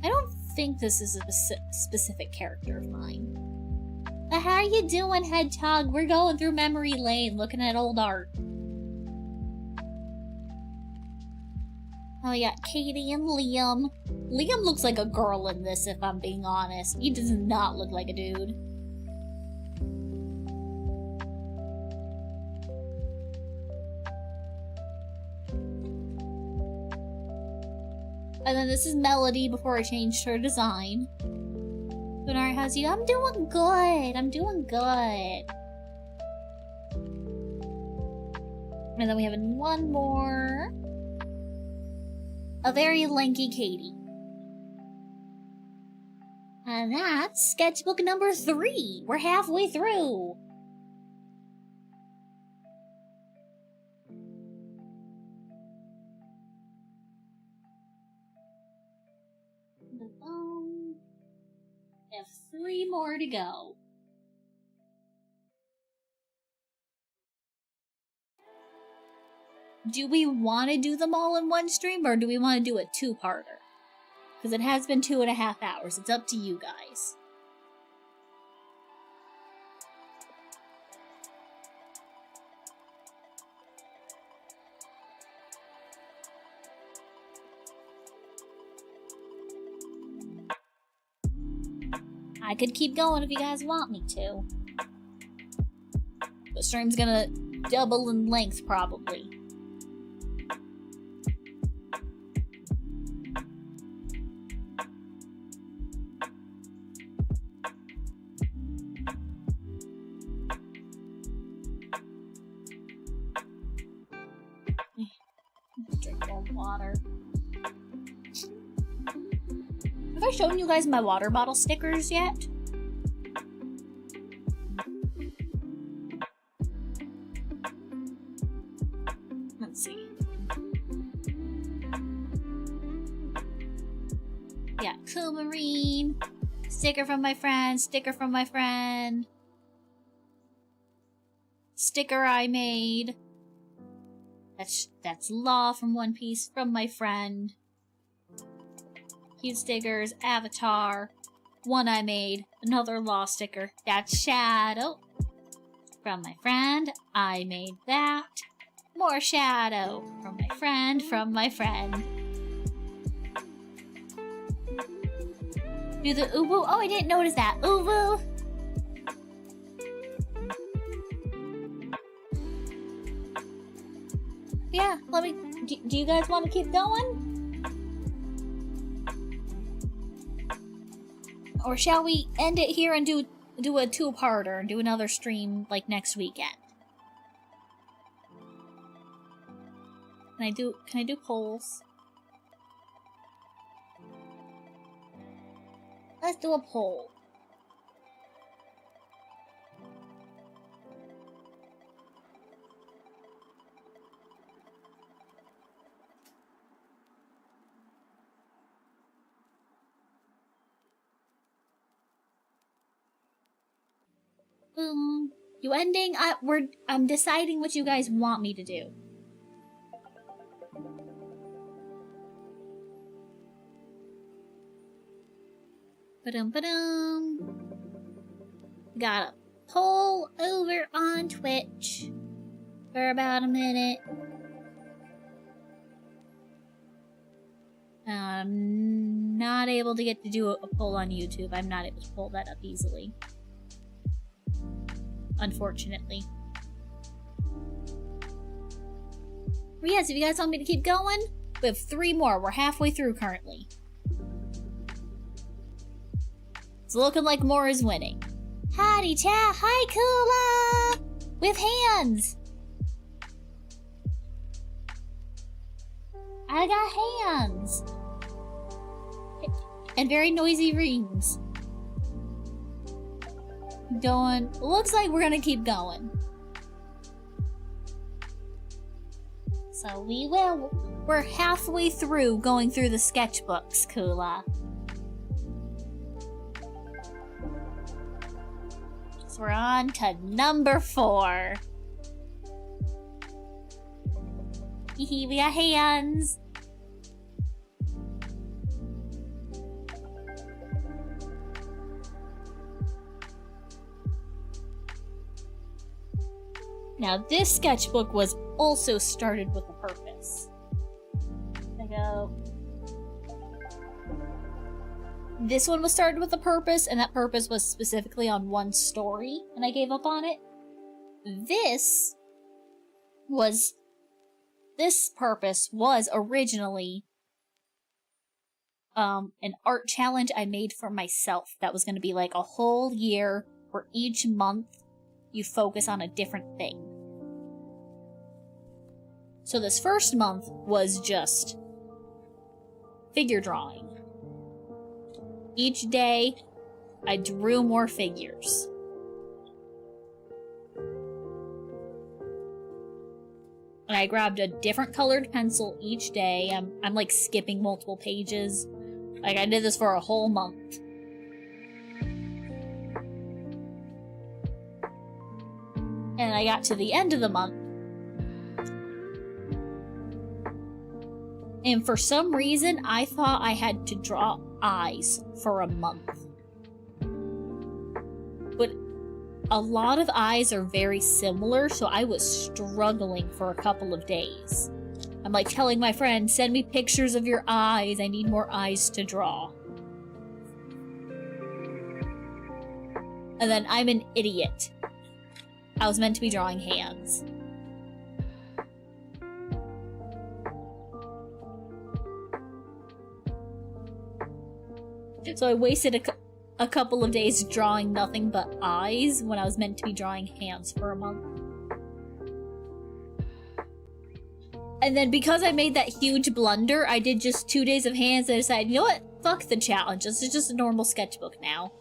I don't think this is a specific character of mine. But how are you doing, Hedgehog? We're going through memory lane, looking at old art. Oh, we got Katie and Liam. Liam looks like a girl in this, if I'm being honest. He does not look like a dude. And then this is Melody before I changed her design. Bernard, how's you? I'm doing good. I'm doing good. And then we have one more. A very lanky Katie. And that's sketchbook number 3. We're halfway through. We have 3 more to go. Do we want to do them all in one stream, or do we want to do a 2-parter? Because it has been 2.5 hours. It's up to you guys. I could keep going if you guys want me to. The stream's gonna double in length, probably. water. Have I shown you guys my water bottle stickers yet? Let's see. Yeah, Cool Marine. Sticker from my friend. Sticker from my friend. Sticker I made. That's Law from One Piece from my friend. Cute stickers. Avatar. One I made. Another Law sticker. That's Shadow. From my friend. I made that. More Shadow. From my friend. From my friend. Do the uwu. Oh, I didn't notice that. Uwu. Yeah, let me. Do you guys want to keep going? Or shall we end it here and do a two-parter and do another stream like next weekend? Can I do polls? Let's do a poll. You ending? I'm deciding what you guys want me to do. Ba-dum. Got a poll over on Twitch for about a minute. I'm not able to get to do a poll on YouTube. I'm not able to pull that up easily. Unfortunately. But yes, if you guys want me to keep going, we have 3 more. We're halfway through currently. It's looking like more is winning. Howdy, chat. Hi, Kula! With hands. I got hands. And very noisy rings. Going. Looks like we're gonna keep going. So we will. We're halfway through going through the sketchbooks, Kula. So we're on to number 4. Hehe, we got hands. Now, this sketchbook was also started with a purpose. I go. This one was started with a purpose, and that purpose was specifically on one story, and I gave up on it. This purpose was originally an art challenge I made for myself. That was going to be like a whole year where each month you focus on a different thing. So this first month was just figure drawing. Each day, I drew more figures. And I grabbed a different colored pencil each day. I'm like skipping multiple pages. Like I did this for a whole month. And I got to the end of the month. And for some reason, I thought I had to draw eyes for a month. But a lot of eyes are very similar, so I was struggling for a couple of days. I'm like telling my friend, send me pictures of your eyes. I need more eyes to draw. And then I'm an idiot. I was meant to be drawing hands. So I wasted a couple of days drawing nothing but eyes when I was meant to be drawing hands for a month. And then because I made that huge blunder, I did just 2 days of hands and I decided, you know what? Fuck the challenge. This is just a normal sketchbook now.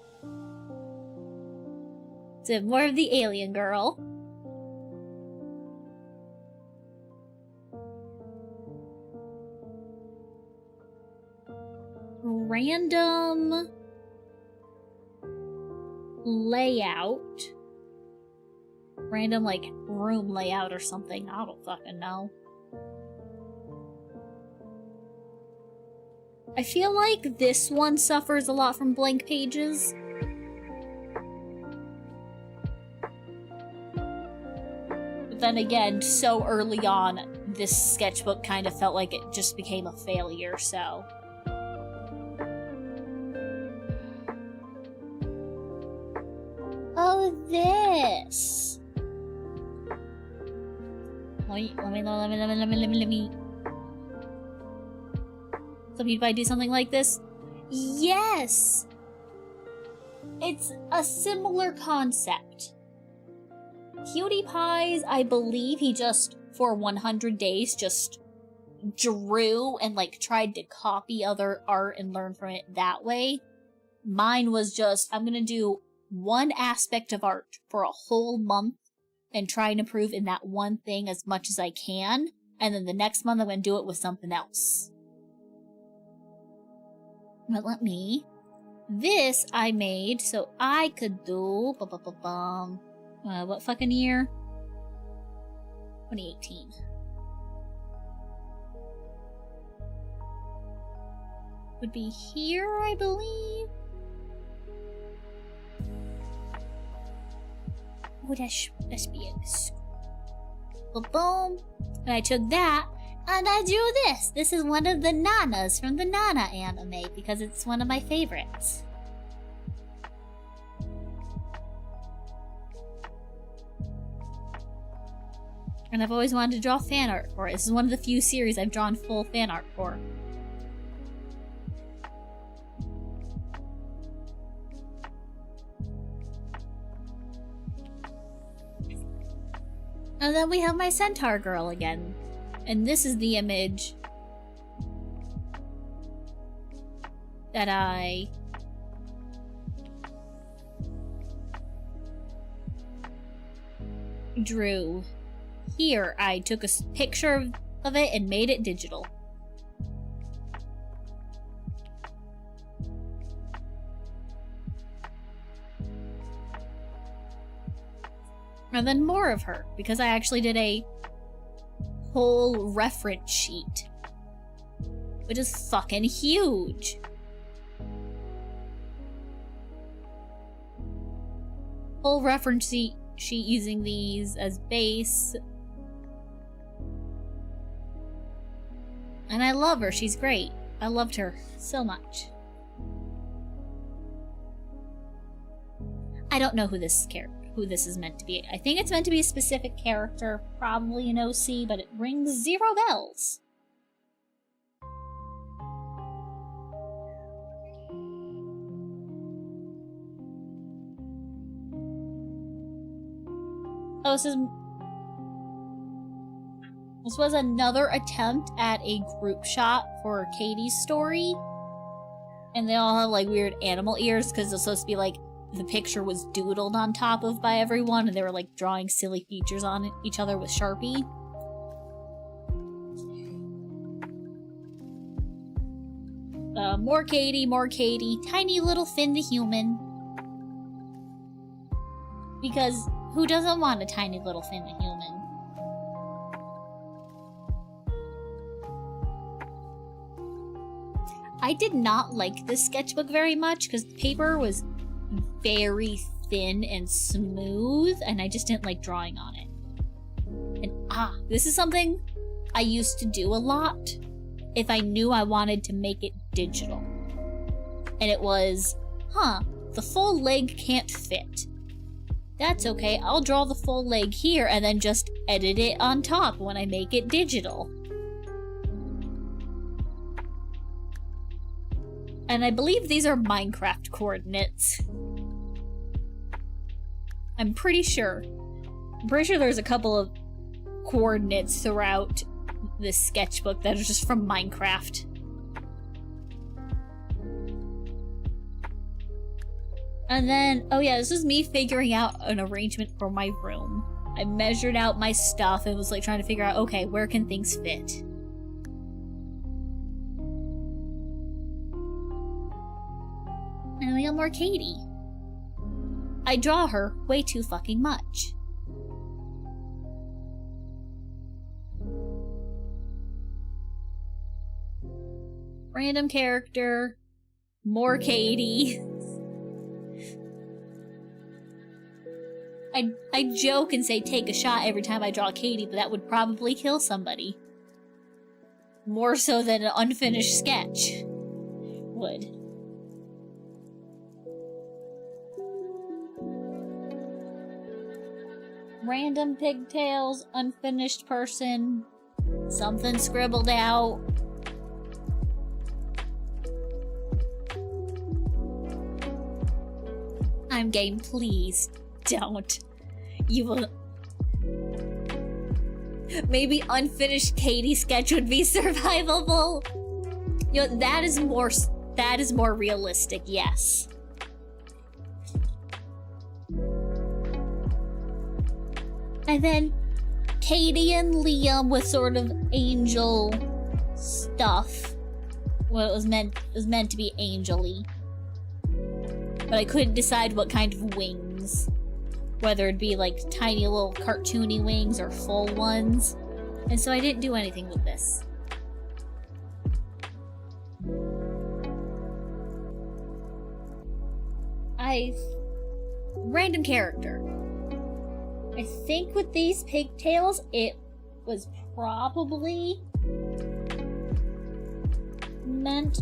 So more of the alien girl. Random layout. Random, like, room layout or something. I don't fucking know. I feel like this one suffers a lot from blank pages. But then again, so early on, this sketchbook kind of felt like it just became a failure, so... Oh, this! Let me... So if I do something like this? Yes! It's a similar concept. Cutie Pies, I believe he just, for 100 days, just drew and, like, tried to copy other art and learn from it that way. Mine was just, I'm gonna do one aspect of art for a whole month and try and improve in that one thing as much as I can, and then the next month I'm gonna do it with something else. But let me... This I made so I could do... what fucking year? 2018. Would be here, I believe? Oh, that's big. Boom. And I took that, and I drew this. This is one of the Nanas from the Nana anime, because it's one of my favorites. And I've always wanted to draw fan art for it. This is one of the few series I've drawn full fan art for. And then we have my centaur girl again. And this is the image that I drew. Here, I took a picture of it and made it digital. And then more of her, because I actually did a whole reference sheet, which is fucking huge. Whole reference sheet using these as base. And I love her, she's great. I loved her so much. I don't know who this is meant to be. I think it's meant to be a specific character, probably an OC, but it rings 0 bells. Oh, this was another attempt at a group shot for Katie's story. And they all have like weird animal ears because it's supposed to be like the picture was doodled on top of by everyone and they were like drawing silly features on each other with Sharpie. More Katie, tiny little Finn the human. Because who doesn't want a tiny little Finn the human? I did not like this sketchbook very much because the paper was very thin and smooth and I just didn't like drawing on it. And this is something I used to do a lot if I knew I wanted to make it digital. And it was, the full leg can't fit. That's okay, I'll draw the full leg here and then just edit it on top when I make it digital. And I believe these are Minecraft coordinates. I'm pretty sure there's a couple of coordinates throughout this sketchbook that is just from Minecraft. And then, oh yeah, this was me figuring out an arrangement for my room. I measured out my stuff and was like trying to figure out, okay, where can things fit? And we got more Katie. I draw her way too fucking much. Random character. More Katie. I joke and say take a shot every time I draw Katie, but that would probably kill somebody. More so than an unfinished sketch would. Random pigtails, unfinished person, something scribbled out. I'm game, please don't. You will. Maybe unfinished Katie sketch would be survivable. You know, that is more realistic, yes. And then Katie and Liam with sort of angel stuff. Well, it was meant to be angel-y. But I couldn't decide what kind of wings. Whether it'd be like tiny little cartoony wings or full ones. And so I didn't do anything with this. Random character. I think with these pigtails, it was probably meant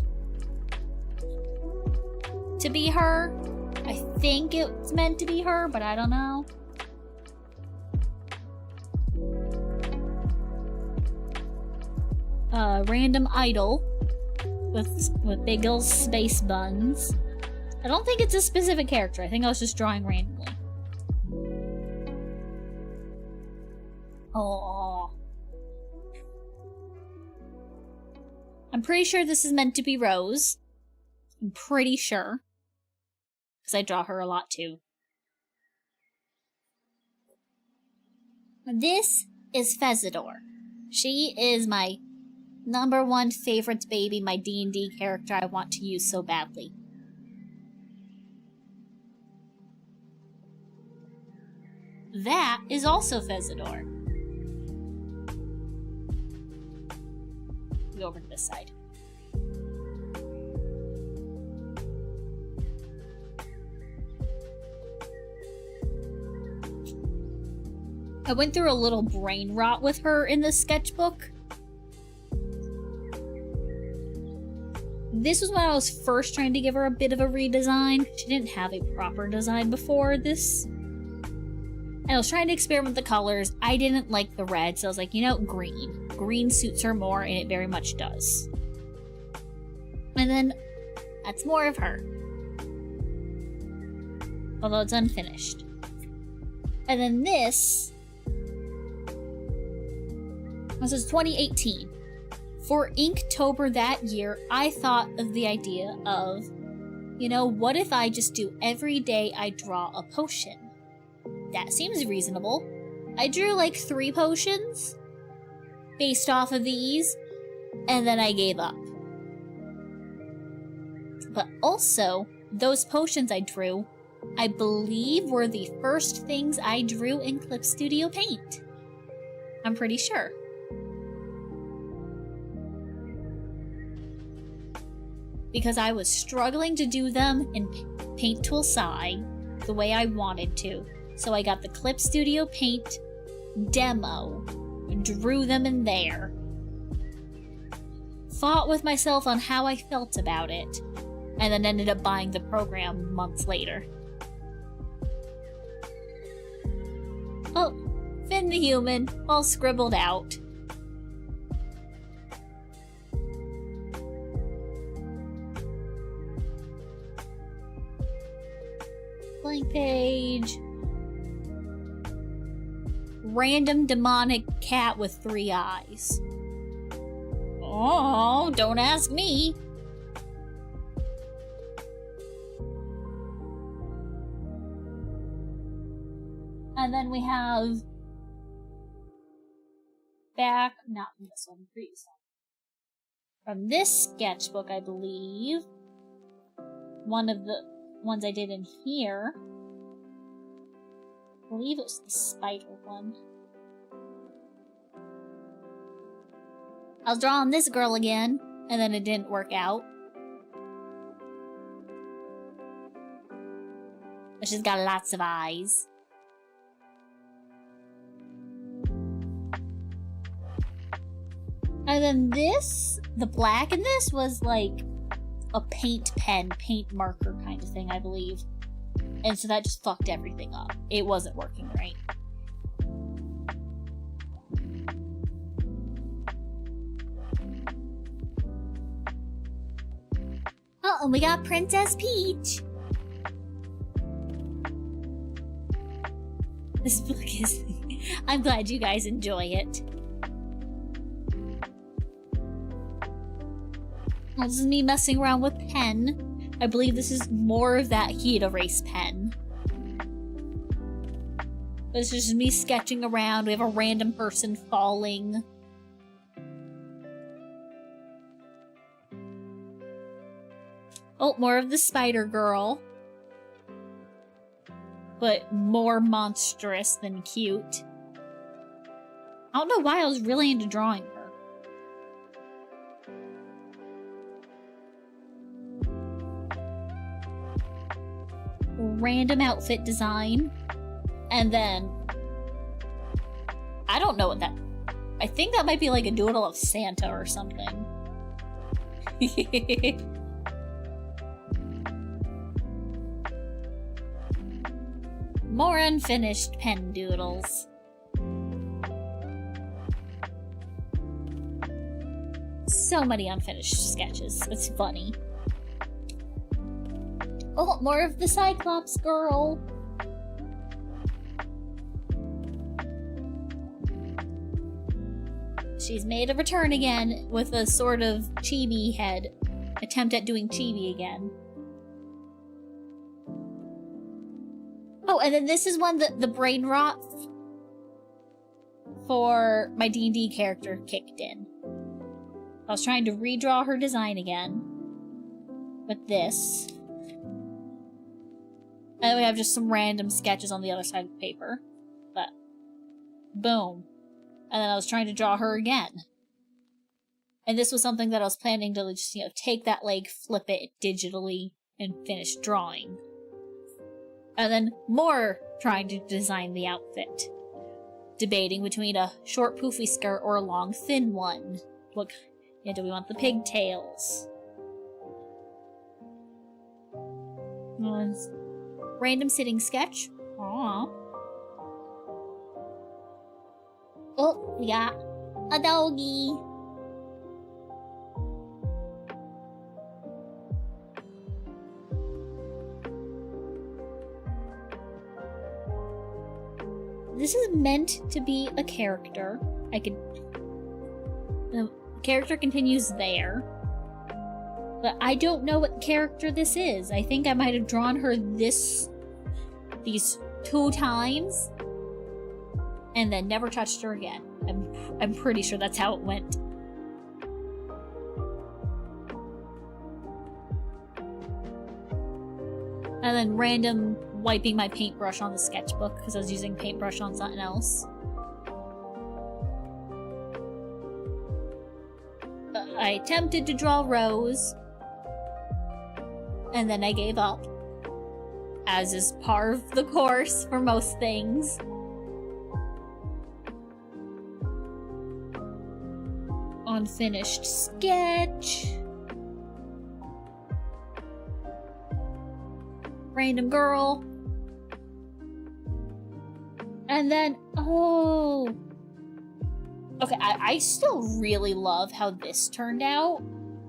to be her. I think it's meant to be her, but I don't know. Random idol with big ol' space buns. I don't think it's a specific character. I think I was just drawing randomly. Oh. I'm pretty sure this is meant to be Rose. I'm pretty sure. Because I draw her a lot too. This is Fezidor. She is my #1 favorite baby, my D&D character I want to use so badly. That is also Fezidor. Go over to this side. I went through a little brain rot with her in this sketchbook. This was when I was first trying to give her a bit of a redesign. She didn't have a proper design before this. And I was trying to experiment with the colors. I didn't like the red, so I was like, you know, green. Green suits her more, and it very much does. And then, that's more of her. Although it's unfinished. And then this is 2018. For Inktober that year, I thought of the idea of, you know, what if I just do every day I draw a potion? That seems reasonable. I drew like 3 potions based off of these, and then I gave up. But also, those potions I drew, I believe were the first things I drew in Clip Studio Paint. I'm pretty sure. Because I was struggling to do them in Paint Tool Sai the way I wanted to. So I got the Clip Studio Paint demo and drew them in there. Fought with myself on how I felt about it, and then ended up buying the program months later. Oh, Finn the Human, all scribbled out. Blank page. Random demonic cat with 3 eyes. Oh, don't ask me. And then we have back, not from this one, previous one. From this sketchbook, I believe. One of the ones I did in here. I believe it was the spider one. I was drawing this girl again, and then it didn't work out. But she's got lots of eyes. And then this, the black in this was like a paint pen, paint marker kind of thing, I believe. And so that just fucked everything up. It wasn't working right. Oh, and we got Princess Peach. This book is... I'm glad you guys enjoy it. This is me messing around with pen. I believe this is more of that heat erase pen. This is just me sketching around. We have a random person falling. Oh, more of the spider girl. But more monstrous than cute. I don't know why I was really into drawing her. Random outfit design. And then... I don't know what that... I think that might be like a doodle of Santa or something. More unfinished pen doodles. So many unfinished sketches. It's funny. Oh, more of the Cyclops girl. She's made a return again with a sort of chibi head. Attempt at doing chibi again. Oh, and then this is one that the brain rot for my D&D character kicked in. I was trying to redraw her design again with this. And we have just some random sketches on the other side of the paper. But, boom. And then I was trying to draw her again. And this was something that I was planning to just, take that leg, flip it digitally, and finish drawing. And then more trying to design the outfit. Debating between a short poofy skirt or a long thin one. Look, do we want the pigtails? Random sitting sketch. Aww. Oh, we got a doggy. This is meant to be a character. The character continues there. But I don't know what character this is. I think I might have drawn her these 2 times and then never touched her again. I'm pretty sure that's how it went. And then random wiping my paintbrush on the sketchbook because I was using paintbrush on something else. I attempted to draw Rose, and then I gave up, as is par of the course for most things. Unfinished sketch. Random girl. And then, oh. Okay, I still really love how this turned out,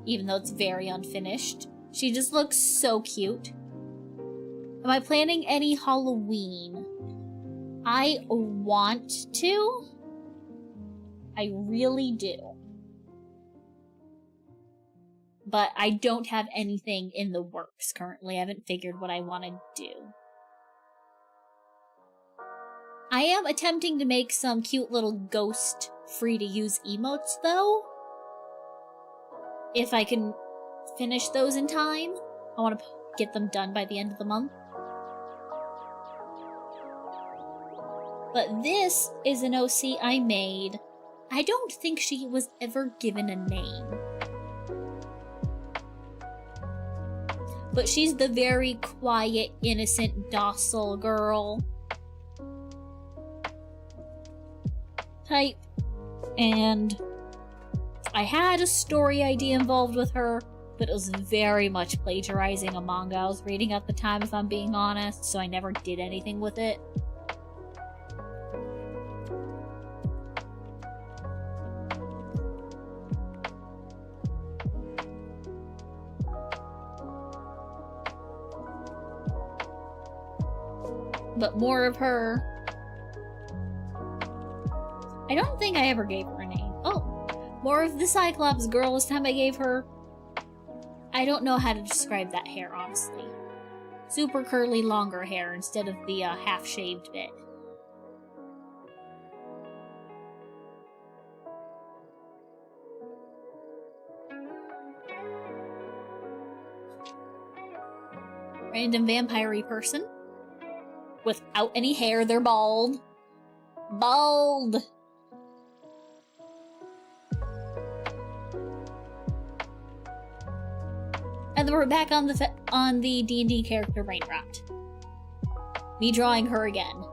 even though it's very unfinished. She just looks so cute. Am I planning any Halloween? I want to. I really do. but I don't have anything in the works currently. I haven't figured what I want to do. I am attempting to make some cute little ghost free-to-use emotes, though. If I can finish those in time. I want to get them done by the end of the month. But this is an OC I made. I don't think she was ever given a name. But she's the very quiet, innocent, docile girl type. And I had a story idea involved with her, but it was very much plagiarizing a manga I was reading at the time, if I'm being honest, so I never did anything with it. But more of her. I don't think I ever gave her a name. Oh, more of the Cyclops girl this time I gave her. I don't know how to describe that hair, honestly. Super curly, longer hair instead of the half-shaved bit. Random vampire-y person. Without any hair, they're bald. Bald! And then we're back on the D&D character Rainrot. Me drawing her again.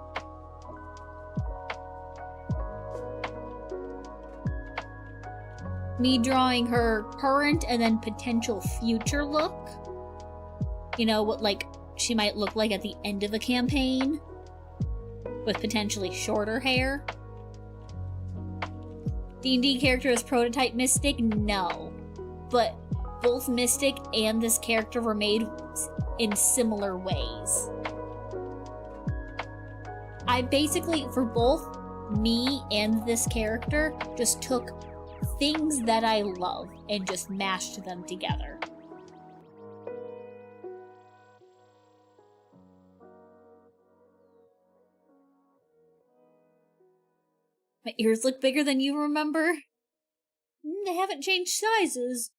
Me drawing her current and then potential future look. You know, what like she might look like at the end of a campaign. With potentially shorter hair. D&D character is prototype Mystic? No. But both Mystic and this character were made in similar ways. I basically, for both me and this character, just took things that I love and just mashed them together. My ears look bigger than you remember? They haven't changed sizes.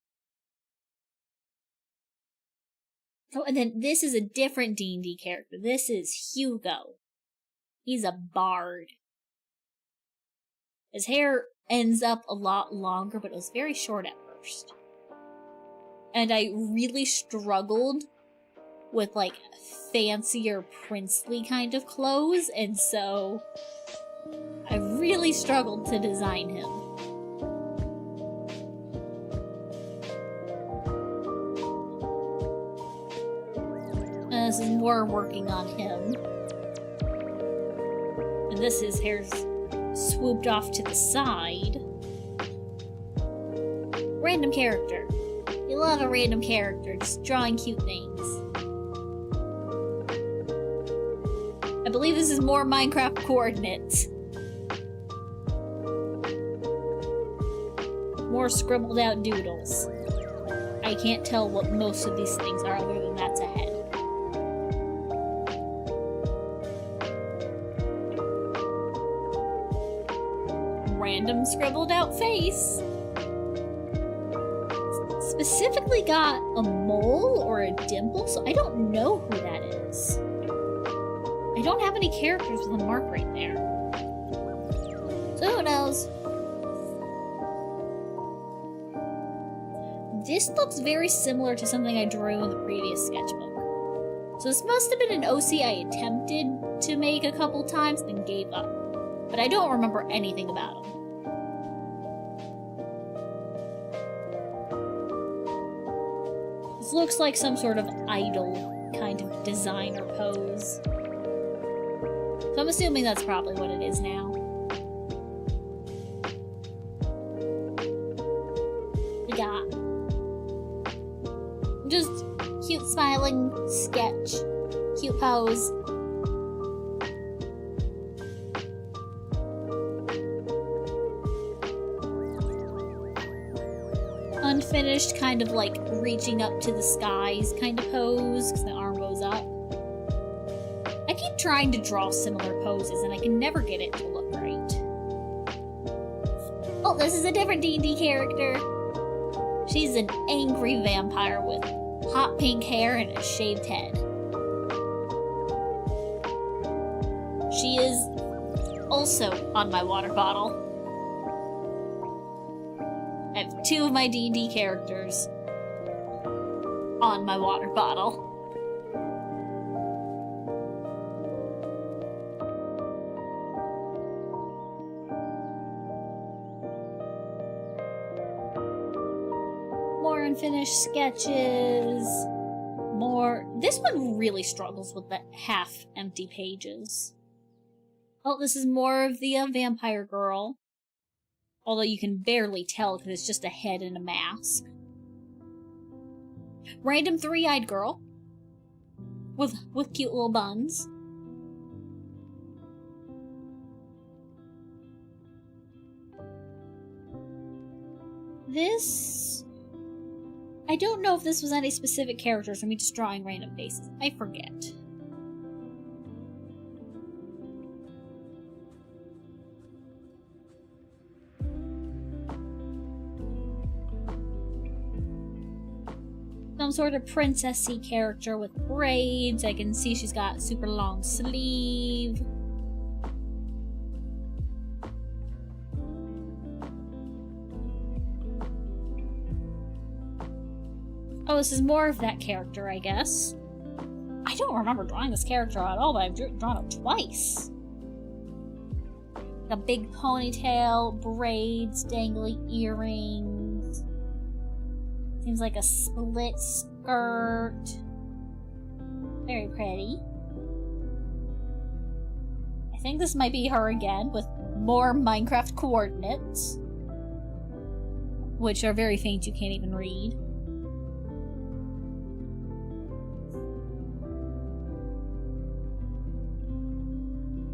Oh, and then this is a different D&D character. This is Hugo. He's a bard. His hair ends up a lot longer, but it was very short at first. And I really struggled with, like, fancier, princely kind of clothes, and so I really struggled to design him. And this is more working on him. And this is hair's swooped off to the side. Random character. You love a random character, just drawing cute things. I believe this is more Minecraft coordinates. More scribbled out doodles. I can't tell what most of these things are other than that's a head. Random scribbled out face. Specifically got a mole or a dimple, so I don't know who that is. I don't have any characters with a mark right there. So who knows? This looks very similar to something I drew in the previous sketchbook. So this must have been an OC I attempted to make a couple times, then gave up. But I don't remember anything about him. This looks like some sort of idol kind of designer pose. So I'm assuming that's probably what it is now. We got just cute smiling sketch, cute pose. unfinished, kind of like reaching up to the skies kind of pose, because the arm goes up. I keep trying to draw similar poses, and I can never get it to look right. Oh, this is a different D&D character. She's an angry vampire with hot pink hair and a shaved head. She is also on my water bottle. I have 2 of my D&D characters on my water bottle. More unfinished sketches. More. This one really struggles with the half-empty pages. Oh, this is more of the vampire girl. Although you can barely tell because it's just a head and a mask. Random 3-eyed girl. With cute little buns. This... I don't know if this was any specific characters or me just drawing random faces. I forget. Some sort of princessy character with braids. I can see she's got super long sleeve. Oh, this is more of that character, I guess. I don't remember drawing this character at all, but I've drawn it twice. A big ponytail, braids, dangly earrings. Seems like a split skirt. Very pretty. I think this might be her again, with more Minecraft coordinates. Which are very faint, you can't even read.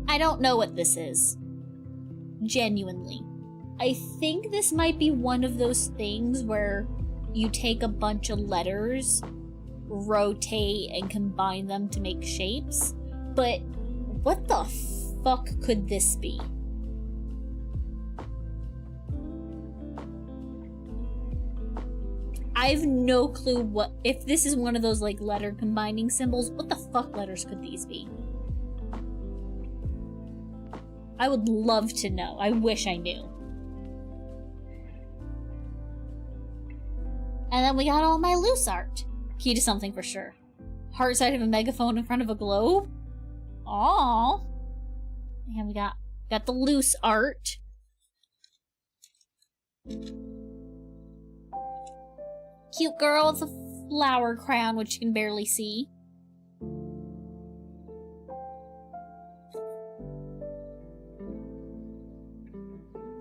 I don't know what this is. Genuinely. I think this might be one of those things where you take a bunch of letters, rotate, and combine them to make shapes. But what the fuck could this be? I have no clue what... If this is one of those, like, letter combining symbols, what the fuck letters could these be? I would love to know. I wish I knew. And then we got all my loose art. Key to something for sure. Heart side of a megaphone in front of a globe. Aww. And we got the loose art. Cute girl with a flower crown, which you can barely see.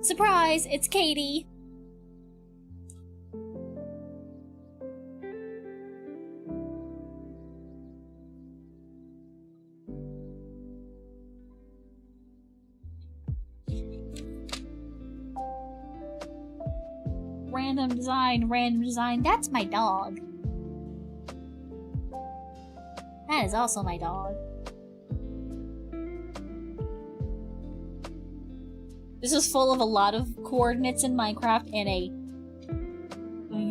Surprise! It's Katie! Random design. That's my dog. That is also my dog. This is full of a lot of coordinates in Minecraft and a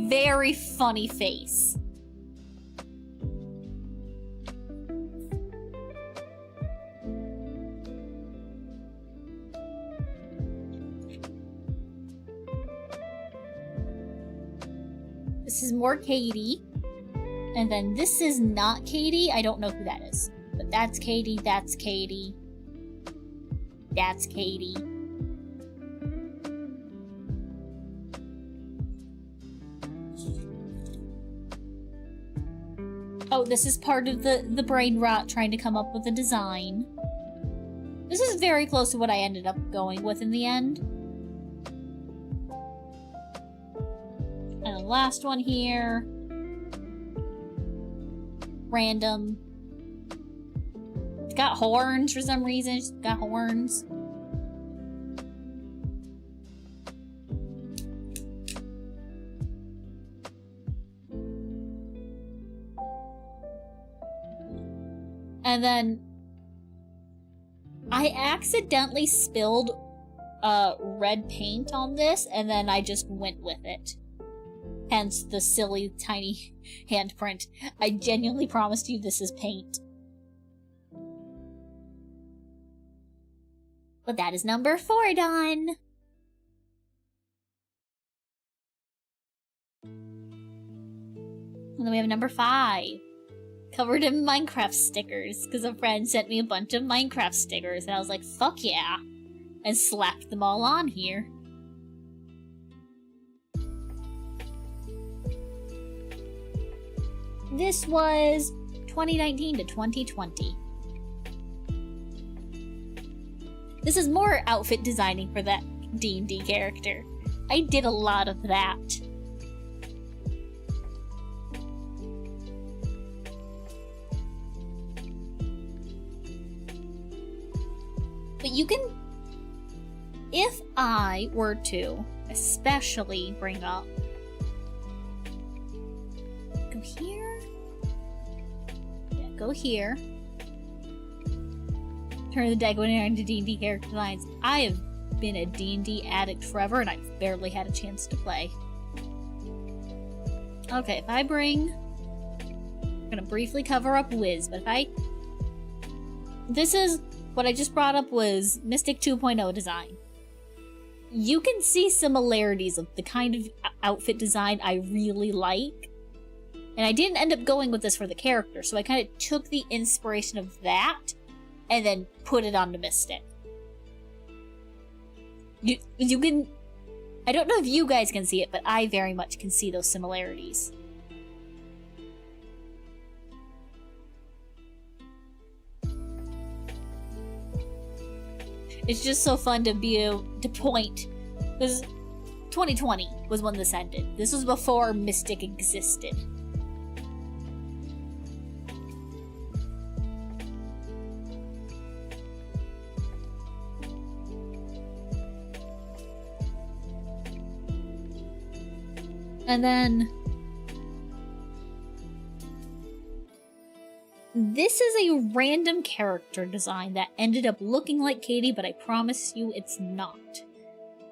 very funny face. This is more Katie. And then this is not Katie. I don't know who that is. But that's Katie, that's Katie. That's Katie. Oh, this is part of the brain rot trying to come up with a design. This is very close to what I ended up going with in the end. And the last one here. Random. It's got horns for some reason. It's got horns. And then I accidentally spilled red paint on this, and then I just went with it. Hence the silly tiny handprint. I genuinely promised you this is paint. But that is number 4 done. And then we have number 5. Covered in Minecraft stickers, because a friend sent me a bunch of Minecraft stickers, and I was like, fuck yeah, and slapped them all on here. This was 2019 to 2020. This is more outfit designing for that D&D character. I did a lot of that. But you can, if I were to especially bring up, go here, yeah, go here, turn the deck into D&D character designs. I have been a D&D addict forever, and I've barely had a chance to play. Okay, if I bring, I'm gonna briefly cover up Wiz, but if I, this is, what I just brought up was Mystic 2.0 design. You can see similarities of the kind of outfit design I really like. And I didn't end up going with this for the character, so I kind of took the inspiration of that and then put it onto Mystic. You can... I don't know if you guys can see it, but I very much can see those similarities. It's just so fun to be able to point, because 2020 was when this ended. This was before Mystic existed. And then this is a random character design that ended up looking like Katie, but I promise you it's not.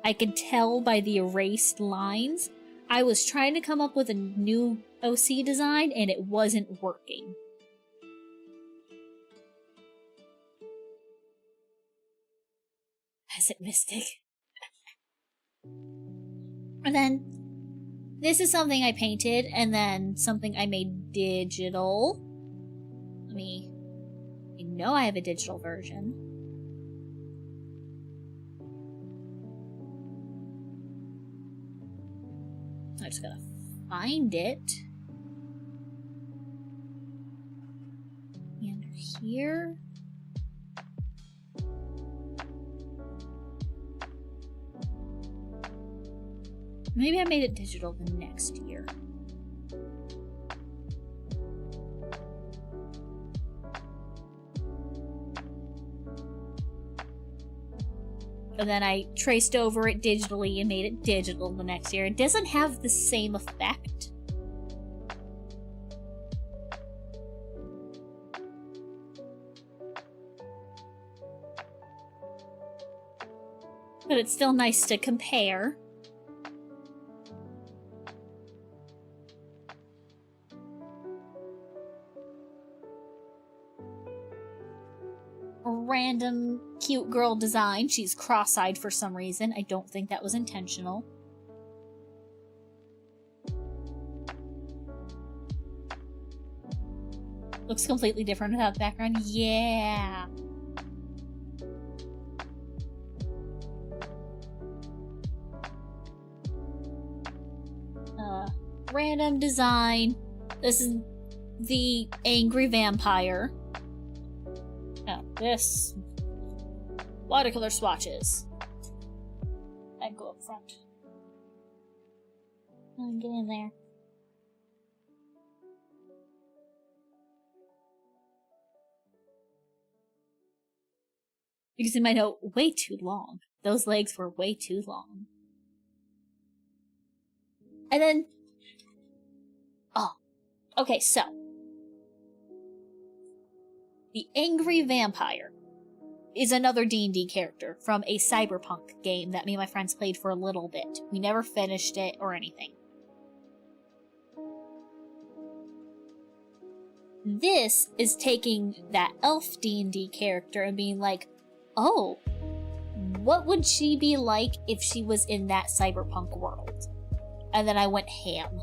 I could tell by the erased lines. I was trying to come up with a new OC design and it wasn't working. Is it Mystic? And then this is something I painted and then something I made digital. I know I have a digital version. I just gotta find it. And here. Maybe I made it digital the next year. And then I traced over it digitally and made it digital the next year. It doesn't have the same effect. But it's still nice to compare. Random cute girl design. She's cross-eyed for some reason. I don't think that was intentional. Looks completely different without the background. Yeah. Random design. This is the angry vampire. This watercolor swatches. I go up front. Get in there. You can see my note way too long. Those legs were way too long. And then, oh, okay, so The Angry Vampire is another D&D character from a cyberpunk game that me and my friends played for a little bit. We never finished it or anything. This is taking that elf D&D character and being like, oh, what would she be like if she was in that cyberpunk world? And then I went ham.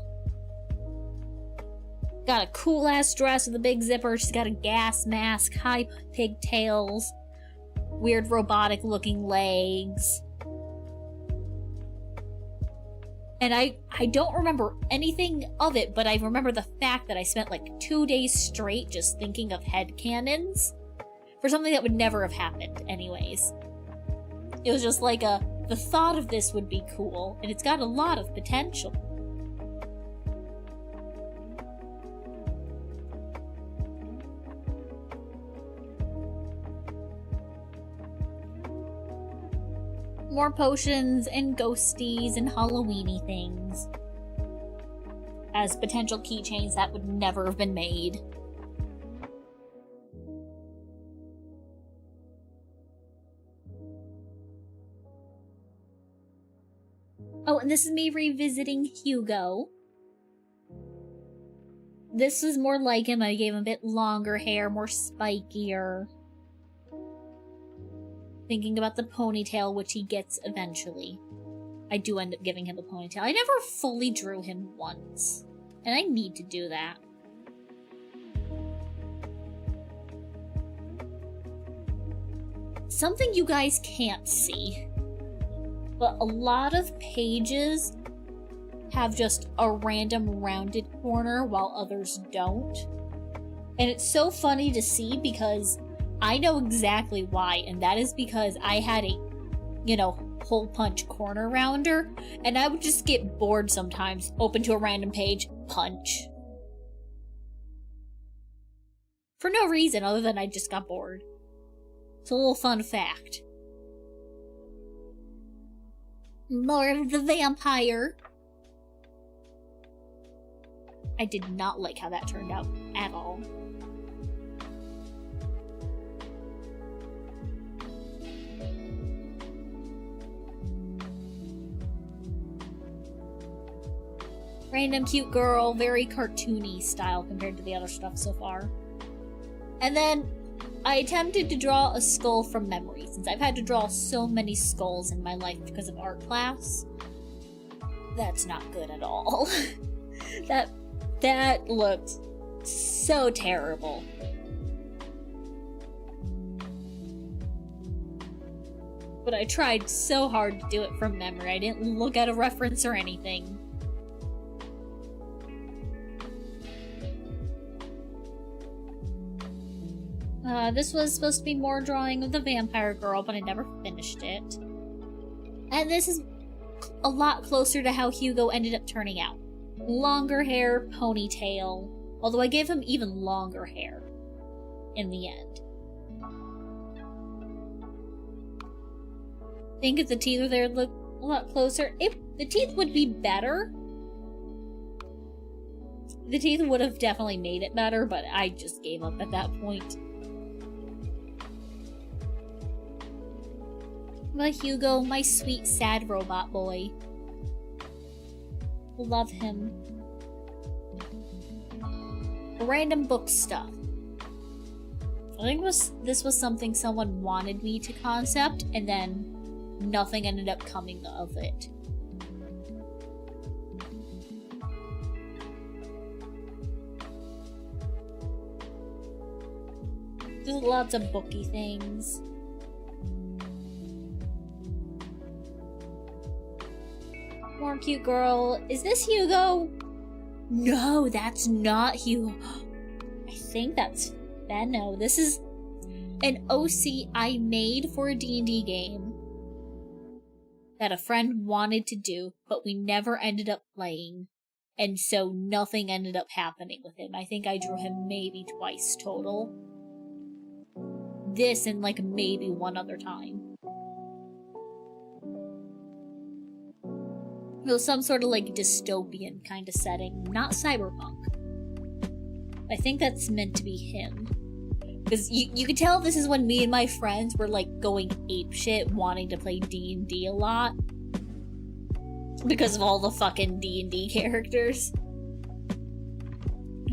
Got a cool-ass dress with a big zipper. She's got a gas mask, high pigtails, weird robotic-looking legs. And I don't remember anything of it, but I remember the fact that I spent like 2 days straight just thinking of headcanons for something that would never have happened anyways. It was just like the thought of this would be cool, and it's got a lot of potential. More potions and ghosties and Halloween-y things as potential keychains that would never have been made. Oh, and this is me revisiting Hugo. This is more like him. I gave him a bit longer hair, more spikier. Thinking about the ponytail, which he gets eventually. I do end up giving him a ponytail. I never fully drew him once, and I need to do that. Something you guys can't see, but a lot of pages have just a random rounded corner while others don't. And it's so funny to see because I know exactly why, and that is because I had a, hole punch corner rounder, and I would just get bored sometimes, open to a random page, punch. For no reason other than I just got bored. It's a little fun fact. More of the vampire. I did not like how that turned out at all. Random cute girl, very cartoony style compared to the other stuff so far. And then I attempted to draw a skull from memory, since I've had to draw so many skulls in my life because of art class. That's not good at all. That looked so terrible. But I tried so hard to do it from memory. I didn't look at a reference or anything. This was supposed to be more drawing of the vampire girl, but I never finished it. And this is a lot closer to how Hugo ended up turning out. Longer hair, ponytail, although I gave him even longer hair in the end. I think if the teeth were there, look a lot closer. If the teeth would be better, the teeth would have definitely made it better, but I just gave up at that point. My Hugo, my sweet, sad robot boy. Love him. Random book stuff. I think this was something someone wanted me to concept, and then nothing ended up coming of it. There's lots of booky things. More cute girl. Is this Hugo? No, that's not Hugo. I think that's Benno. This is an OC I made for a D&D game that a friend wanted to do, but we never ended up playing, and so nothing ended up happening with him. I think I drew him maybe twice total. This and like maybe one other time. It was some sort of like dystopian kind of setting, not cyberpunk. I think that's meant to be him. Because you could tell this is when me and my friends were like going apeshit, wanting to play D&D a lot. Because of all the fucking D&D characters.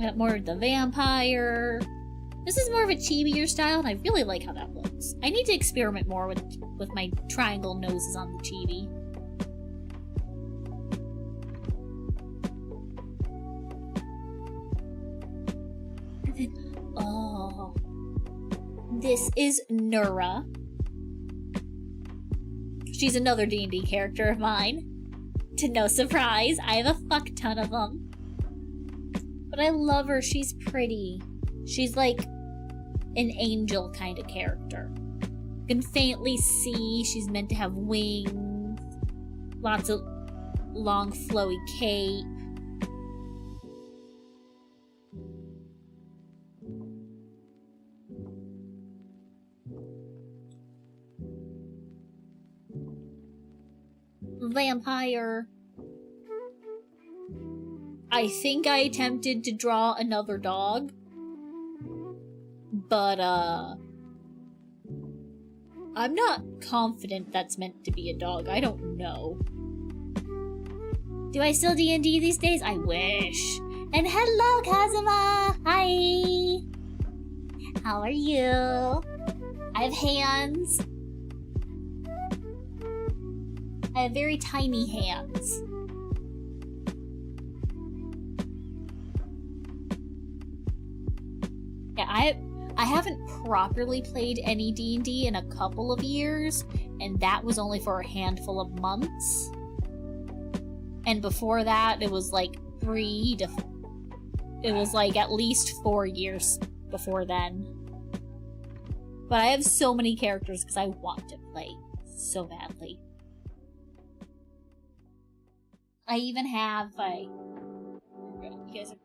Got more of the vampire. This is more of a chibier style, and I really like how that looks. I need to experiment more with my triangle noses on the chibi. And then, oh, this is Nura. She's another D&D character of mine. To no surprise, I have a fuck ton of them. But I love her, she's pretty. She's like an angel kind of character. You can faintly see she's meant to have wings. Lots of long flowy cape. Vampire. I think I attempted to draw another dog, but I'm not confident that's meant to be a dog. I don't know. Do I still D&D these days? I wish. And hello, Kazuma! Hi! How are you? I have hands. I have very tiny hands. Yeah, I haven't properly played any D&D in a couple of years, and that was only for a handful of months. And before that, it was like it was like at least 4 years before then. But I have so many characters because I want to play so badly. I even have, you guys are...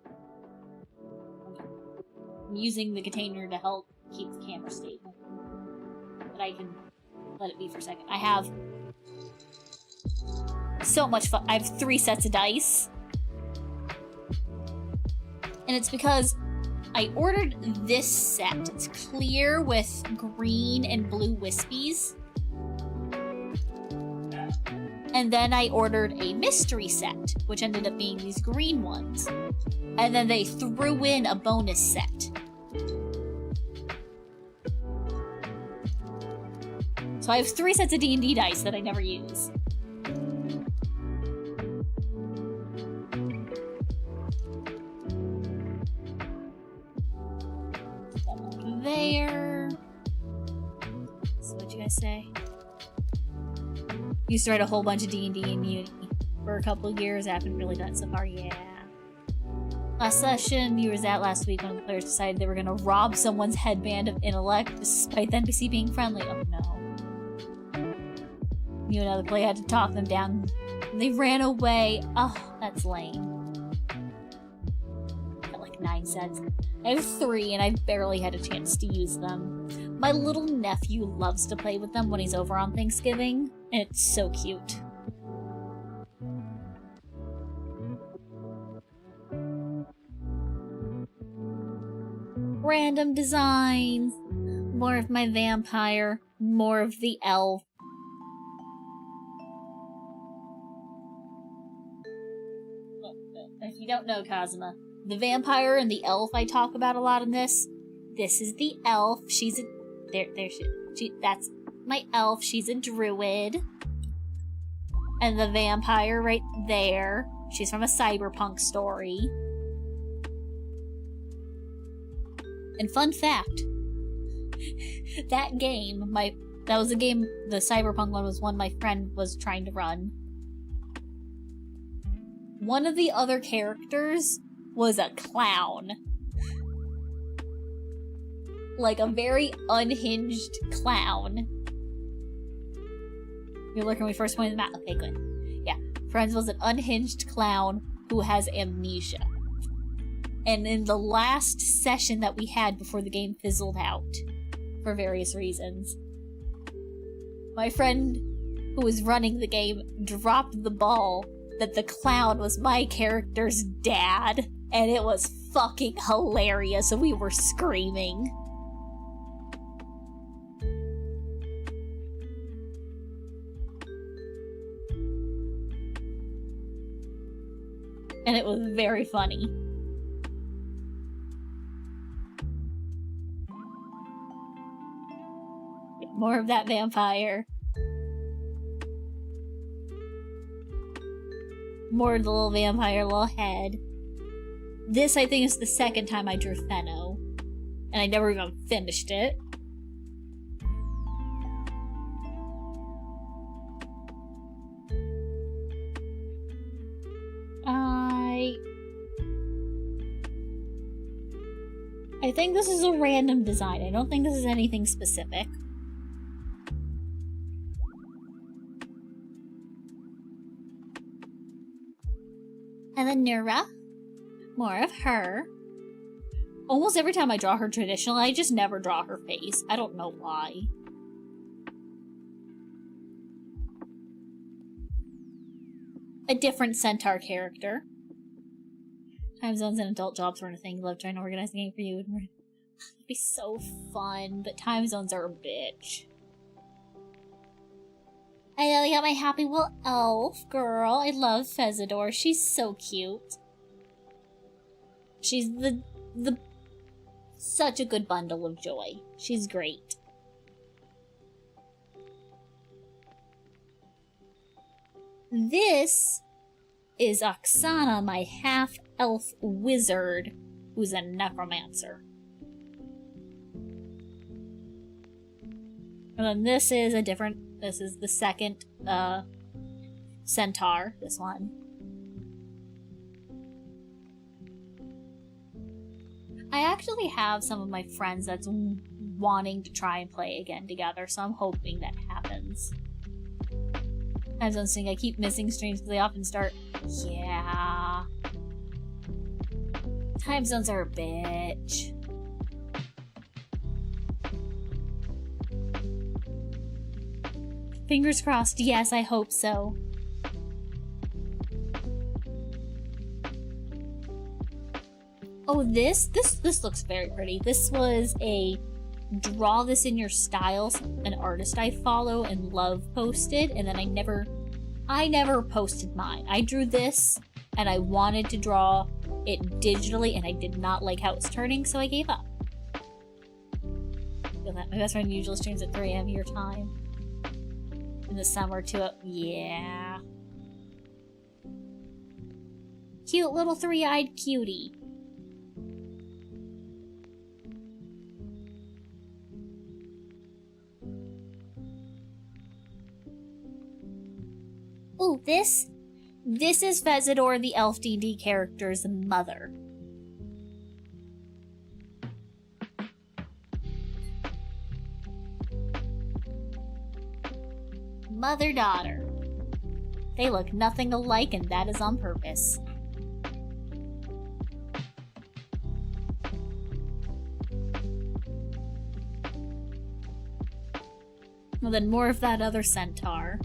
I'm using the container to help keep the camera stable. But I can let it be for a second. I have so much fun. I have 3 sets of dice. And it's because I ordered this set. It's clear with green and blue wispies. And then I ordered a mystery set, which ended up being these green ones. And then they threw in a bonus set. So I have 3 sets of D&D dice that I never use. There. So what'd you guys say? Used to write a whole bunch of D&D in Unity for a couple of years. I haven't really done it so far, yeah. Last session, you was at last week, one of the players decided they were gonna rob someone's headband of intellect despite the NPC being friendly. Oh no. You and another player had to talk them down. And they ran away. Oh, that's lame. Got like 9 sets. I have 3 and I've barely had a chance to use them. My little nephew loves to play with them when he's over on Thanksgiving. And it's so cute. Random designs. More of my vampire. More of the elf. If you don't know Kazuma, the vampire and the elf I talk about a lot in this. This is the elf. She's a... that's my elf. She's a druid. And the vampire right there. She's from a cyberpunk story. And fun fact. That game, that was a game, the cyberpunk one was one my friend was trying to run. One of the other characters was a clown. Like a very unhinged clown. You're looking when we first pointed them out. Okay, good. Yeah. Friends was an unhinged clown who has amnesia. And in the last session that we had before the game fizzled out, for various reasons, my friend who was running the game dropped the ball that the clown was my character's dad, and it was fucking hilarious, and we were screaming. And it was very funny. More of that vampire. More of the little vampire, little head. This, I think, is the second time I drew Fenno. And I never even finished it. I think this is a random design. I don't think this is anything specific. And then Nura. More of her. Almost every time I draw her traditionally, I just never draw her face. I don't know why. A different centaur character. Time zones and adult jobs weren't a thing. Love trying to organize a game for you. It'd be so fun, but time zones are a bitch. I only got my Happy Wheel elf girl. I love Fezador. She's so cute. She's the such a good bundle of joy. She's great. This is Oksana, my half-elf wizard, who's a necromancer. And then this is a different, this is the second, centaur, this one. I actually have some of my friends that's wanting to try and play again together, so I'm hoping that happens. Time zones thing, I keep missing streams because they often start. Yeah. Time zones are a bitch. Fingers crossed. Yes, I hope so. Oh, this looks very pretty. This was a draw this in your style, an artist I follow and love posted, and then I never posted mine. I drew this and I wanted to draw it digitally and I did not like how it's turning, so I gave up. Feel that my best friend usually streams at 3 AM your time. In the summer too. Yeah. Cute little 3-eyed cutie. Ooh, this is Fezador, the Elf D&D character's mother. Mother-daughter. They look nothing alike, and that is on purpose. Well, then more of that other centaur.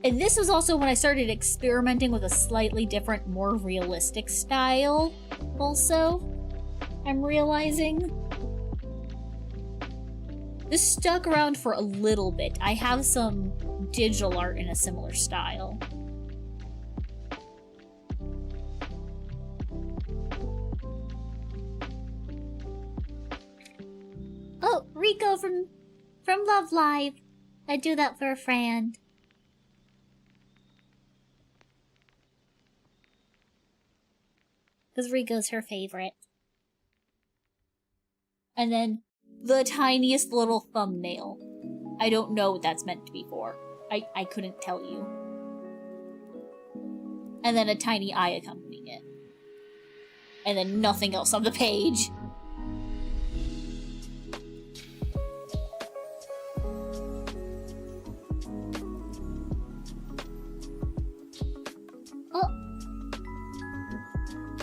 And this was also when I started experimenting with a slightly different, more realistic style, also, I'm realizing. This stuck around for a little bit. I have some digital art in a similar style. Oh, Rico from Love Live. I do that for a friend. Because Rico's her favorite. And then the tiniest little thumbnail. I don't know what that's meant to be for. I couldn't tell you. And then a tiny eye accompanying it. And then nothing else on the page.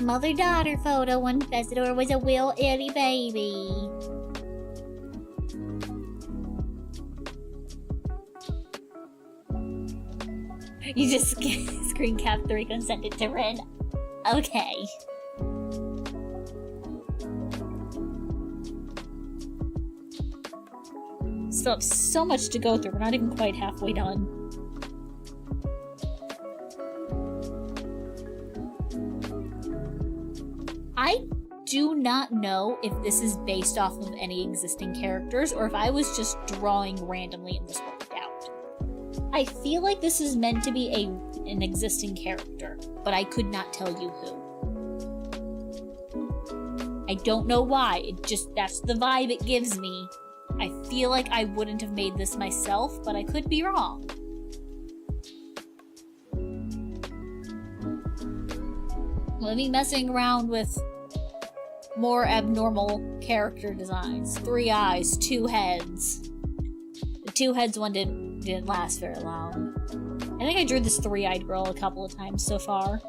Mother-daughter photo when Fezador was a real itty baby. You just screen cap 3 and send it to Ren. Okay. Still have so much to go through. We're not even quite halfway done. do not know if this is based off of any existing characters or if I was just drawing randomly and this worked out. I feel like this is meant to be an existing character, but I could not tell you who. I don't know why, that's the vibe it gives me. I feel like I wouldn't have made this myself, but I could be wrong. Let me messing around with more abnormal character designs. 3 eyes, 2 heads. The 2 heads one didn't last very long. I think I drew this 3-eyed girl a couple of times so far.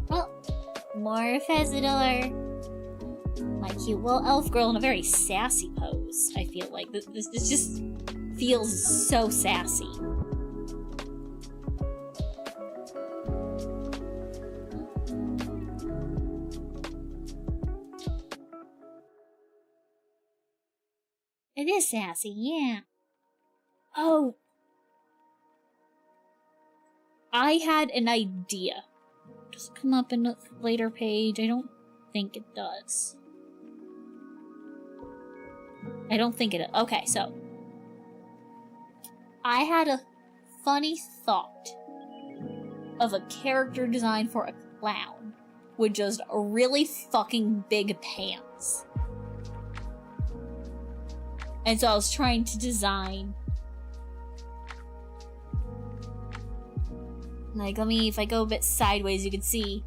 Oh, more Fezzador. My cute little elf girl in a very sassy pose, I feel like. This just feels so sassy. It is sassy, yeah. Oh. I had an idea. Does it come up in a later page? I don't think it does. I don't think it... Okay, so. I had a funny thought of a character design for a clown with just really fucking big pants. And so I was trying to design... Like, if I go a bit sideways, you can see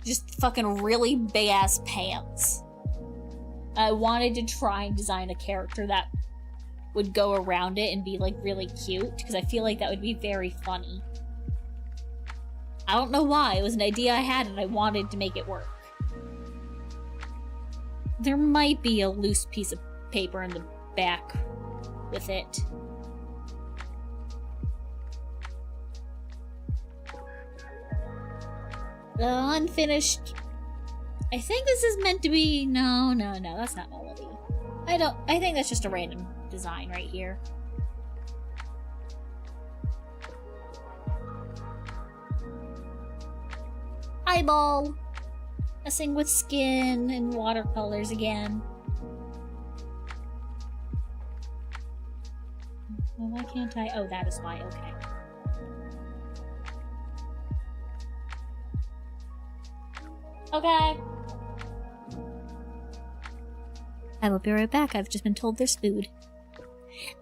just fucking really big-ass pants. I wanted to try and design a character that would go around it and be, like, really cute, because I feel like that would be very funny. I don't know why, it was an idea I had and I wanted to make it work. There might be a loose piece of paper in the back with it. The unfinished... I think this is meant to be... No, that's not Melody. I think that's just a random design right here. Eyeball! Messing with skin and watercolors again. Well, why can't I? Oh, that is why, okay. Okay. I will be right back. I've just been told there's food.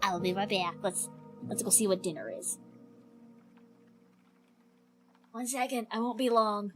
I will be right back. Let's go see what dinner is. 1 second. I won't be long.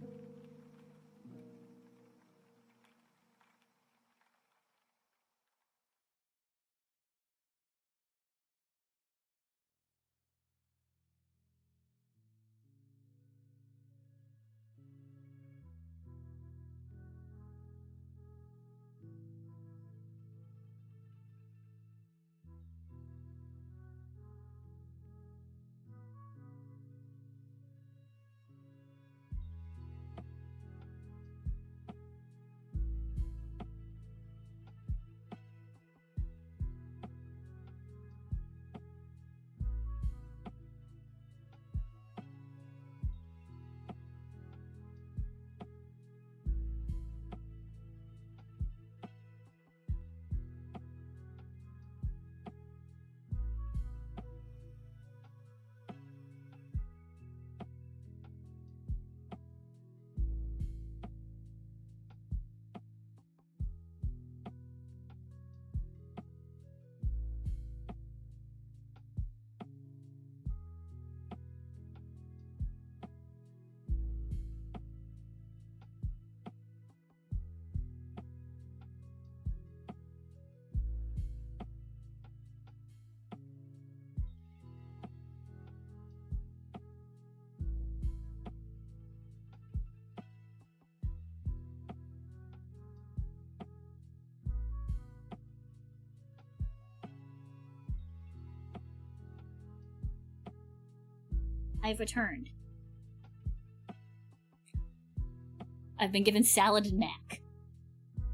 I've returned. I've been given salad and mac,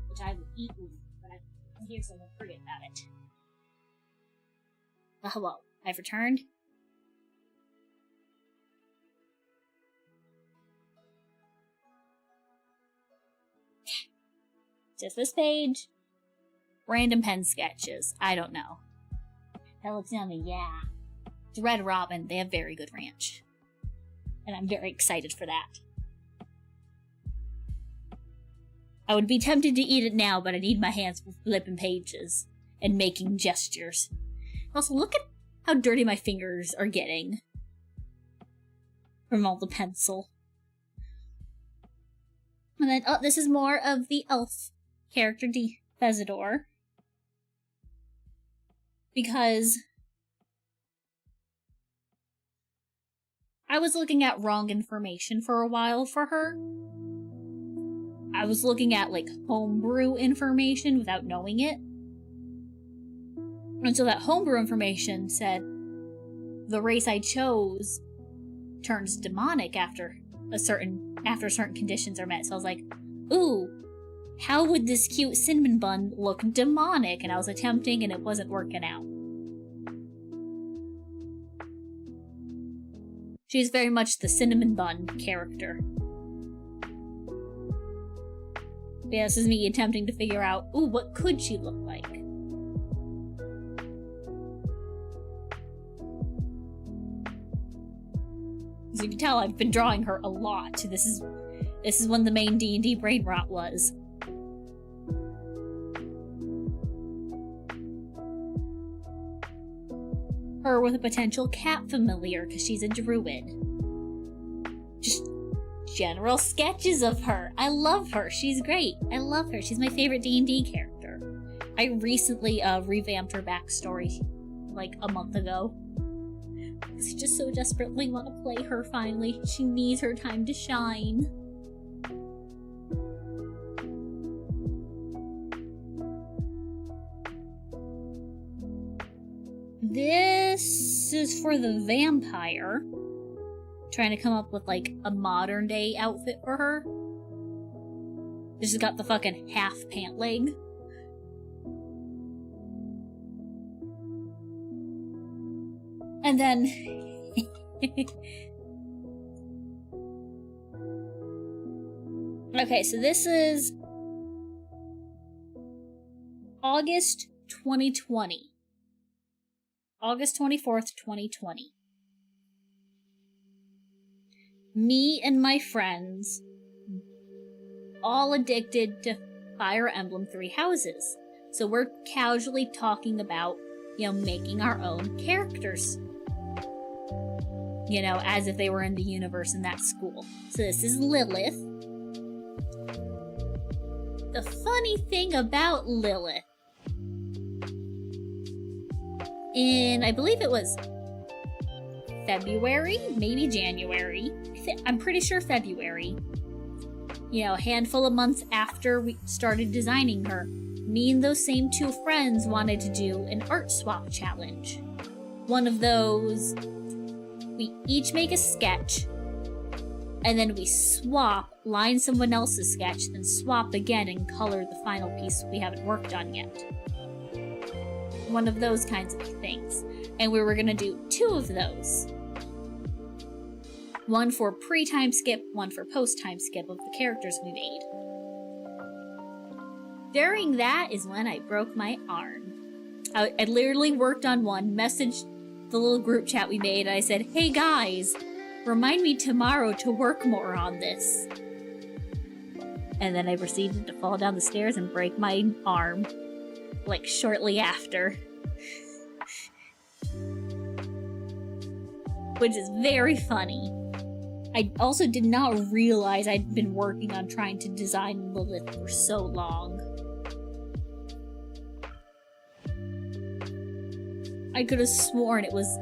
which I would eat, but I'm here so I won't forget about it. Hello, I've returned. Just this page. Random pen sketches. I don't know. That looks yummy, yeah. It's Red Robin. They have very good ranch. And I'm very excited for that. I would be tempted to eat it now, but I need my hands for flipping pages and making gestures. Also, look at how dirty my fingers are getting from all the pencil. And then, oh, this is more of the elf character, Fezidor. Because I was looking at wrong information for a while for her. I was looking at, like, homebrew information without knowing it. And so that homebrew information said the race I chose turns demonic after certain conditions are met. So I was like, ooh, how would this cute cinnamon bun look demonic? And I was attempting and it wasn't working out. She's very much the cinnamon bun character. Yeah, this is me attempting to figure out, ooh, what could she look like? As you can tell, I've been drawing her a lot. This is when the main D&D brain rot was. Her with a potential cat familiar, because she's a druid. Just general sketches of her. I love her. She's great. I love her. She's my favorite D&D character. I recently revamped her backstory, like, a month ago. Because I just so desperately want to play her finally. She needs her time to shine. This is for the vampire. Trying to come up with, like, a modern day outfit for her. This has got the fucking half pant leg. And then... okay, so this is August 2020. August 24th, 2020. Me and my friends, all addicted to Fire Emblem Three Houses. So we're casually talking about, you know, making our own characters. You know, as if they were in the universe in that school. So this is Lilith. The funny thing about Lilith, in, I believe it was February, maybe January. I'm pretty sure February. You know, a handful of months after we started designing her, me and those same two friends wanted to do an art swap challenge. One of those, we each make a sketch, and then we swap, line someone else's sketch, then swap again and color the final piece we haven't worked on yet. One of those kinds of things. And we were gonna do two of those. One for pre-time skip, one for post-time skip of the characters we made. During that is when I broke my arm. I literally worked on one, messaged the little group chat we made, and I said, hey guys, remind me tomorrow to work more on this. And then I proceeded to fall down the stairs and break my arm. Like, shortly after. Which is very funny. I also did not realize I'd been working on trying to design Lilith for so long. I could have sworn it was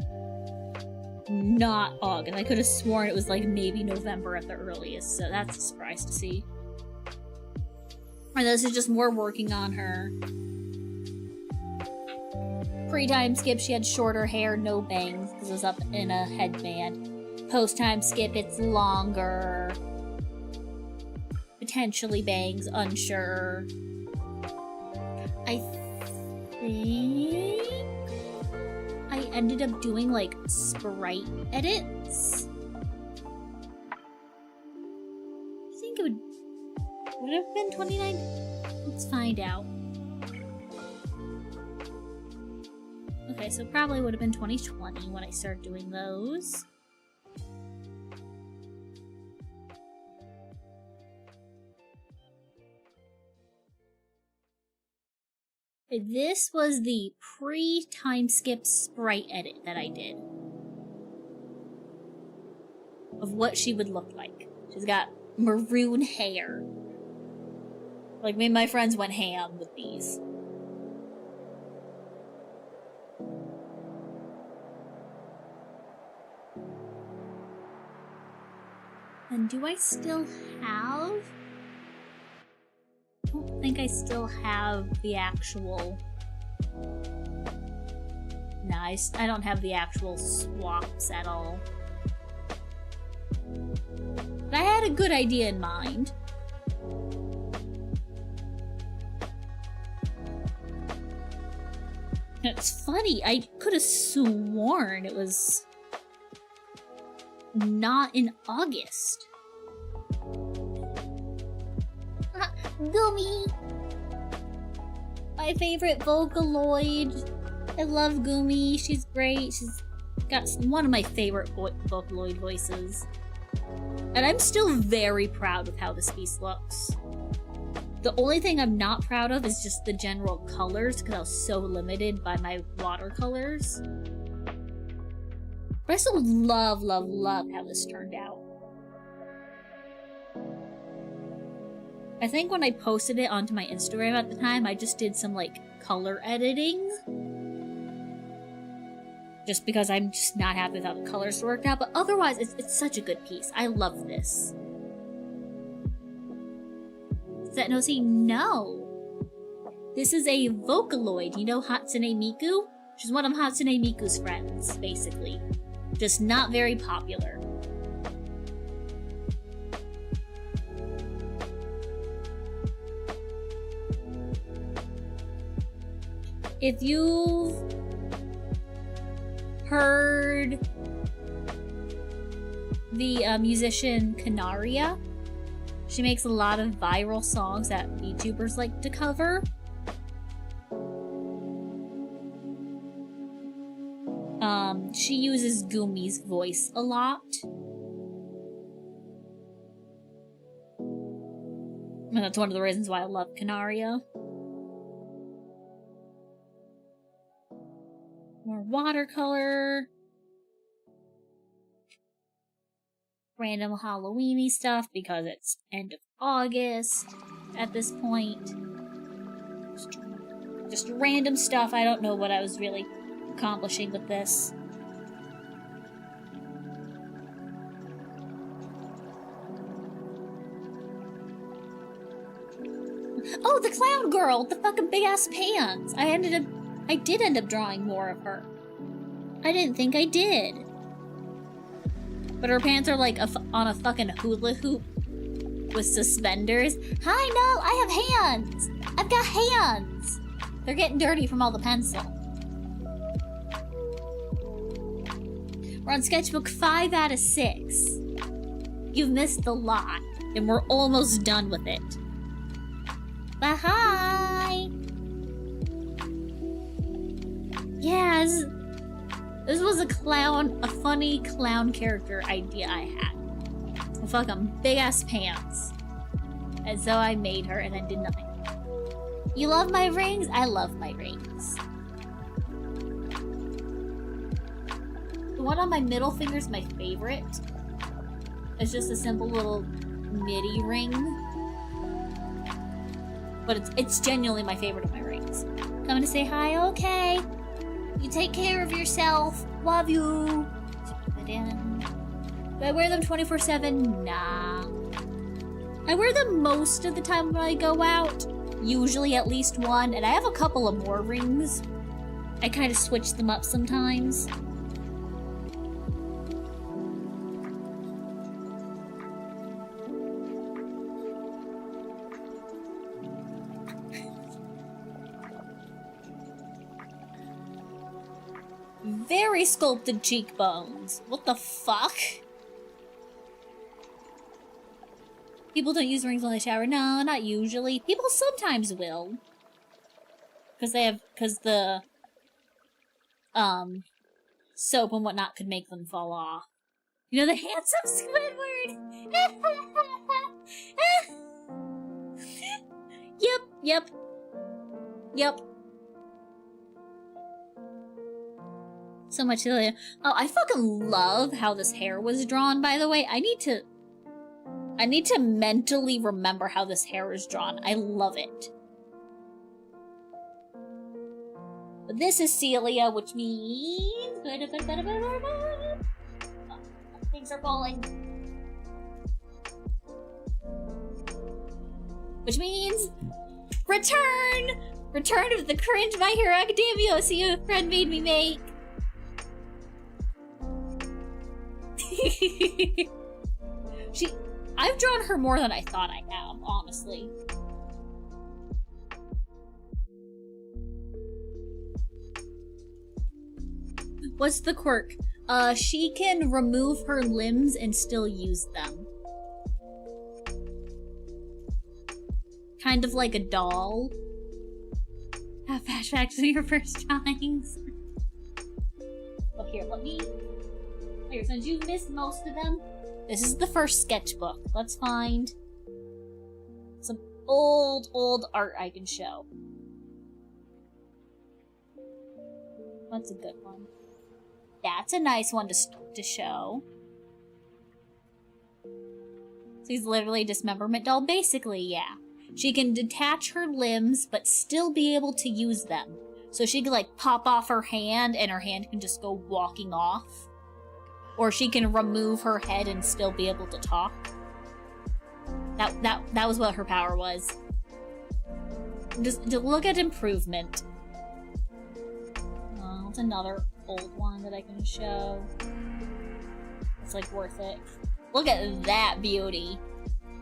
not August. I could have sworn it was like maybe November at the earliest, so that's a surprise to see. And this is just more working on her. Pre-time skip, she had shorter hair, no bangs, because it was up in a headband. Post-time skip, it's longer. Potentially bangs, unsure. I think I ended up doing like sprite edits. I think it would have been 29. Let's find out. Okay, so probably would have been 2020 when I started doing those. This was the pre-time skip sprite edit that I did of what she would look like. She's got maroon hair. Like, me and my friends went ham with these. And do I still have... I don't think I still have the actual... Nice. I don't have the actual swaps at all. But I had a good idea in mind. It's funny, I could have sworn it was not in August. Gumi! My favorite Vocaloid. I love Gumi. She's great. She's got one of my favorite Vocaloid voices. And I'm still very proud of how this piece looks. The only thing I'm not proud of is just the general colors, because I was so limited by my watercolors. But I still love, love, love how this turned out. I think when I posted it onto my Instagram at the time, I just did some, like, color editing. Just because I'm just not happy with how the colors worked out, but otherwise, it's such a good piece. I love this. Zetnosi, no! This is a Vocaloid. You know Hatsune Miku? She's one of Hatsune Miku's friends, basically. Just not very popular. If you've heard the musician Canaria, she makes a lot of viral songs that VTubers like to cover. She uses Gumi's voice a lot. And that's one of the reasons why I love Canaria. More watercolor. Random Halloween-y stuff because it's end of August at this point. Just random stuff. I don't know what I was really accomplishing with this. Oh, the clown girl! The fucking big-ass pants! I did end up drawing more of her. I didn't think I did. But her pants are like on a fucking hula hoop with suspenders. Hi, no, I have hands! I've got hands! They're getting dirty from all the pencil. We're on sketchbook 5 out of 6. You've missed a lot, and we're almost done with it. But hi! Yeah, this was a funny clown character idea I had. A fucking big-ass pants. And so I made her and then did nothing. You love my rings? I love my rings. The one on my middle finger is my favorite. It's just a simple little MIDI ring. But it's genuinely my favorite of my rings. Coming to say hi? Okay. You take care of yourself. Love you. Do I wear them 24/7? Nah. I wear them most of the time when I go out. Usually at least one. And I have a couple of more rings. I kind of switch them up sometimes. very sculpted cheekbones. What the fuck? People don't use rings when they shower. No, not usually. People sometimes will. Because the soap and whatnot could make them fall off. You know, the handsome Squidward! Yep. So much silly. Oh, I fucking love how this hair was drawn, by the way. I need to mentally remember how this hair is drawn. I love it. But this is Celia, which means... Oh, things are falling. Which means... Return of the cringe My Hero Academia OCU a friend made me make. I've drawn her more than I thought I have, honestly. What's the quirk? She can remove her limbs and still use them. Kind of like a doll. Have flashbacks of your first times. Oh, here, let me... Here, since you've missed most of them, this is the first sketchbook. Let's find some old art I can show. What's a good one? That's a nice one to show. So he's literally a dismemberment doll. Basically, yeah. She can detach her limbs, but still be able to use them. So she can, like, pop off her hand, and her hand can just go walking off. Or she can remove her head and still be able to talk. That was what her power was. Just look at improvement. Oh, it's another old one that I can show. It's, like, worth it. Look at that beauty.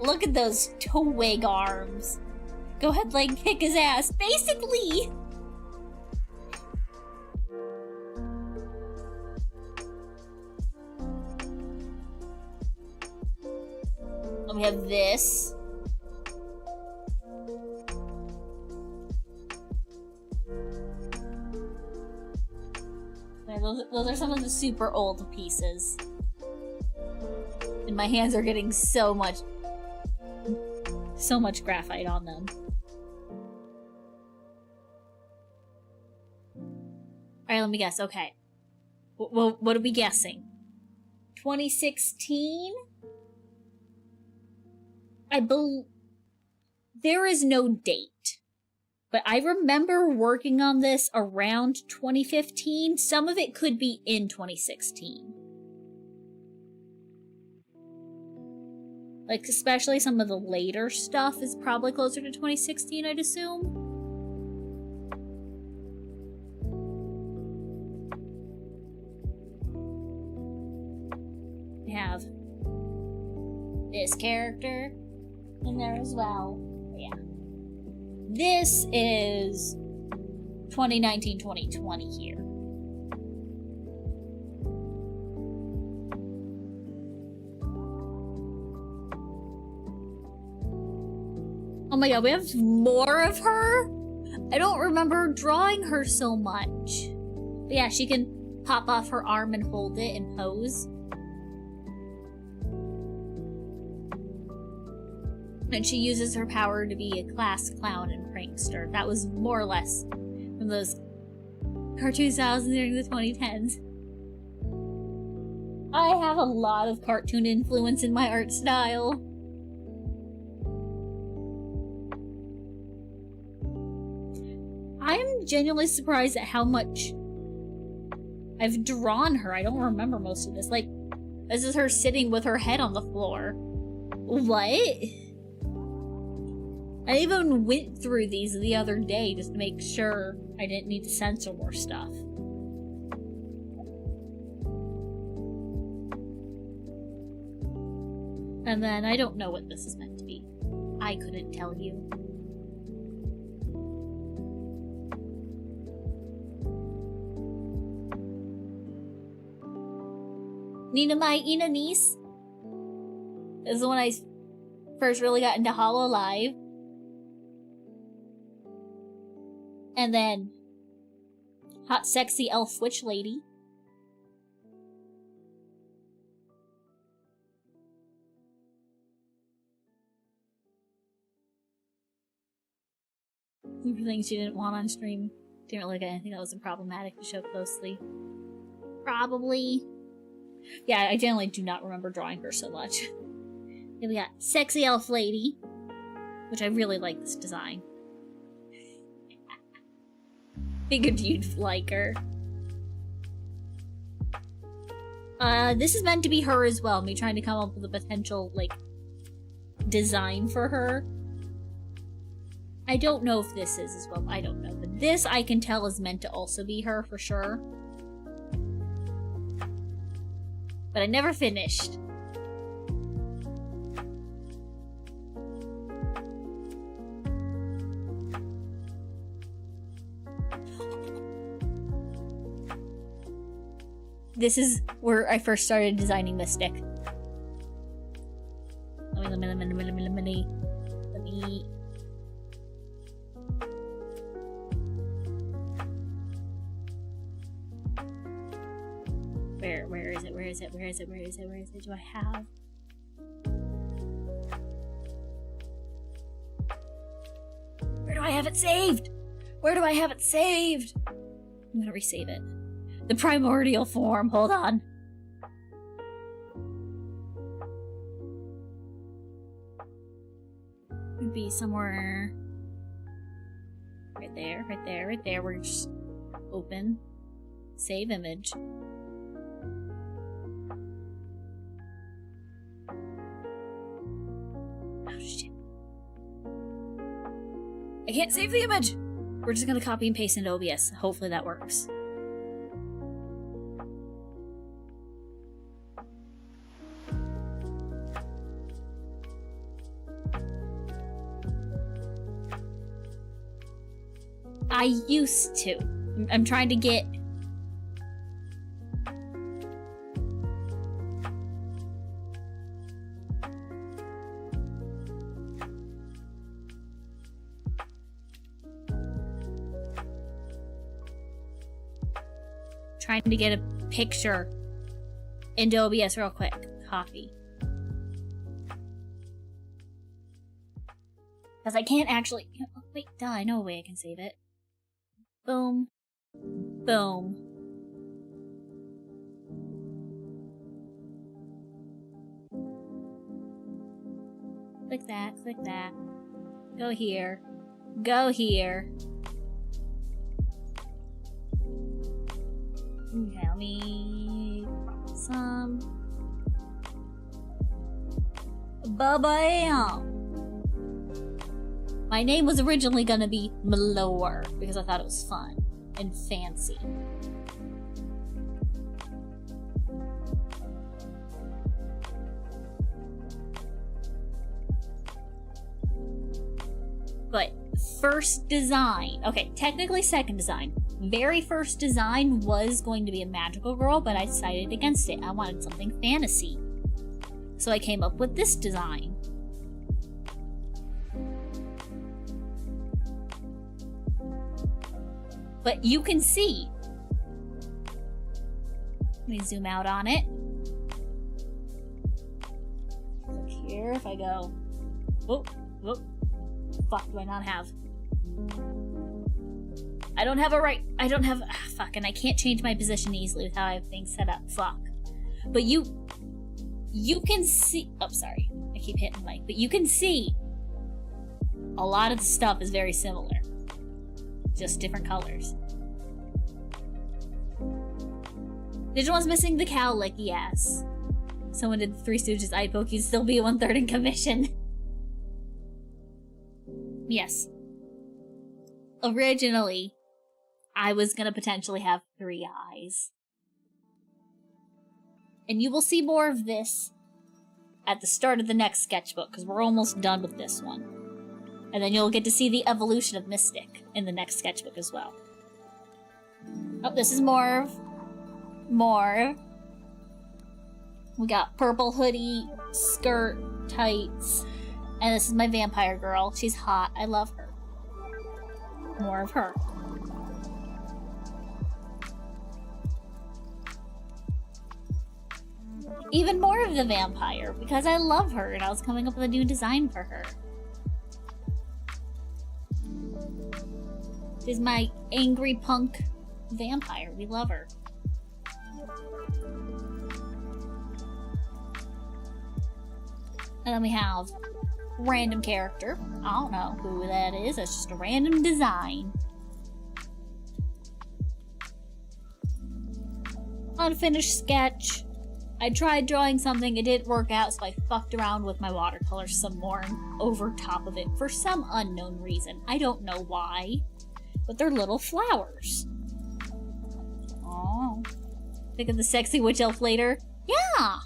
Look at those twig arms. Go ahead, like, kick his ass. Basically! And we have this. Yeah, those are some of the super old pieces. And my hands are getting so much graphite on them. Alright, let me guess. Okay. What are we guessing? 2016? There is no date. But I remember working on this around 2015. Some of it could be in 2016. Like, especially some of the later stuff is probably closer to 2016, I'd assume. We have this character in there as well. Yeah. This is 2019-2020 here. Oh my god, we have more of her? I don't remember drawing her so much. But yeah, she can pop off her arm and hold it and pose. And she uses her power to be a class clown and prankster. That was more or less from those cartoon styles during the 2010s. I have a lot of cartoon influence in my art style. I'm genuinely surprised at how much I've drawn her. I don't remember most of this. Like, this is her sitting with her head on the floor. What? I even went through these the other day just to make sure I didn't need to censor more stuff. And then I don't know what this is meant to be. I couldn't tell you. Nina my Ina niece. This is when I first really got into Hollow Live. And then hot sexy elf witch lady. Things she didn't want on stream. Didn't really get anything that wasn't problematic to show closely. Probably. Yeah, I generally do not remember drawing her so much. Then we got sexy elf lady, which I really like this design. Figured you'd like her. This is meant to be her as well. Me trying to come up with a potential, like, design for her. I don't know if this is as well. I don't know. But this, I can tell, is meant to also be her for sure. But I never finished. This is where I first started designing Mystic. Let me... Where is it? Do I have? Where do I have it saved? I'm gonna resave it. The primordial form, hold on. Could be somewhere right there. We're just open. Save image. Oh shit. I can't save the image! We're just gonna copy and paste into OBS. Hopefully that works. I used to. I'm trying to get... trying to get a picture into OBS real quick. Copy. Because I can't actually... Wait, duh, I know a way I can save it. Boom. Boom. Click that, click that. Go here. Go here. Tell me some... Ba-bam! My name was originally gonna be Malore, because I thought it was fun and fancy. But first design, okay, technically second design. Very first design was going to be a magical girl, but I decided against it. I wanted something fantasy. So I came up with this design. But you can see. Let me zoom out on it. Look here, if I go... Whoop, whoop. Fuck, do I not have? I don't have a right... I don't have... fuck, and I can't change my position easily with how I have things set up. Fuck. But you can see... Oh, sorry. I keep hitting mic. But you can see a lot of the stuff is very similar. Just different colors. Digimon missing the cowlick, yes. Someone did the Three Stooges eye poke, you'd still be 1/3 in commission. Yes. Originally, I was gonna potentially have 3 eyes. And you will see more of this at the start of the next sketchbook, because we're almost done with this one. And then you'll get to see the evolution of Mystic in the next sketchbook as well. Oh, this is more. We got purple hoodie, skirt, tights, and this is my vampire girl. She's hot. I love her. More of her. Even more of the vampire, because I love her and I was coming up with a new design for her. She's my angry punk vampire. We love her. And then we have random character. I don't know who that is. That's just a random design. Unfinished sketch. I tried drawing something, it didn't work out, so I fucked around with my watercolors some more and over top of it for some unknown reason. I don't know why, but they're little flowers. Oh. Think of the sexy witch elf later? Yeah!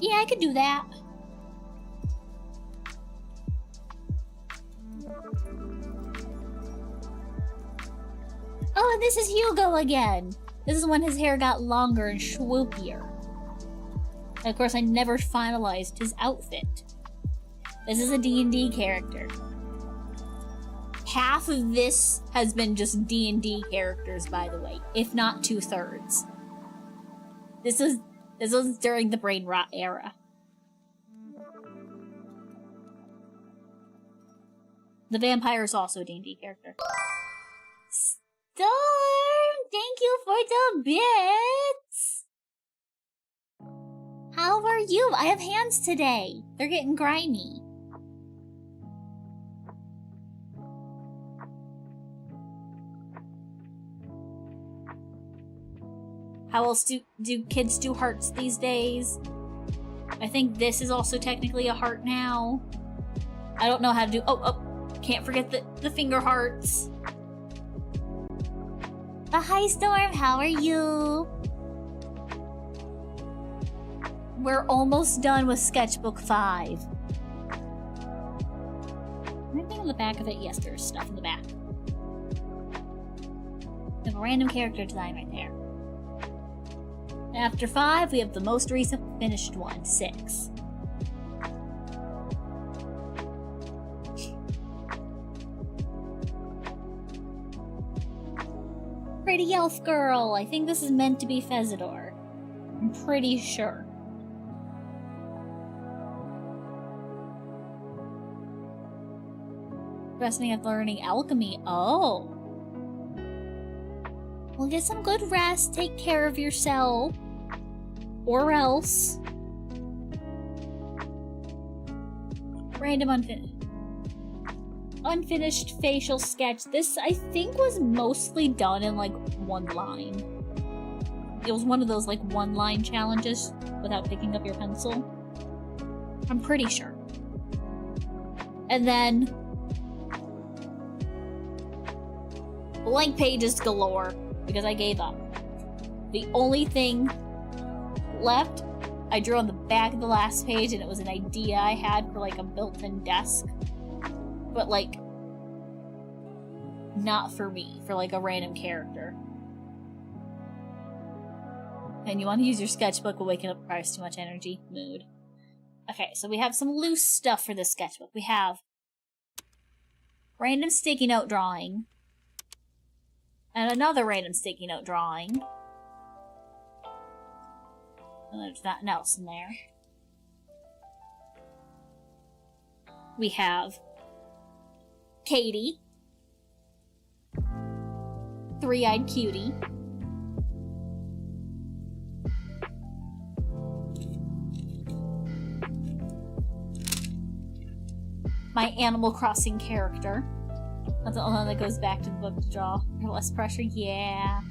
Yeah, I could do that. Oh, and this is Hugo again. This is when his hair got longer and swoopier. And of course, I never finalized his outfit. This is a D&D character. Half of this has been just D&D characters, by the way, if not 2/3. This was during the brain rot era. The vampire is also a D&D character. Storm, thank you for the bits! How are you? I have hands today. They're getting grimy. How else do kids do hearts these days? I think this is also technically a heart now. I don't know how to do... Oh, can't forget the finger hearts. Hi, Storm. How are you? We're almost done with Sketchbook 5. Anything on the back of it? Yes, there's stuff in the back. We have a random character design right there. After 5, we have the most recent finished one, 6. Pretty elf girl. I think this is meant to be Fezidor. I'm pretty sure. Resting after learning alchemy. Oh. Well, get some good rest. Take care of yourself. Or else. Random unfinished facial sketch. This, I think, was mostly done in, like, one line. It was one of those, like, one-line challenges without picking up your pencil. I'm pretty sure. And then... blank pages galore, because I gave up. The only thing left, I drew on the back of the last page, and it was an idea I had for, like, a built-in desk. But, like, not for me, for, like, a random character. And you want to use your sketchbook, but waking up requires too much energy. Mood. Okay, so we have some loose stuff for this sketchbook. We have random sticky note drawing. And another random sticky note drawing. And there's nothing else in there. We have Katie. Three-eyed cutie. My Animal Crossing character. That's the only one that goes back to the book to draw. For less pressure, yeah.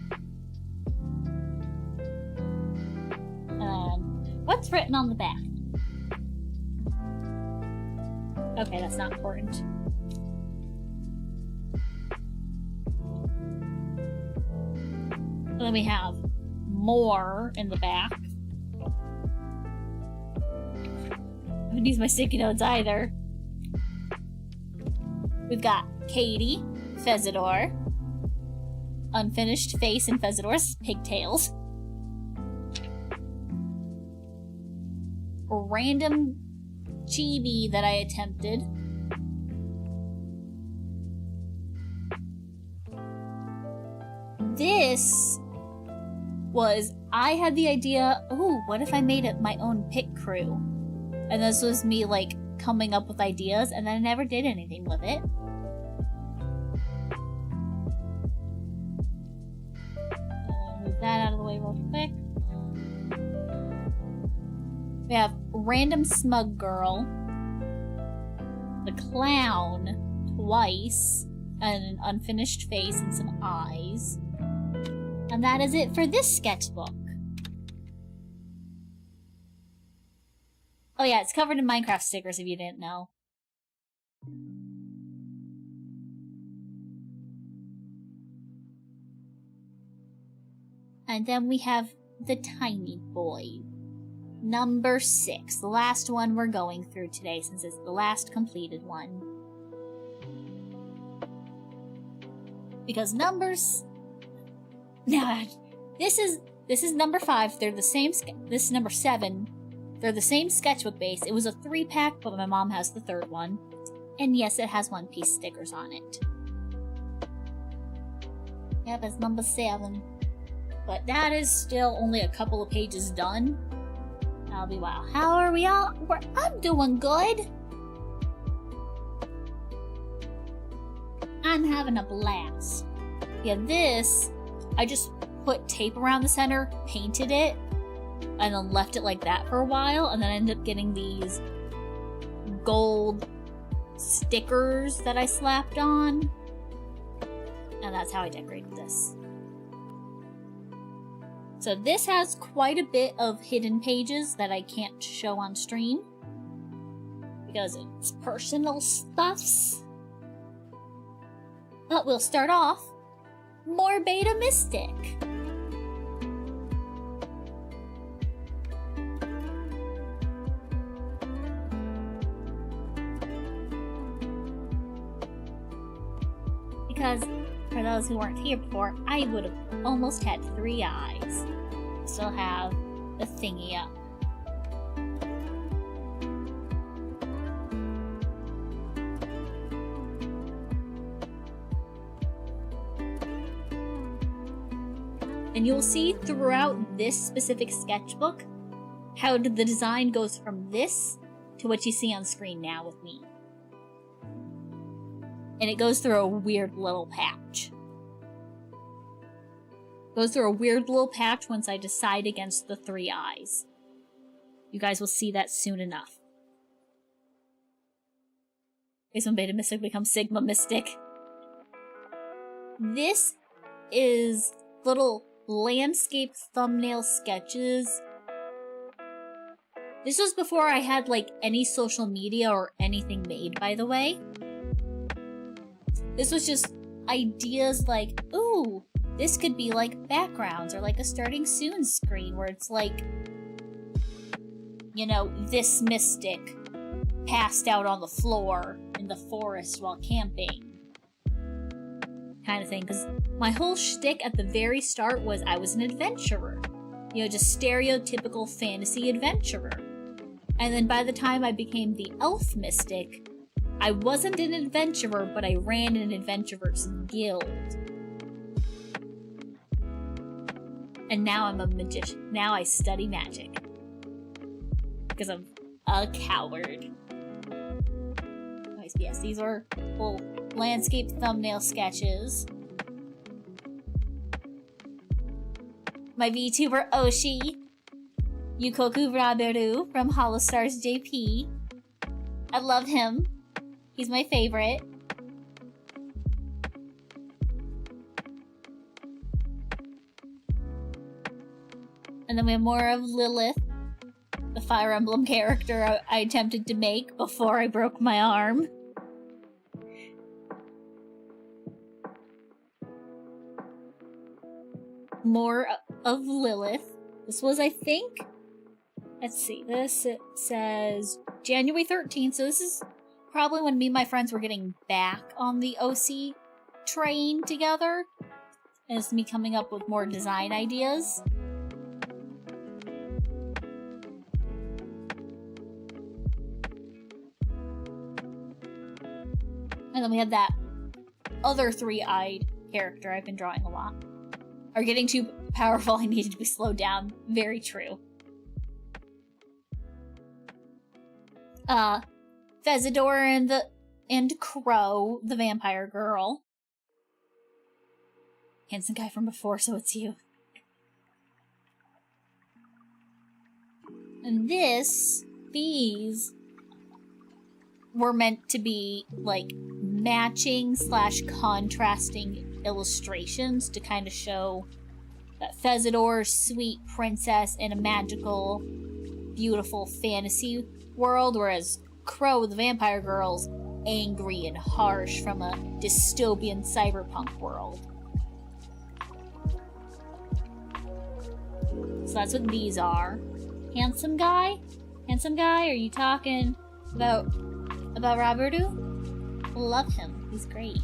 And what's written on the back? Okay, that's not important. And then we have more in the back. I haven't used my sticky notes either. We've got Katie, Fezidor, unfinished face in Fezidor's pigtails. random chibi that I attempted. This was, I had the idea, oh, what if I made it my own pit crew? And this was me, like, coming up with ideas, and then I never did anything with it. Move that out of the way real quick. We have Random Smug Girl, the Clown twice, and an unfinished face and some eyes. And that is it for this sketchbook. Oh yeah, it's covered in Minecraft stickers if you didn't know. And then we have the tiny boy. Number 6, the last one we're going through today since it's the last completed one. Because numbers... Now, this is number 5. They're the same. This is number 7. They're the same sketchbook base. It was a 3-pack, but my mom has the 3rd one. And yes, it has One Piece stickers on it. Yep, it's number 7. But that is still only a couple of pages done. I'll be wow. How are we all? I'm doing good. I'm having a blast. Yeah, this, I just put tape around the center, painted it, and then left it like that for a while, and then I ended up getting these gold stickers that I slapped on. And that's how I decorated this. So this has quite a bit of hidden pages that I can't show on stream because it's personal stuffs. But we'll start off more Beta Mystic. Because for those who weren't here before, I would have almost had 3 eyes. Still have the thingy up. And you'll see throughout this specific sketchbook how the design goes from this to what you see on screen now with me. And it goes through a weird little patch. Goes through a weird little patch once I decide against the 3 eyes. You guys will see that soon enough. Okay, so when Beta Mystic becomes Sigma Mystic. This is little landscape thumbnail sketches. This was before I had like any social media or anything made, by the way. This was just ideas like, ooh, this could be like backgrounds or like a starting soon screen where it's like, you know, this mystic passed out on the floor in the forest while camping. Kind of thing, because my whole shtick at the very start was I was an adventurer. You know, just stereotypical fantasy adventurer. And then by the time I became the elf mystic, I wasn't an adventurer, but I ran an adventurer's guild. And now I'm a magician. Now I study magic. Because I'm a coward. Anyways, yes, these are little landscape thumbnail sketches. My VTuber Oshi, Yukoku Raberu from Holostars JP. I love him. He's my favorite. And then we have more of Lilith, the Fire Emblem character I attempted to make before I broke my arm. More of Lilith. This was, I think, let's see, this it says January 13th, so this is probably when me and my friends were getting back on the OC train together. And it's me coming up with more design ideas. And then we have that other three-eyed character I've been drawing a lot. Are getting too powerful, I needed to be slowed down. Very true. Fezidor and Crow, the vampire girl. Handsome guy from before, so it's you. And these were meant to be, like, matching / contrasting illustrations to kind of show that Fezidor's sweet princess in a magical, beautiful fantasy world, whereas Crow, the vampire girl's angry and harsh from a dystopian cyberpunk world. So that's what these are. Handsome guy? Handsome guy? Are you talking about Roberto? Love him. He's great.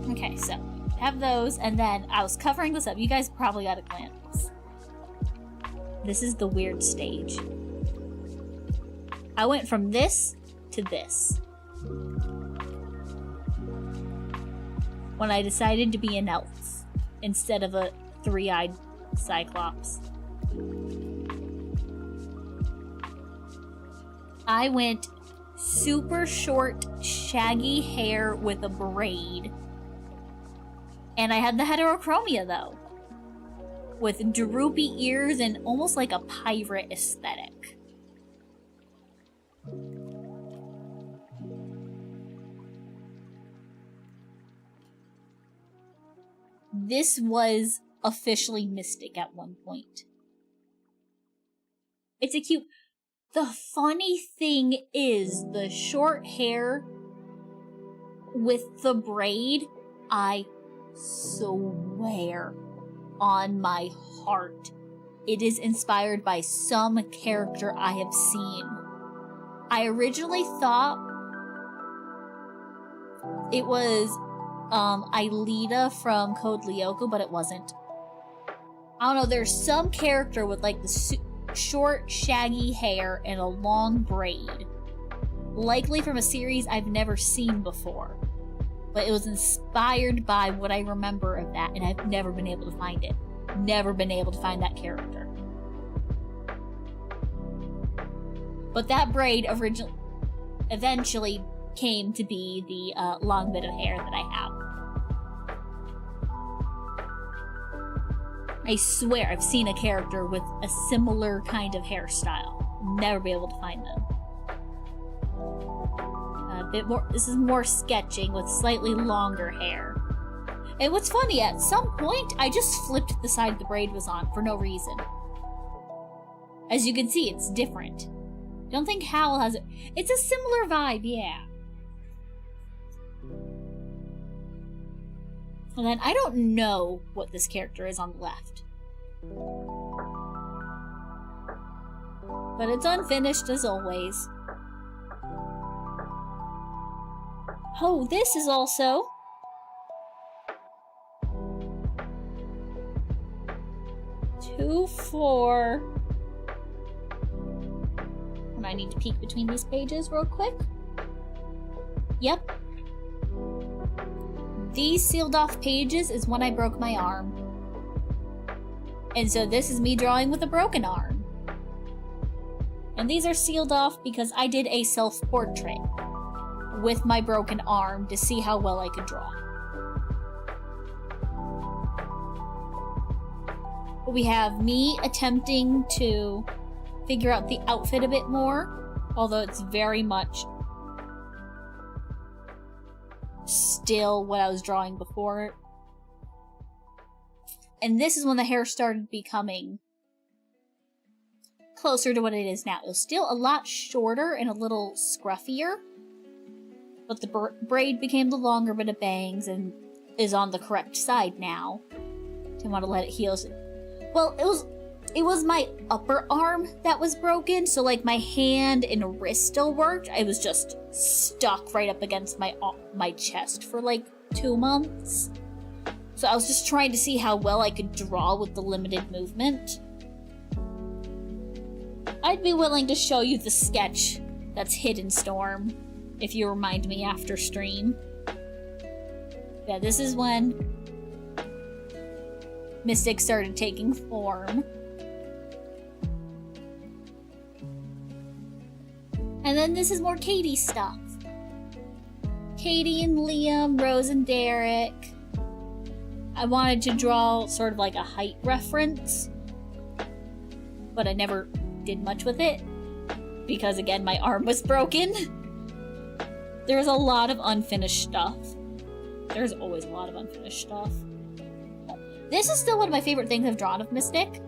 Okay, so have those, and then I was covering this up. You guys probably got a glance. This is the weird stage. I went from this to this when I decided to be an elf instead of a three-eyed cyclops. I went super short, shaggy hair with a braid. And I had the heterochromia, though, with droopy ears and almost like a pirate aesthetic. This was officially Mystic at one point. It's a cute... The funny thing is, the short hair with the braid, I swear on my heart, it is inspired by some character I have seen. I originally thought it was Aelita from Code Lyoko, but it wasn't. I don't know, there's some character with like the short, shaggy hair and a long braid. Likely from a series I've never seen before. But it was inspired by what I remember of that, and I've never been able to find it. Never been able to find that character. But that braid eventually came to be the long bit of hair that I have. I swear I've seen a character with a similar kind of hairstyle. Never be able to find them. A bit more. This is more sketching with slightly longer hair. And what's funny, at some point, I just flipped the side the braid was on for no reason. As you can see, it's different. Don't think Howl has it. It's a similar vibe, yeah. And then I don't know what this character is on the left. But it's unfinished as always. Oh, this is also... two, 4... And I need to peek between these pages real quick. Yep. These sealed off pages is when I broke my arm. And so this is me drawing with a broken arm. And these are sealed off because I did a self-portrait with my broken arm to see how well I could draw. We have me attempting to figure out the outfit a bit more, although it's very much still what I was drawing before. And this is when the hair started becoming closer to what it is now. It was still a lot shorter and a little scruffier, but the braid became the longer bit of bangs and is on the correct side now. Didn't want to let it heal. Well, it was my upper arm that was broken, so like my hand and wrist still worked. I was just stuck right up against my chest for like 2 months. So I was just trying to see how well I could draw with the limited movement. I'd be willing to show you the sketch that's Hidden Storm, if you remind me after stream. Yeah, this is when Mystic started taking form. And then this is more Katie stuff. Katie and Liam, Rose and Derek. I wanted to draw sort of like a height reference, but I never did much with it because, again, my arm was broken. There's a lot of unfinished stuff. There's always a lot of unfinished stuff. This is still one of my favorite things I've drawn of Mystic.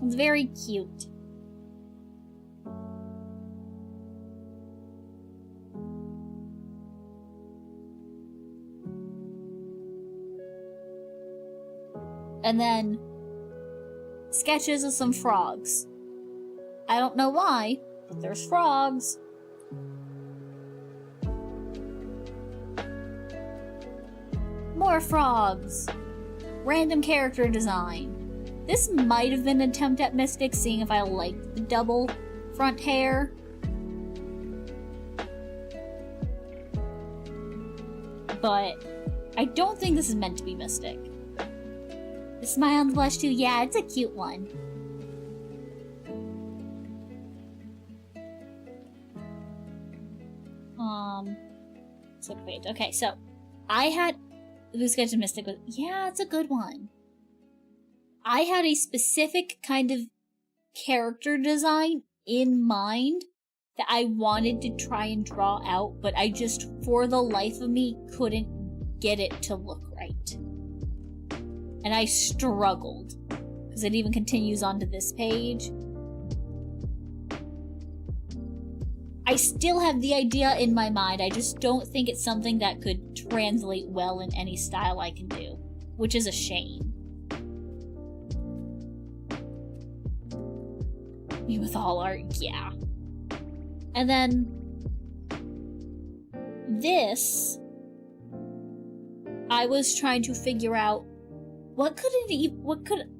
It's very cute. And then sketches of some frogs. I don't know why, but there's frogs. More frogs. Random character design. This might have been an attempt at Mystic, seeing if I liked the double front hair. But I don't think this is meant to be Mystic. The smile and the blush too, yeah, it's a cute one. So great. Okay, so I had the sketch of Mystic was, yeah, it's a good one. I had a specific kind of character design in mind that I wanted to try and draw out, but I just, for the life of me, couldn't get it to look right. And I struggled, because it even continues onto this page. I still have the idea in my mind, I just don't think it's something that could translate well in any style I can do, which is a shame. Me with all art, yeah. And then this, I was trying to figure out what could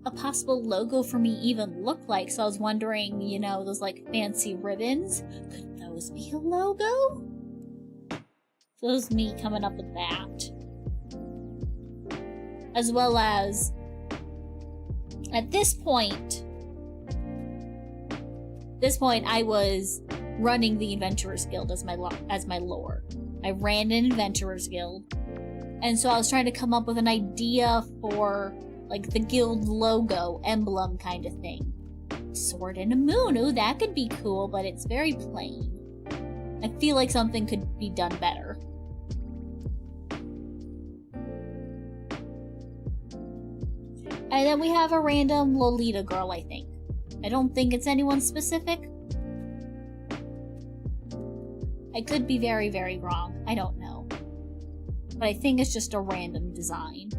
a possible logo for me even look like? So I was wondering, you know, those like fancy ribbons, could those be a logo? So it was me coming up with that. As well as, at this point I was running the Adventurers Guild as my lore. I ran an Adventurers Guild. And so I was trying to come up with an idea for, like, the guild logo, emblem kind of thing. Sword and a moon, ooh, that could be cool, but it's very plain. I feel like something could be done better. And then we have a random Lolita girl, I think. I don't think it's anyone specific. I could be very, very wrong. I don't know. But I think it's just a random design.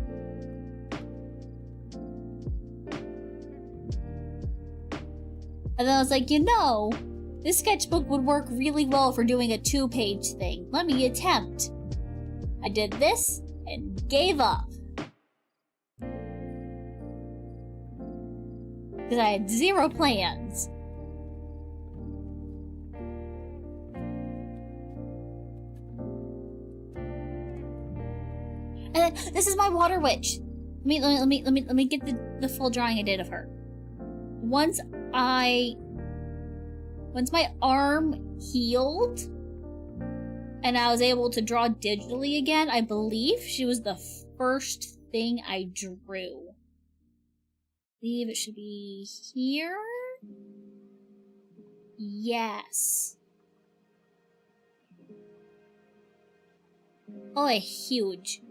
And then I was like, you know, this sketchbook would work really well for doing a 2-page thing. Let me attempt. I did this and gave up. Because I had 0 plans. And then, this is my water witch. Let me get the full drawing I did of her. Once my arm healed and I was able to draw digitally again, I believe she was the first thing I drew. I believe it should be here. Yes. Oh, huge.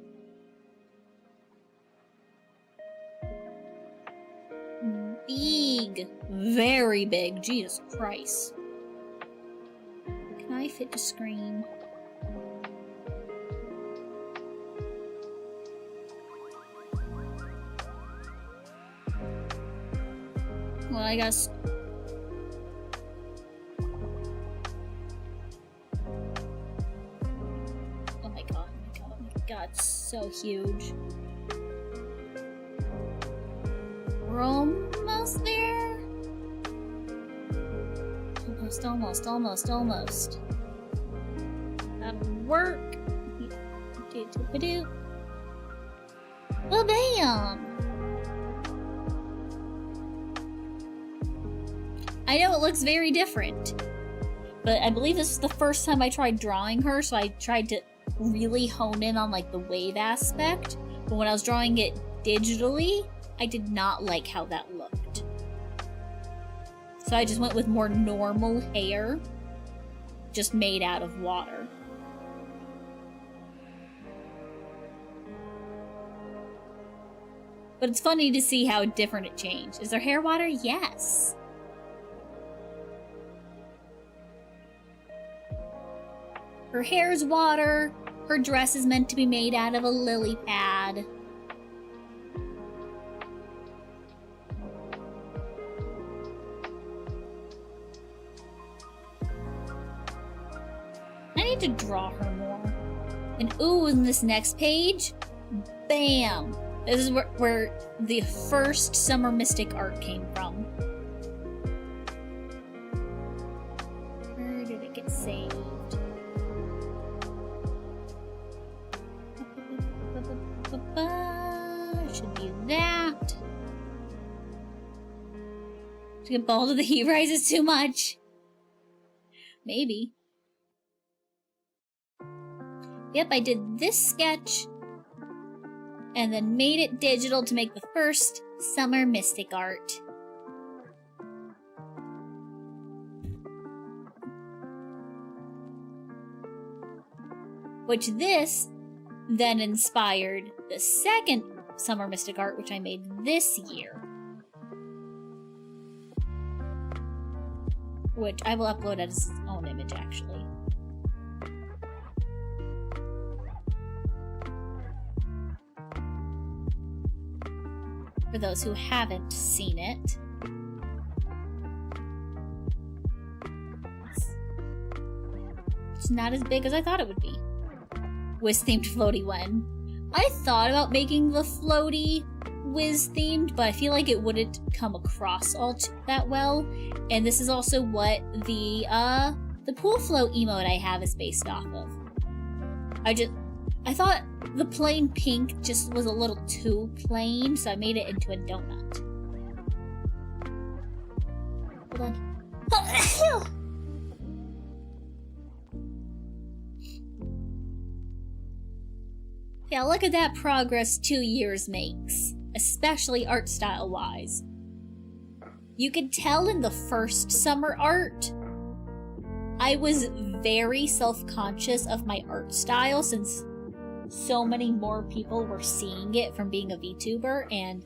Big. Very big. Jesus Christ. Can I fit the screen? Well, I guess. Oh my god, oh my god, oh my god, it's so huge. We're almost there. Almost. That'll work. Well, bam! I know it looks very different, but I believe this is the first time I tried drawing her, so I tried to really hone in on like the wave aspect, but when I was drawing it digitally, I did not like how that looked. So I just went with more normal hair, just made out of water. But it's funny to see how different it changed. Is her hair water? Yes. Her hair's water. Her dress is meant to be made out of a lily pad. I need to draw her more. And ooh, in this next page, bam! This is where the first Summer Mystic art came from. Where did it get saved? Should be that. To get bald of the heat rises too much. Maybe. Yep, I did this sketch and then made it digital to make the first Summer Mystic art. Which this then inspired the second Summer Mystic art, which I made this year. Which I will upload as its own image, actually. For those who haven't seen it. It's not as big as I thought it would be. Wiz-themed floaty one. I thought about making the floaty Wiz-themed, but I feel like it wouldn't come across all that well. And this is also what the pool float emote I have is based off of. I thought the plain pink just was a little too plain, so I made it into a donut. Hold on. Yeah, look at that progress 2 years makes, especially art style wise. You could tell in the first summer art, I was very self-conscious of my art style since so many more people were seeing it from being a VTuber, and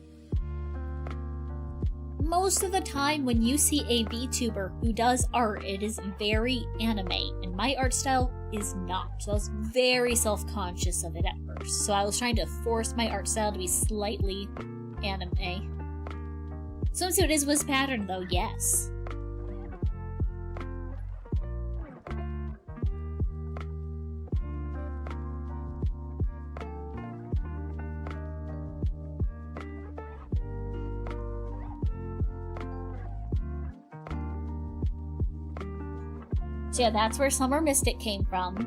most of the time when you see a VTuber who does art, it is very anime, and my art style is not. So I was very self-conscious of it at first. So I was trying to force my art style to be slightly anime. Swimsuit is Wiz pattern though, yes. So yeah, that's where Summer Mystic came from.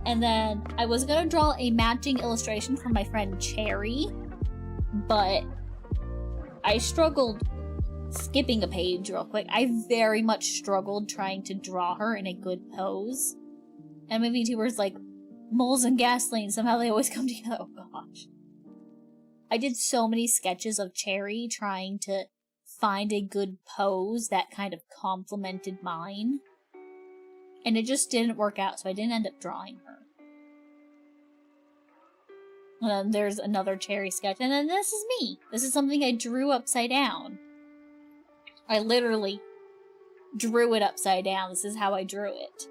And then I was gonna draw a matching illustration from my friend Cherry, but I struggled skipping a page real quick. I very much struggled trying to draw her in a good pose. And my VTubers like moles and gasoline, somehow they always come together. Oh gosh. I did so many sketches of Cherry trying to find a good pose that kind of complemented mine. And it just didn't work out, so I didn't end up drawing her. And then there's another Cherry sketch, and then this is me. This is something I drew upside down. I literally drew it upside down. This is how I drew it.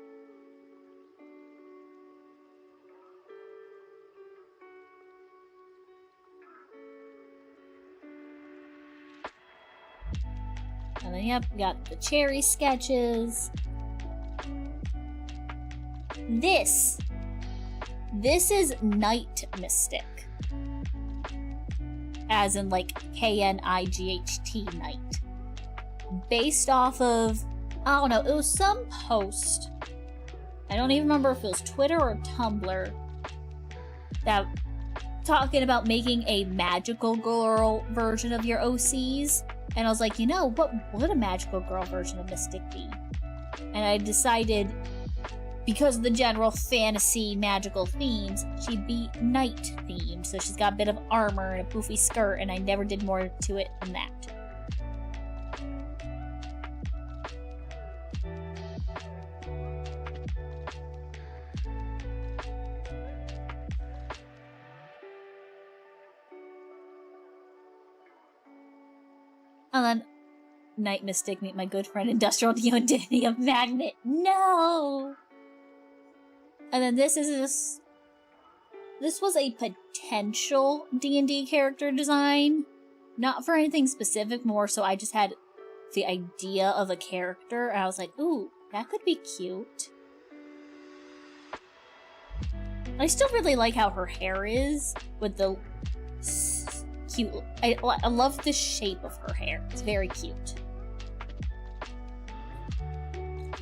And then, yep, we got the Cherry sketches. This This is Night Mystic. As in, like, K-N-I-G-H-T, Night. Based off of, I don't know, it was some post. I don't even remember if it was Twitter or Tumblr. That talking about making a magical girl version of your OCs. And I was like, you know, what would a magical girl version of Mystic be? And I decided, because of the general fantasy magical themes, she'd be night themed. So she's got a bit of armor and a poofy skirt, and I never did more to it than that. And then Night Mystic, meet my good friend Industrial Neodymium Magnet. No! And then this was a potential D&D character design. Not for anything specific, more so I just had the idea of a character, and I was like, ooh, that could be cute. I still really like how her hair is, with the cute. I love the shape of her hair. It's very cute.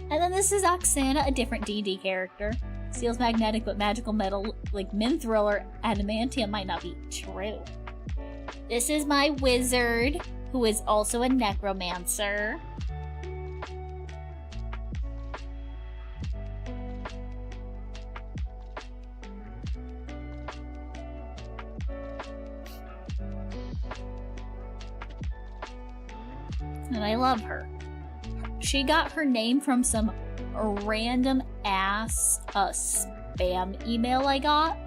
And then this is Oksana, a different D&D character. Steel's magnetic, but magical metal, like Mithril or adamantium, might not be true. This is my wizard, who is also a necromancer. And I love her. She got her name from some random ass spam email I got.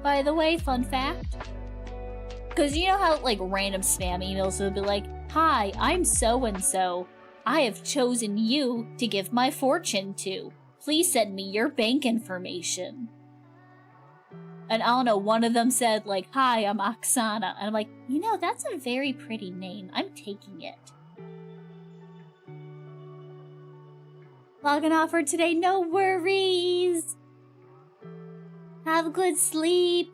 By the way, fun fact. Because you know how, like, random spam emails would be like, hi, I'm so-and-so. I have chosen you to give my fortune to. Please send me your bank information. And I don't know, one of them said, like, hi, I'm Oksana. And I'm like, you know, that's a very pretty name. I'm taking it. Logging off for today, no worries. Have a good sleep.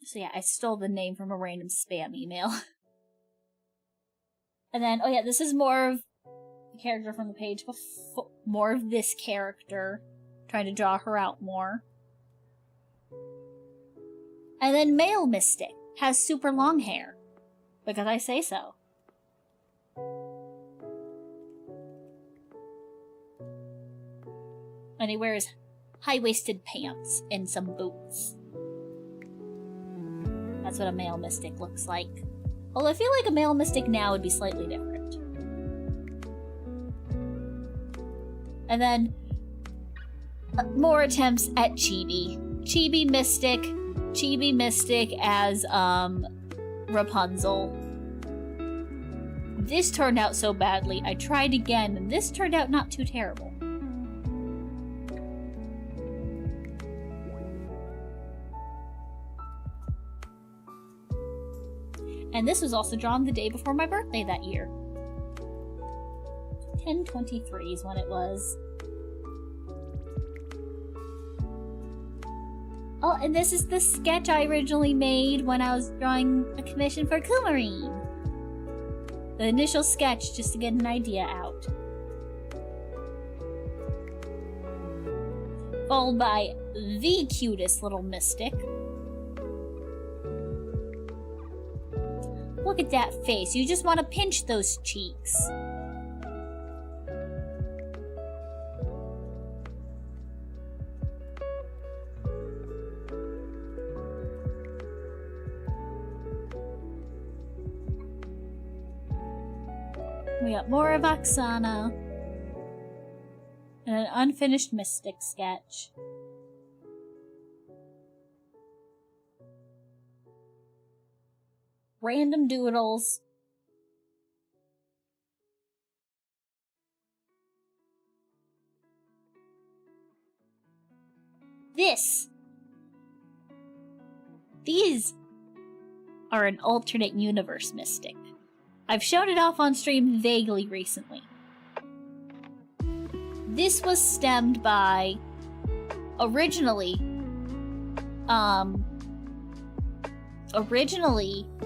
So yeah, I stole the name from a random spam email. And then, oh yeah, this is more of the character from the page before, more of this character, trying to draw her out more. And then Male Mystic has super long hair, because I say so. And he wears high-waisted pants and some boots. That's what a Male Mystic looks like. Although I feel like a Male Mystic now would be slightly different. And then more attempts at Chibi. Chibi Mystic as Rapunzel. This turned out so badly. I tried again, and this turned out not too terrible. And this was also drawn the day before my birthday that year. 10/23 is when it was. Oh, and this is the sketch I originally made when I was drawing a commission for Coumarine. The initial sketch, just to get an idea out. Followed by the cutest little mystic. Look at that face. You just want to pinch those cheeks. We got more of Oksana. And an unfinished mystic sketch. Random doodles. These are an alternate universe mystic. I've shown it off on stream vaguely recently. This was stemmed by originally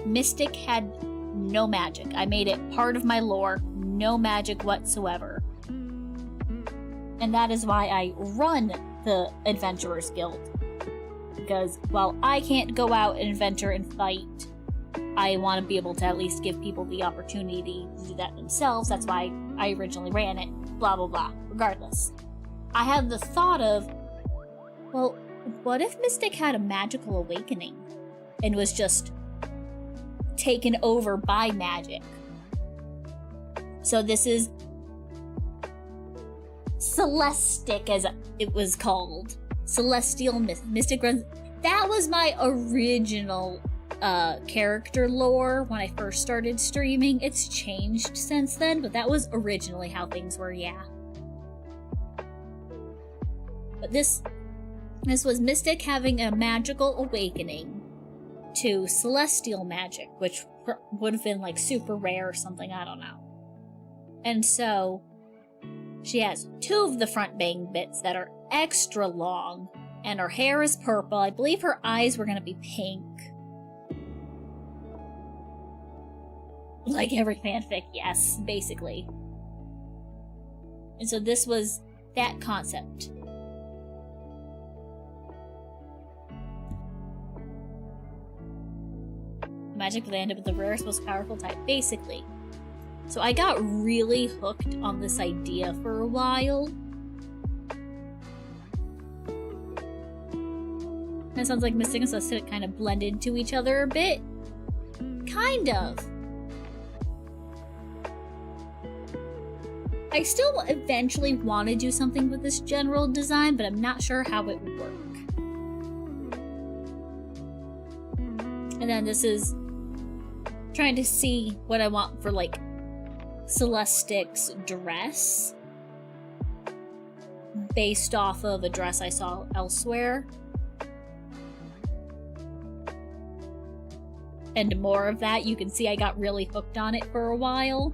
Mystic had no magic. I made it part of my lore, no magic whatsoever. And that is why I run the Adventurers Guild. Because while I can't go out and adventure and fight, I want to be able to at least give people the opportunity to do that themselves. That's why I originally ran it. Blah, blah, blah. Regardless. I had the thought of, well, what if Mystic had a magical awakening and was just taken over by magic? So this is Celestic, as it was called. Celestial Mystic runs. That was my original character lore when I first started streaming. It's changed since then, but that was originally how things were, yeah. But this was Mystic having a magical awakening to celestial magic, which would have been like super rare or something, I don't know. And so she has 2 of the front bang bits that are extra long, and her hair is purple. I believe her eyes were gonna be pink. Like every fanfic, yes, basically. And so this was that concept. Magic landed with the rarest, most powerful type, basically. So I got really hooked on this idea for a while. And it sounds like Mystic and Celestic kind of blend into each other a bit. Kind of. I still eventually want to do something with this general design, but I'm not sure how it would work. And then this is trying to see what I want for, like, Celestic's dress based off of a dress I saw elsewhere. And more of that. You can see I got really hooked on it for a while.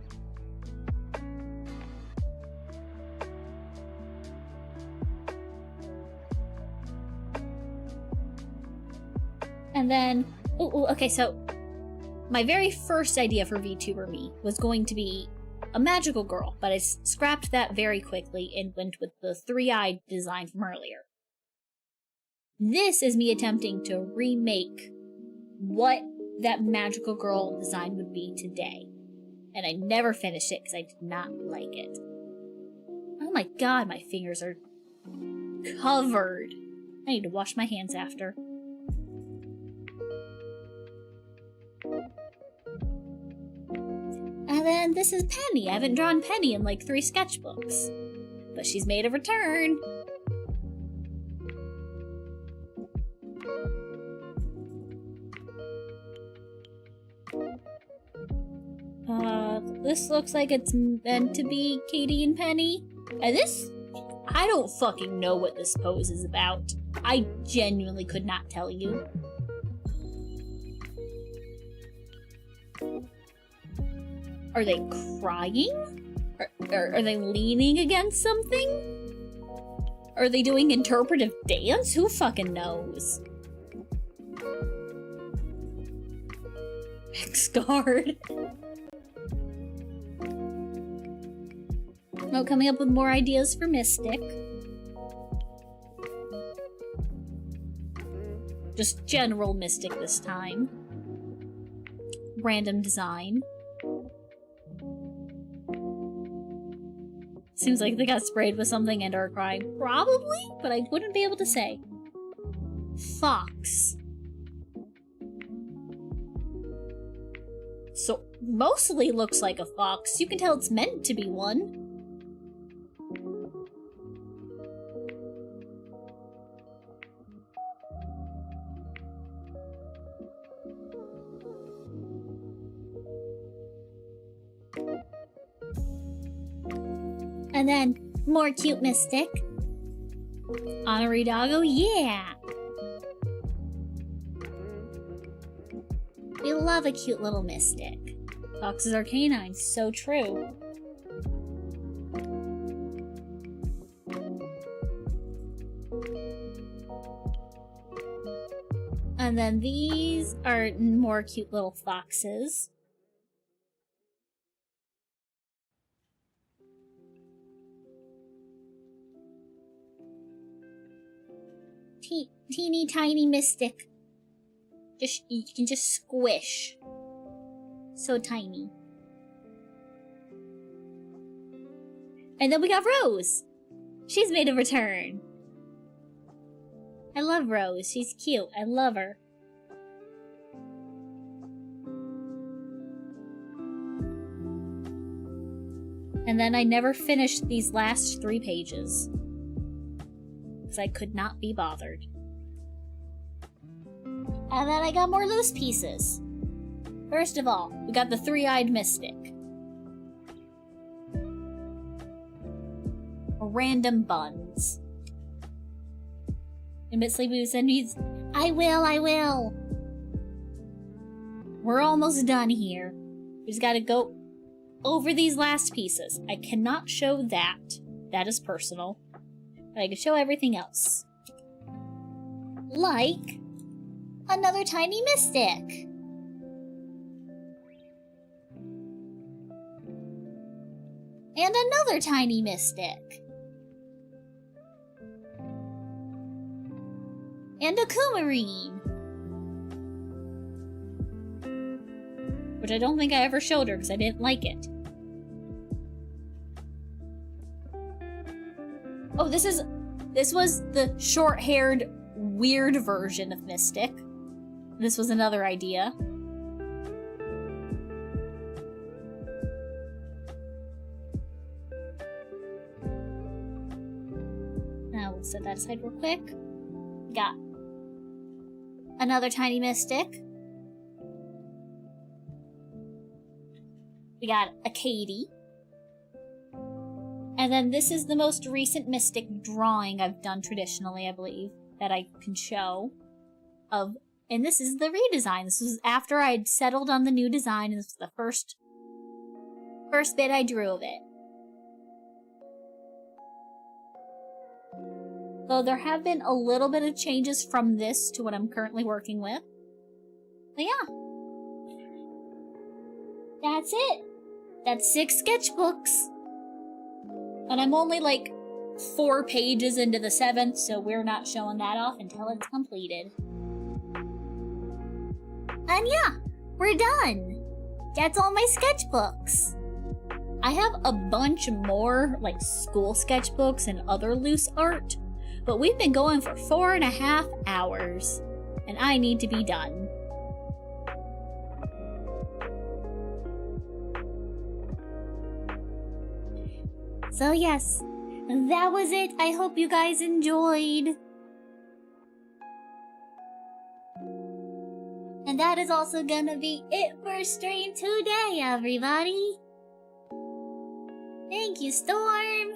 And then, okay, so my very first idea for VTuber me was going to be a magical girl, but I scrapped that very quickly and went with the 3-eyed design from earlier. This is me attempting to remake what that magical girl design would be today. And I never finished it because I did not like it. Oh my god, my fingers are covered. I need to wash my hands after. And then this is Penny. I haven't drawn Penny in like 3 sketchbooks. But she's made a return. This looks like it's meant to be Katie and Penny. And this, I don't fucking know what this pose is about. I genuinely could not tell you. Are they crying? Are they leaning against something? Are they doing interpretive dance? Who fucking knows? X-Guard. Oh, coming up with more ideas for Mystic. Just general Mystic this time. Random design. Seems like they got sprayed with something and are crying. Probably, but I wouldn't be able to say. Fox. So, mostly looks like a fox. You can tell it's meant to be one. And then, more cute Mystic. Honorary doggo, yeah! We love a cute little Mystic. Foxes are canines, so true. And then these are more cute little foxes. Teeny tiny mystic. You can just squish. So tiny. And then we got Rose. She's made a return. I love Rose. She's cute. I love her. And then I never finished these last 3 pages. Because I could not be bothered. And then I got more loose pieces. First of all, we got the 3-eyed mystic. Random buns. And Miss Sleepy said, I will. We're almost done here. We just gotta go over these last pieces. I cannot show that. That is personal. But I can show everything else. Like another tiny mystic. And another tiny mystic. And a coumarine. Which I don't think I ever showed her because I didn't like it. Oh, this was the short-haired, weird version of Mystic. This was another idea. Now we'll set that aside real quick. We got another tiny mystic. We got a Katie. And then this is the most recent mystic drawing I've done traditionally, I believe, that I can show. And this is the redesign. This was after I'd settled on the new design, and this was the first bit I drew of it. Though there have been a little bit of changes from this to what I'm currently working with. But yeah. That's it. That's 6 sketchbooks. And I'm only like 4 pages into the 7th, so we're not showing that off until it's completed. And yeah, we're done. That's all my sketchbooks. I have a bunch more like school sketchbooks and other loose art, but we've been going for 4.5 hours, and I need to be done. So yes, that was it. I hope you guys enjoyed. And that is also gonna be it for stream today, everybody. Thank you, Storm.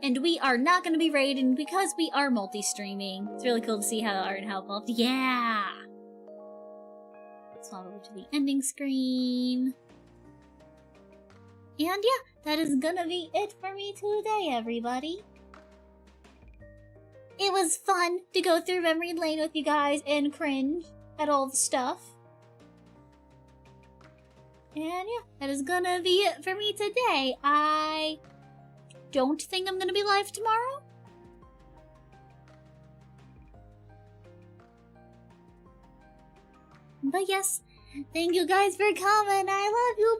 And we are not gonna be raiding because we are multi-streaming. It's really cool to see how the art and how it evolved. Yeah! Let's follow over to the ending screen. And yeah, that is gonna be it for me today, everybody. It was fun to go through memory lane with you guys and cringe at all the stuff. And yeah, that is gonna be it for me today. I don't think I'm gonna be live tomorrow. But yes, thank you guys for coming. I love you